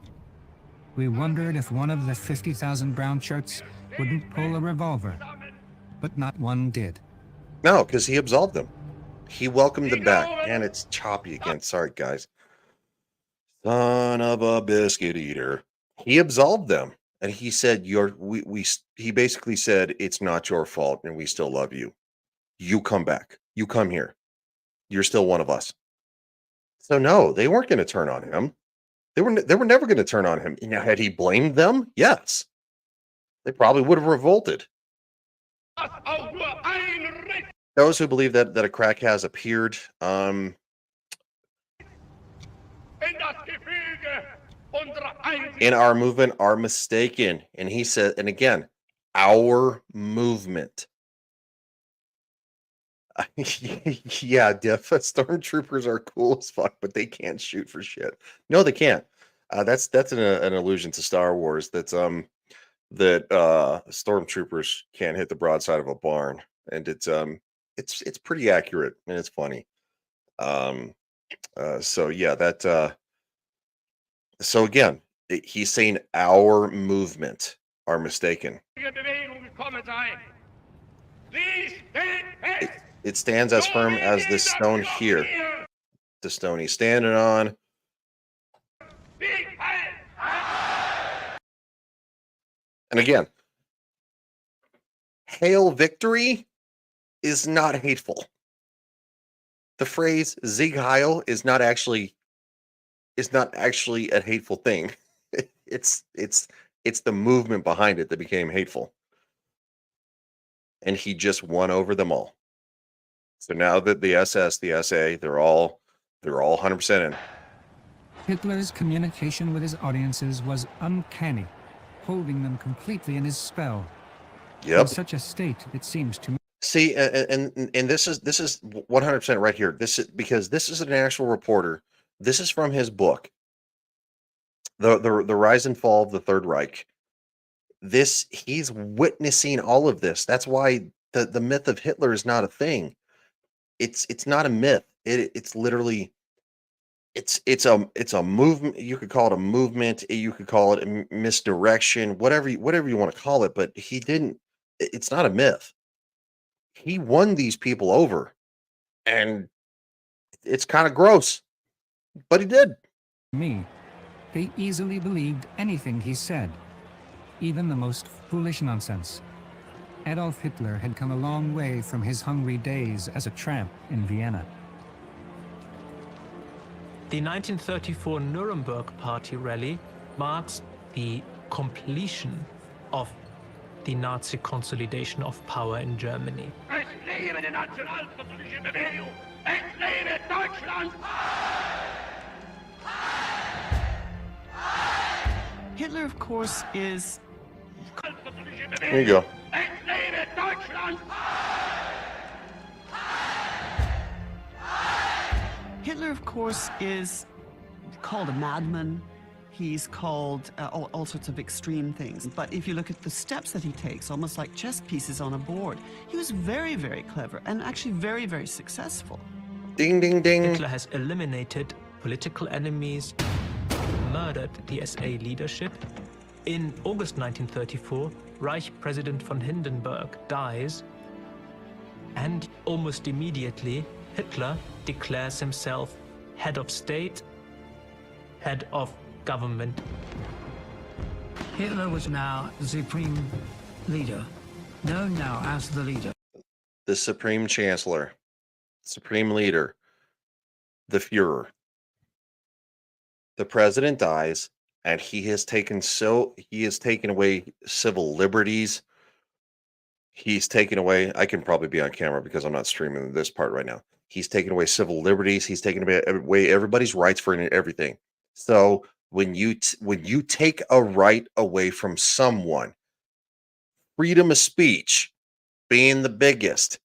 We wondered if one of the 50,000 brown shirts wouldn't pull a revolver, but not one did. No, because he absolved them. He welcomed them back. And it's choppy again. Sorry, guys. Son of a biscuit eater. He absolved them. And he said, he basically said, it's not your fault and we still love you. You come back. You come here. You're still one of us. So no, they weren't going to turn on him. They were never going to turn on him. Now, had he blamed them? Yes. They probably would have revolted. Those who believe that a crack has appeared in our movement are mistaken. And he said, and again, our movement. Yeah, stormtroopers are cool as fuck, but they can't shoot for shit. No, they can't. That's an allusion to Star Wars. That stormtroopers can't hit the broadside of a barn, and it's pretty accurate and it's funny. So yeah, so again, he's saying our movement are mistaken. It stands as firm as this stone here. The stone he's standing on. And again, hail victory is not hateful. The phrase Sieg Heil is not actually a hateful thing. It's the movement behind it that became hateful. And he just won over them all. So now that the SS, the SA, they're all 100% in. Hitler's communication with his audiences was uncanny, holding them completely in his spell. Yep. In such a state, it seems to me. See, and this is 100% right here. This is because this is an actual reporter. This is from his book, the Rise and Fall of the Third Reich. He's witnessing all of this. That's why the myth of Hitler is not a thing. It's not a myth. It's literally it's a movement. You could call it a movement. You could call it a misdirection. Whatever you want to call it. But he didn't. It's not a myth. He won these people over, and it's kind of gross, but he did. Me, they easily believed anything he said, even the most foolish nonsense. Adolf Hitler had come a long way from his hungry days as a tramp in Vienna. The 1934 Nuremberg Party rally marks the completion of the Nazi consolidation of power in Germany. Es lebe die nationalsozialistische Bewegung! Es lebe Deutschland! Hitler, of course, is... There you go. Es lebe Deutschland! Hitler, of course, is called a madman. He's called all sorts of extreme things. But if you look at the steps that he takes, almost like chess pieces on a board, he was very, very clever and actually very, very successful. Ding, ding, ding. Hitler has eliminated political enemies, murdered the SA leadership. In August 1934, Reich President von Hindenburg dies, and almost immediately, Hitler declares himself head of state, head of government. Hitler was now the supreme leader, known now as the leader. The supreme chancellor, supreme leader, the Fuhrer. The president dies, and he has taken away civil liberties. He's taken away, I can probably be on camera because I'm not streaming this part right now. He's taken away civil liberties. He's taken away everybody's rights for everything. So when you take a right away from someone, freedom of speech being the biggest,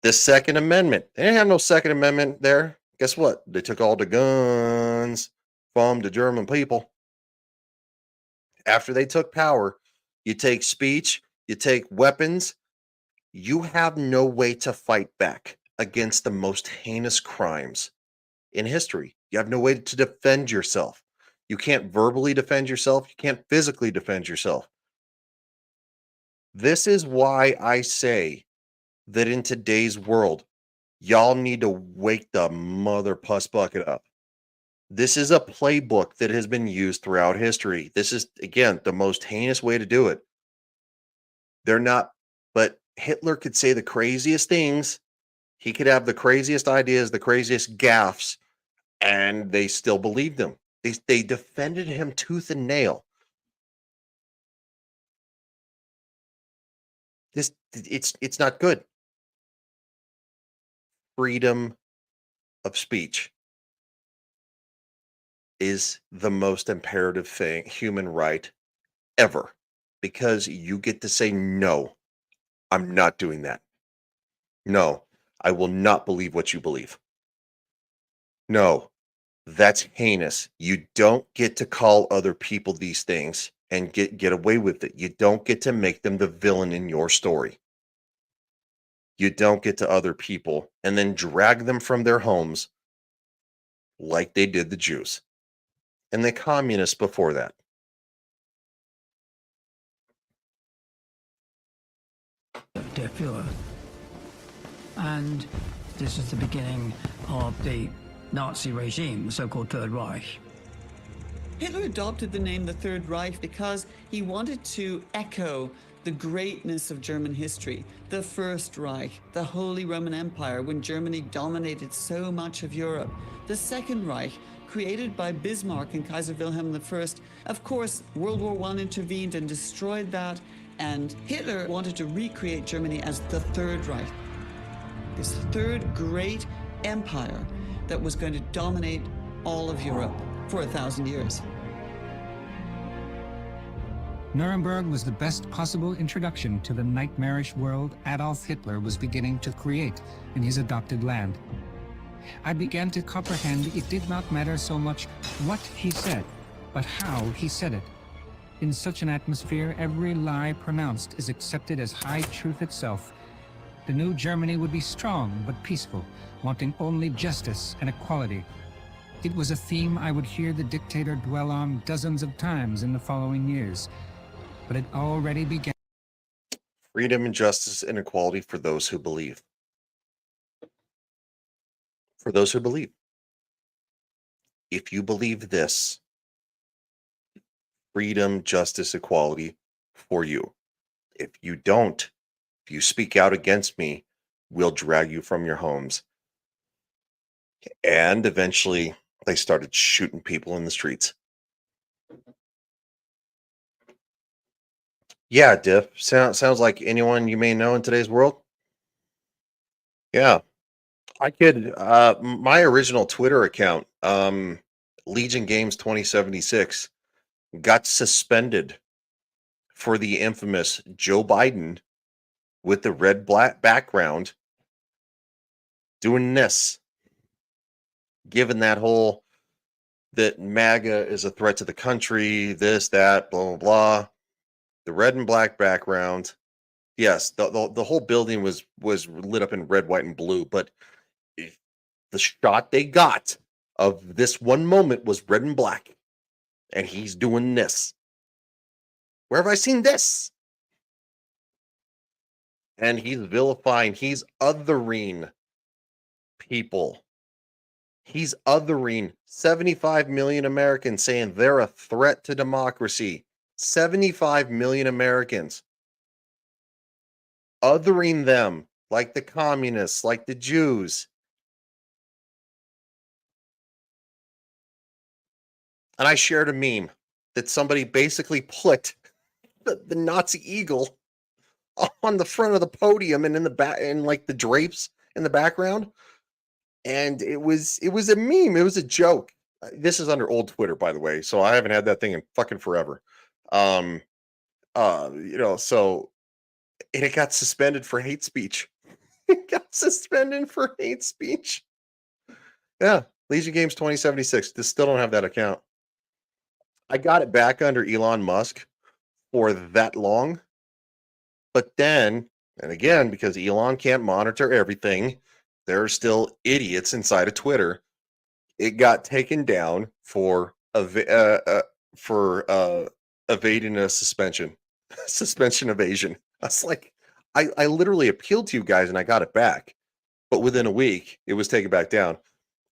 the Second Amendment, they didn't have no Second Amendment there. Guess what? They took all the guns from the German people. After they took power, you take speech, you take weapons, you have no way to fight back against the most heinous crimes in history. You have no way to defend yourself. You can't verbally defend yourself. You can't physically defend yourself. This is why I say that in today's world, y'all need to wake the mother puss bucket up. This is a playbook that has been used throughout history. This is, again, the most heinous way to do it. They're not, but Hitler could say the craziest things. He could have the craziest ideas, the craziest gaffes, and they still believed him. They defended him tooth and nail. It's not good. Freedom of speech is the most imperative thing, human right ever, because you get to say, no, I'm not doing that. No, I will not believe what you believe. No, that's heinous. You don't get to call other people these things and get away with it. You don't get to make them the villain in your story. You don't get to other people and then drag them from their homes like they did the Jews and the communists before that. Der Führer. And this is the beginning of the Nazi regime, the so-called Third Reich. Hitler adopted the name the Third Reich because he wanted to echo the greatness of German history. The First Reich, the Holy Roman Empire, when Germany dominated so much of Europe. The Second Reich, created by Bismarck and Kaiser Wilhelm I. Of course, World War I intervened and destroyed that, and Hitler wanted to recreate Germany as the Third Reich. This third great empire that was going to dominate all of Europe for 1,000 years. Nuremberg was the best possible introduction to the nightmarish world Adolf Hitler was beginning to create in his adopted land. I began to comprehend it did not matter so much what he said, but how he said it. In such an atmosphere, every lie pronounced is accepted as high truth itself. The new Germany would be strong but peaceful, wanting only justice and equality. It was a theme I would hear the dictator dwell on dozens of times in the following years, but it already began. Freedom and justice and equality for those who believe. For those who believe. If you believe this, freedom, justice, equality for you. If you don't, if you speak out against me, we'll drag you from your homes. And eventually, they started shooting people in the streets. Yeah, Diff. Sounds like anyone you may know in today's world. Yeah. I could, my original Twitter account, Legion Games 2076, got suspended for the infamous Joe Biden with the red black background doing this, given that whole that MAGA is a threat to the country, this, that, blah, blah, blah. The red and black background. Yes, the whole building was lit up in red, white, and blue, but the shot they got of this one moment was red and black. And he's doing this. Where have I seen this? And he's vilifying, he's othering people. He's othering 75 million Americans, saying they're a threat to democracy. 75 million Americans. Othering them like the communists, like the Jews. And I shared a meme that somebody basically put the Nazi eagle on the front of the podium and in the back, and like the drapes in the background. And it was a meme. It was a joke. This is under old Twitter, by the way, so I haven't had that thing in fucking forever. So and it got suspended for hate speech. It got suspended for hate speech. Yeah, Legion Games 2076. Still don't have that account. I got it back under Elon Musk for that long. But then, and again, because Elon can't monitor everything, there are still idiots inside of Twitter. It got taken down for evading a suspension, suspension evasion. I was like, I literally appealed to you guys and I got it back, but within a week it was taken back down.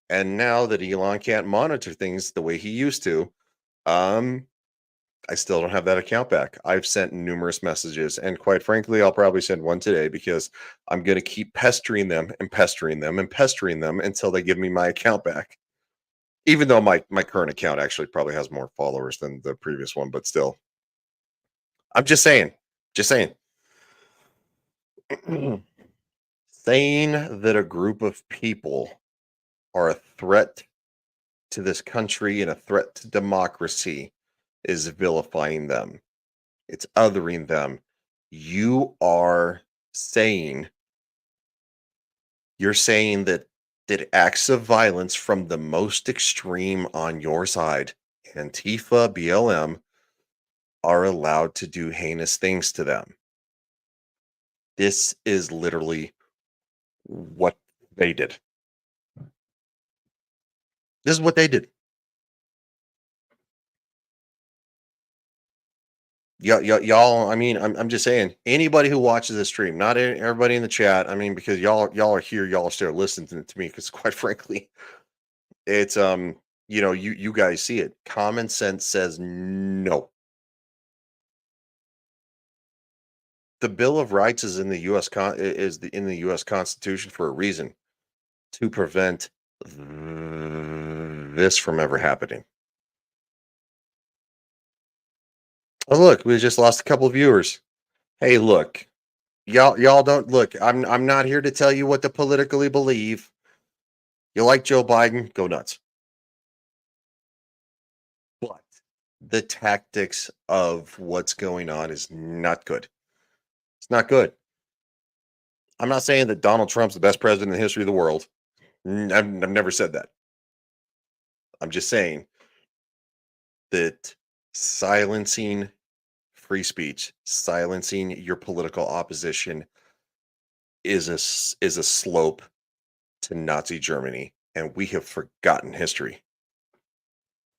And now that Elon can't monitor things the way he used to, I still don't have that account back. I've sent numerous messages, and quite frankly, I'll probably send one today because I'm going to keep pestering them and pestering them and pestering them until they give me my account back. Even though my current account actually probably has more followers than the previous one, but still. I'm just saying. Saying that a group of people are a threat to this country and a threat to democracy is vilifying them. It's othering them. You're saying that acts of violence from the most extreme on your side, Antifa, BLM, are allowed to do heinous things to them. This is literally what they did. This is what they did. Y'all, I mean, I'm just saying, anybody who watches this stream, not everybody in the chat, I mean, because y'all are here, y'all are still listening to me, because quite frankly, it's you guys see it. Common sense says no. The Bill of Rights is in the U.S. Constitution for a reason, to prevent this from ever happening. Oh, look, we just lost a couple of viewers. Hey, look, y'all don't look. I'm not here to tell you what to politically believe. You like Joe Biden, go nuts. But the tactics of what's going on is not good. It's not good. I'm not saying that Donald Trump's the best president in the history of the world. I've never said that. I'm just saying that silencing free speech, silencing your political opposition is a slope to Nazi Germany, and we have forgotten history.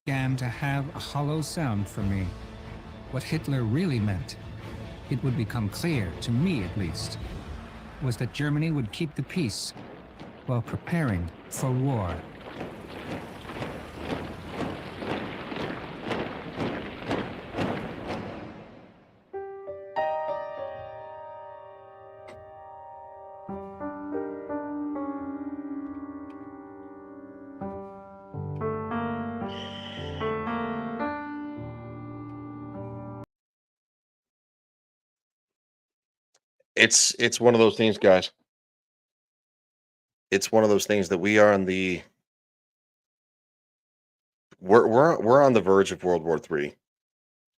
Began to have a hollow sound for me. What Hitler really meant, it would become clear, to me at least, was that Germany would keep the peace while preparing for war. It's one of those things, guys. It's one of those things that we are on the we're on the verge of World War III.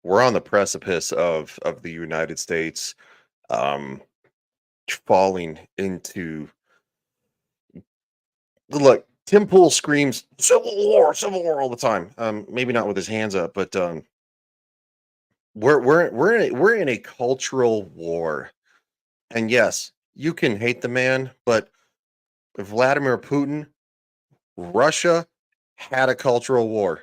We're on the precipice of the United States falling into. Look, Tim Pool screams Civil War all the time. Maybe not with his hands up, but we're in a cultural war. And yes, you can hate the man, but Vladimir Putin, Russia had a cultural war.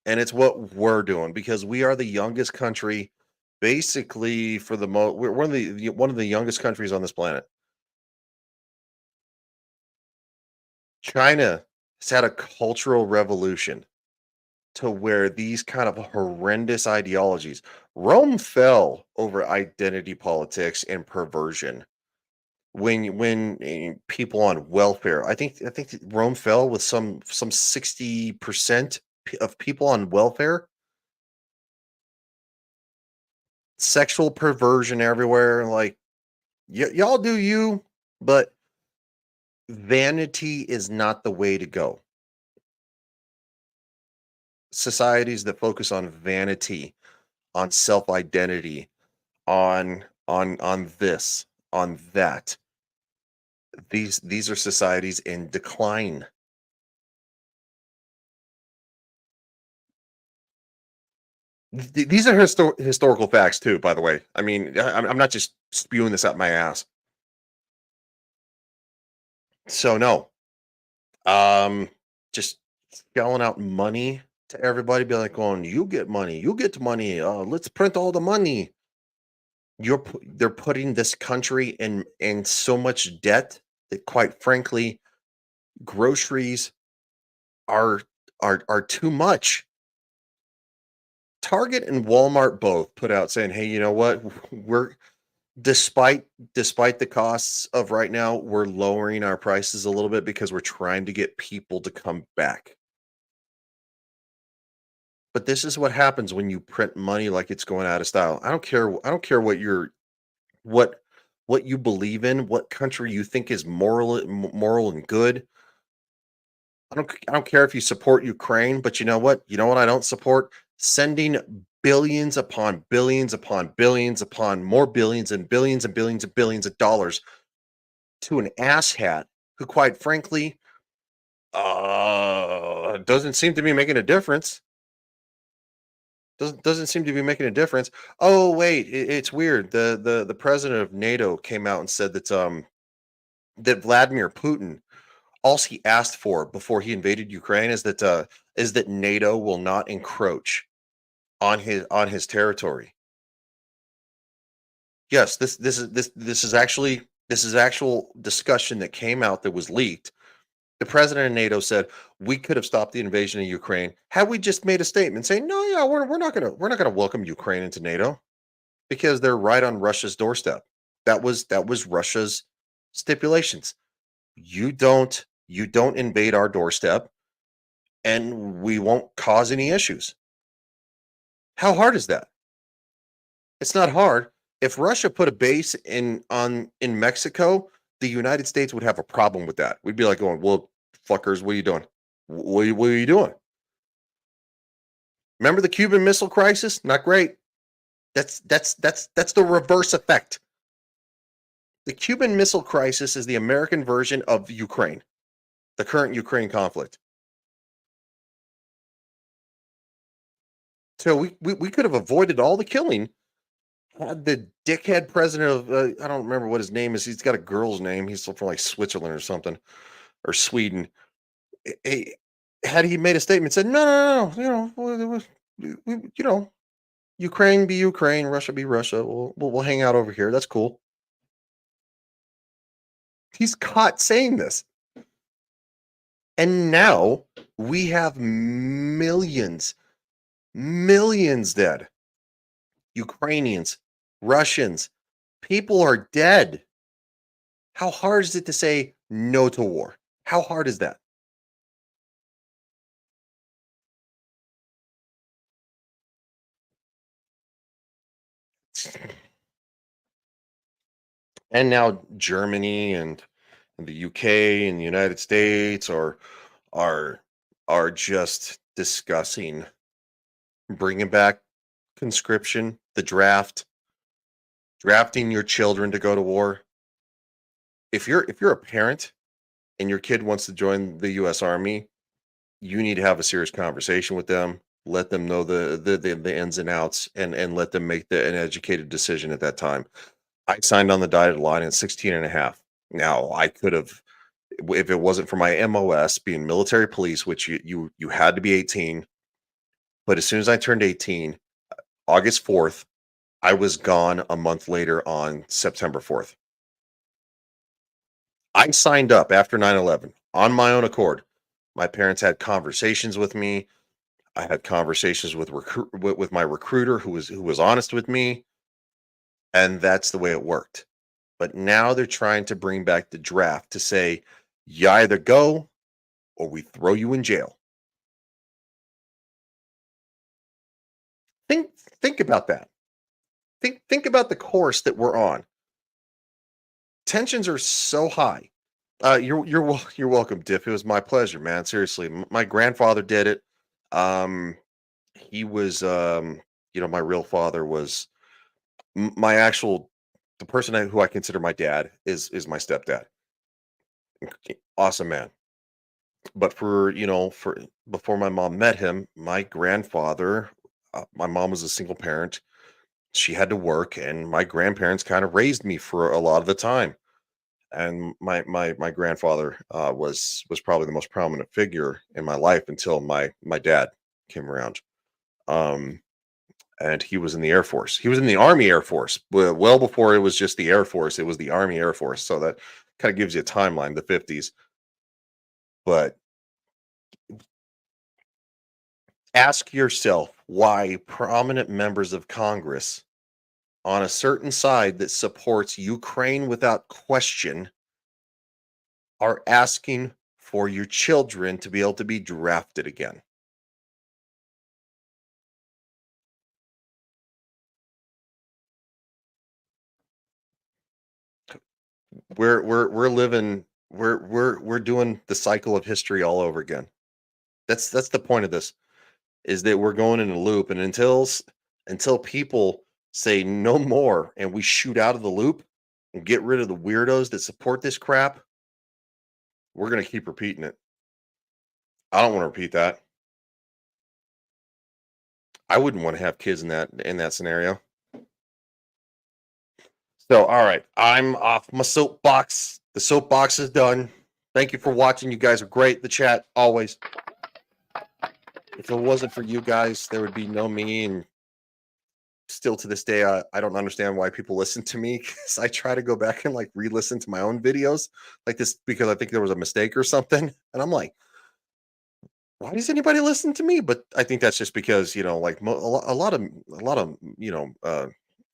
And it's what we're doing, because we are the youngest country, basically, for the most. We're one of the youngest countries on this planet. China has had a cultural revolution to where these kind of horrendous ideologies. Rome fell over identity politics and perversion. When people on welfare, I think Rome fell with some 60% of people on welfare. sexual perversion everywhere. Like, y'all do you, but vanity is not the way to go. Societies that focus on vanity, on self-identity, on this, on that. These are societies in decline. These are historical facts too, by the way. I mean, I'm not just spewing this out my ass. So no, just shelling out money to everybody, be like, "Going, you get money, you get money. Let's print all the money." They're putting this country in so much debt that, quite frankly, groceries are are too much. Target and Walmart both put out saying, "Hey, you know what? We're despite the costs of right now, we're lowering our prices a little bit because we're trying to get people to come back." But this is what happens when you print money like it's going out of style. I don't care what what you believe in, what country you think is moral and good. I don't care if you support Ukraine, but you know what? You know what I don't support? Sending billions upon billions upon billions upon more billions and billions and billions and billions of dollars to an asshat who, quite frankly, doesn't seem to be making a difference. Doesn't seem to be making a difference. Oh wait, it's weird. The president of NATO came out and said that Vladimir Putin, all he asked for before he invaded Ukraine is that NATO will not encroach on his territory. Yes, this is actual discussion that came out that was leaked. The president of NATO said we could have stopped the invasion of Ukraine had we just made a statement saying, "No, yeah, we're not gonna welcome Ukraine into NATO because they're right on Russia's doorstep." That was Russia's stipulations. You don't invade our doorstep, and we won't cause any issues. How hard is that? It's not hard. If Russia put a base in Mexico, the United States would have a problem with that. We'd be like going, "Well, fuckers, what are you doing? What are you doing?" Remember the Cuban Missile Crisis? Not great. That's the reverse effect. The Cuban Missile Crisis is the American version of Ukraine, the current Ukraine conflict. So we could have avoided all the killing had the dickhead president of I don't remember what his name is. He's got a girl's name. He's from like Switzerland or something, or Sweden. Had he made a statement said, "No, no, no, you know, Ukraine be Ukraine, Russia be Russia. We'll hang out over here. That's cool." He's caught saying this, and now we have millions dead. Ukrainians, Russians, people are dead. How hard is it to say no to war? How hard is that? And now Germany and the UK and the United States are are just discussing bringing back conscription, the draft, drafting your children to go to war. If you're a parent and your kid wants to join the US Army, you need to have a serious conversation with them, let them know the ins and outs, and let them make an educated decision at that time. I signed on the dotted line at 16 and a half. Now, I could have, if it wasn't for my MOS being military police, which you had to be 18, but as soon as I turned 18, August 4th, I was gone a month later on September 4th. I signed up after 9/11 on my own accord. My parents had conversations with me. I had conversations with my recruiter who was honest with me, and that's the way it worked. But now they're trying to bring back the draft to say you either go or we throw you in jail. Think about that. think about the course that we're on. Tensions are so high. You're welcome, Diff. It was my pleasure, man. Seriously, my grandfather did it. He was, my real father was my actual the person who I consider my dad is my stepdad. Awesome man. But for before my mom met him, my grandfather, my mom was a single parent. She had to work, and my grandparents kind of raised me for a lot of the time. And my grandfather was probably the most prominent figure in my life until my dad came around. Um, and he was in the Air Force. He was in the Army Air Force. Well before it was just the Air Force, it was the Army Air Force. So that kind of gives you a timeline, the 50s. But ask yourself why prominent members of Congress on a certain side that supports Ukraine without question are asking for your children to be able to be drafted again. We're living we're doing the cycle of history all over again. That's the point of this, is that we're going in a loop, and until people say no more and we shoot out of the loop and get rid of the weirdos that support this crap, we're going to keep repeating it. I don't want to repeat that. I wouldn't want to have kids in that scenario. So, all right, I'm off my soapbox. The soapbox is done. Thank you for watching. You guys are great. The chat, always. If it wasn't for you guys, there would be no me. And still to this day, I don't understand why people listen to me, because I try to go back and like re-listen to my own videos like this because I think there was a mistake or something. And I'm like, why does anybody listen to me? But I think that's just because, like a lot of,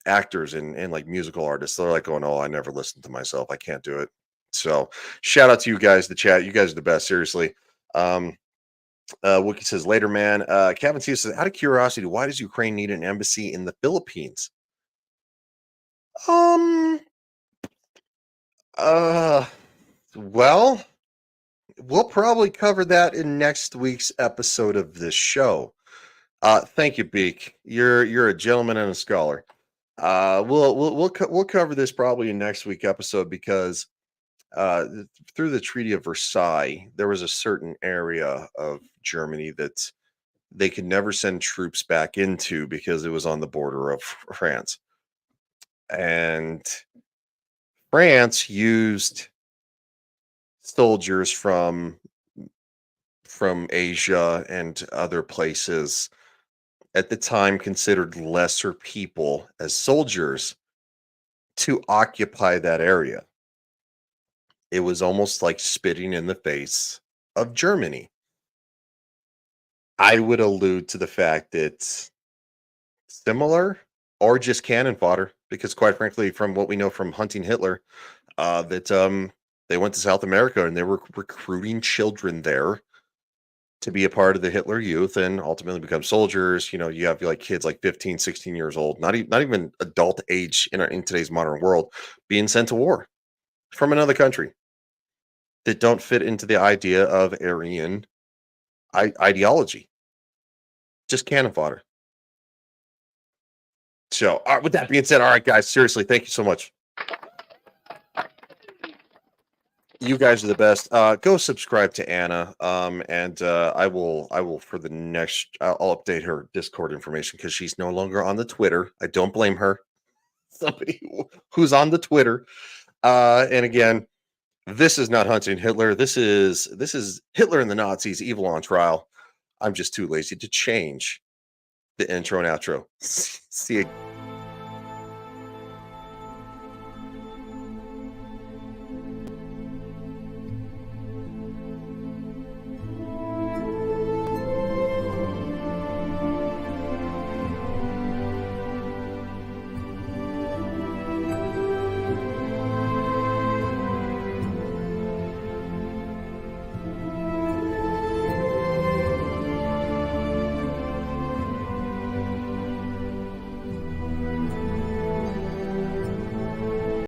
actors and like musical artists, they're like going, oh, I never listened to myself. I can't do it. So shout out to you guys, the chat. You guys are the best. Seriously. Wookie says later, man. Kevin T says, out of curiosity, why does Ukraine need an embassy in the Philippines? Well, we'll probably cover that in next week's episode of this show. Thank you, Beak. You're a gentleman and a scholar. We'll cover this probably in next week's episode because through the Treaty of Versailles, there was a certain area of Germany that they could never send troops back into because it was on the border of France. And France used soldiers from Asia and other places at the time considered lesser people as soldiers to occupy that area. It was almost like spitting in the face of Germany. I would allude to the fact that similar or just cannon fodder, because quite frankly, from what we know from hunting Hitler, that they went to South America and they were recruiting children there to be a part of the Hitler Youth and ultimately become soldiers. You have like kids like 15, 16 years old, not even adult age in today's modern world, being sent to war from another country that don't fit into the idea of Aryan ideology. Just cannon fodder. So, with that being said, all right, guys, seriously, thank you so much. You guys are the best. Go subscribe to Anna, and I will for the next. I'll update her Discord information because she's no longer on the Twitter. I don't blame her. Somebody who's on the Twitter, and again, this is not hunting Hitler. This is Hitler and the Nazis, Evil on Trial. I'm just too lazy to change the intro and outro. See you.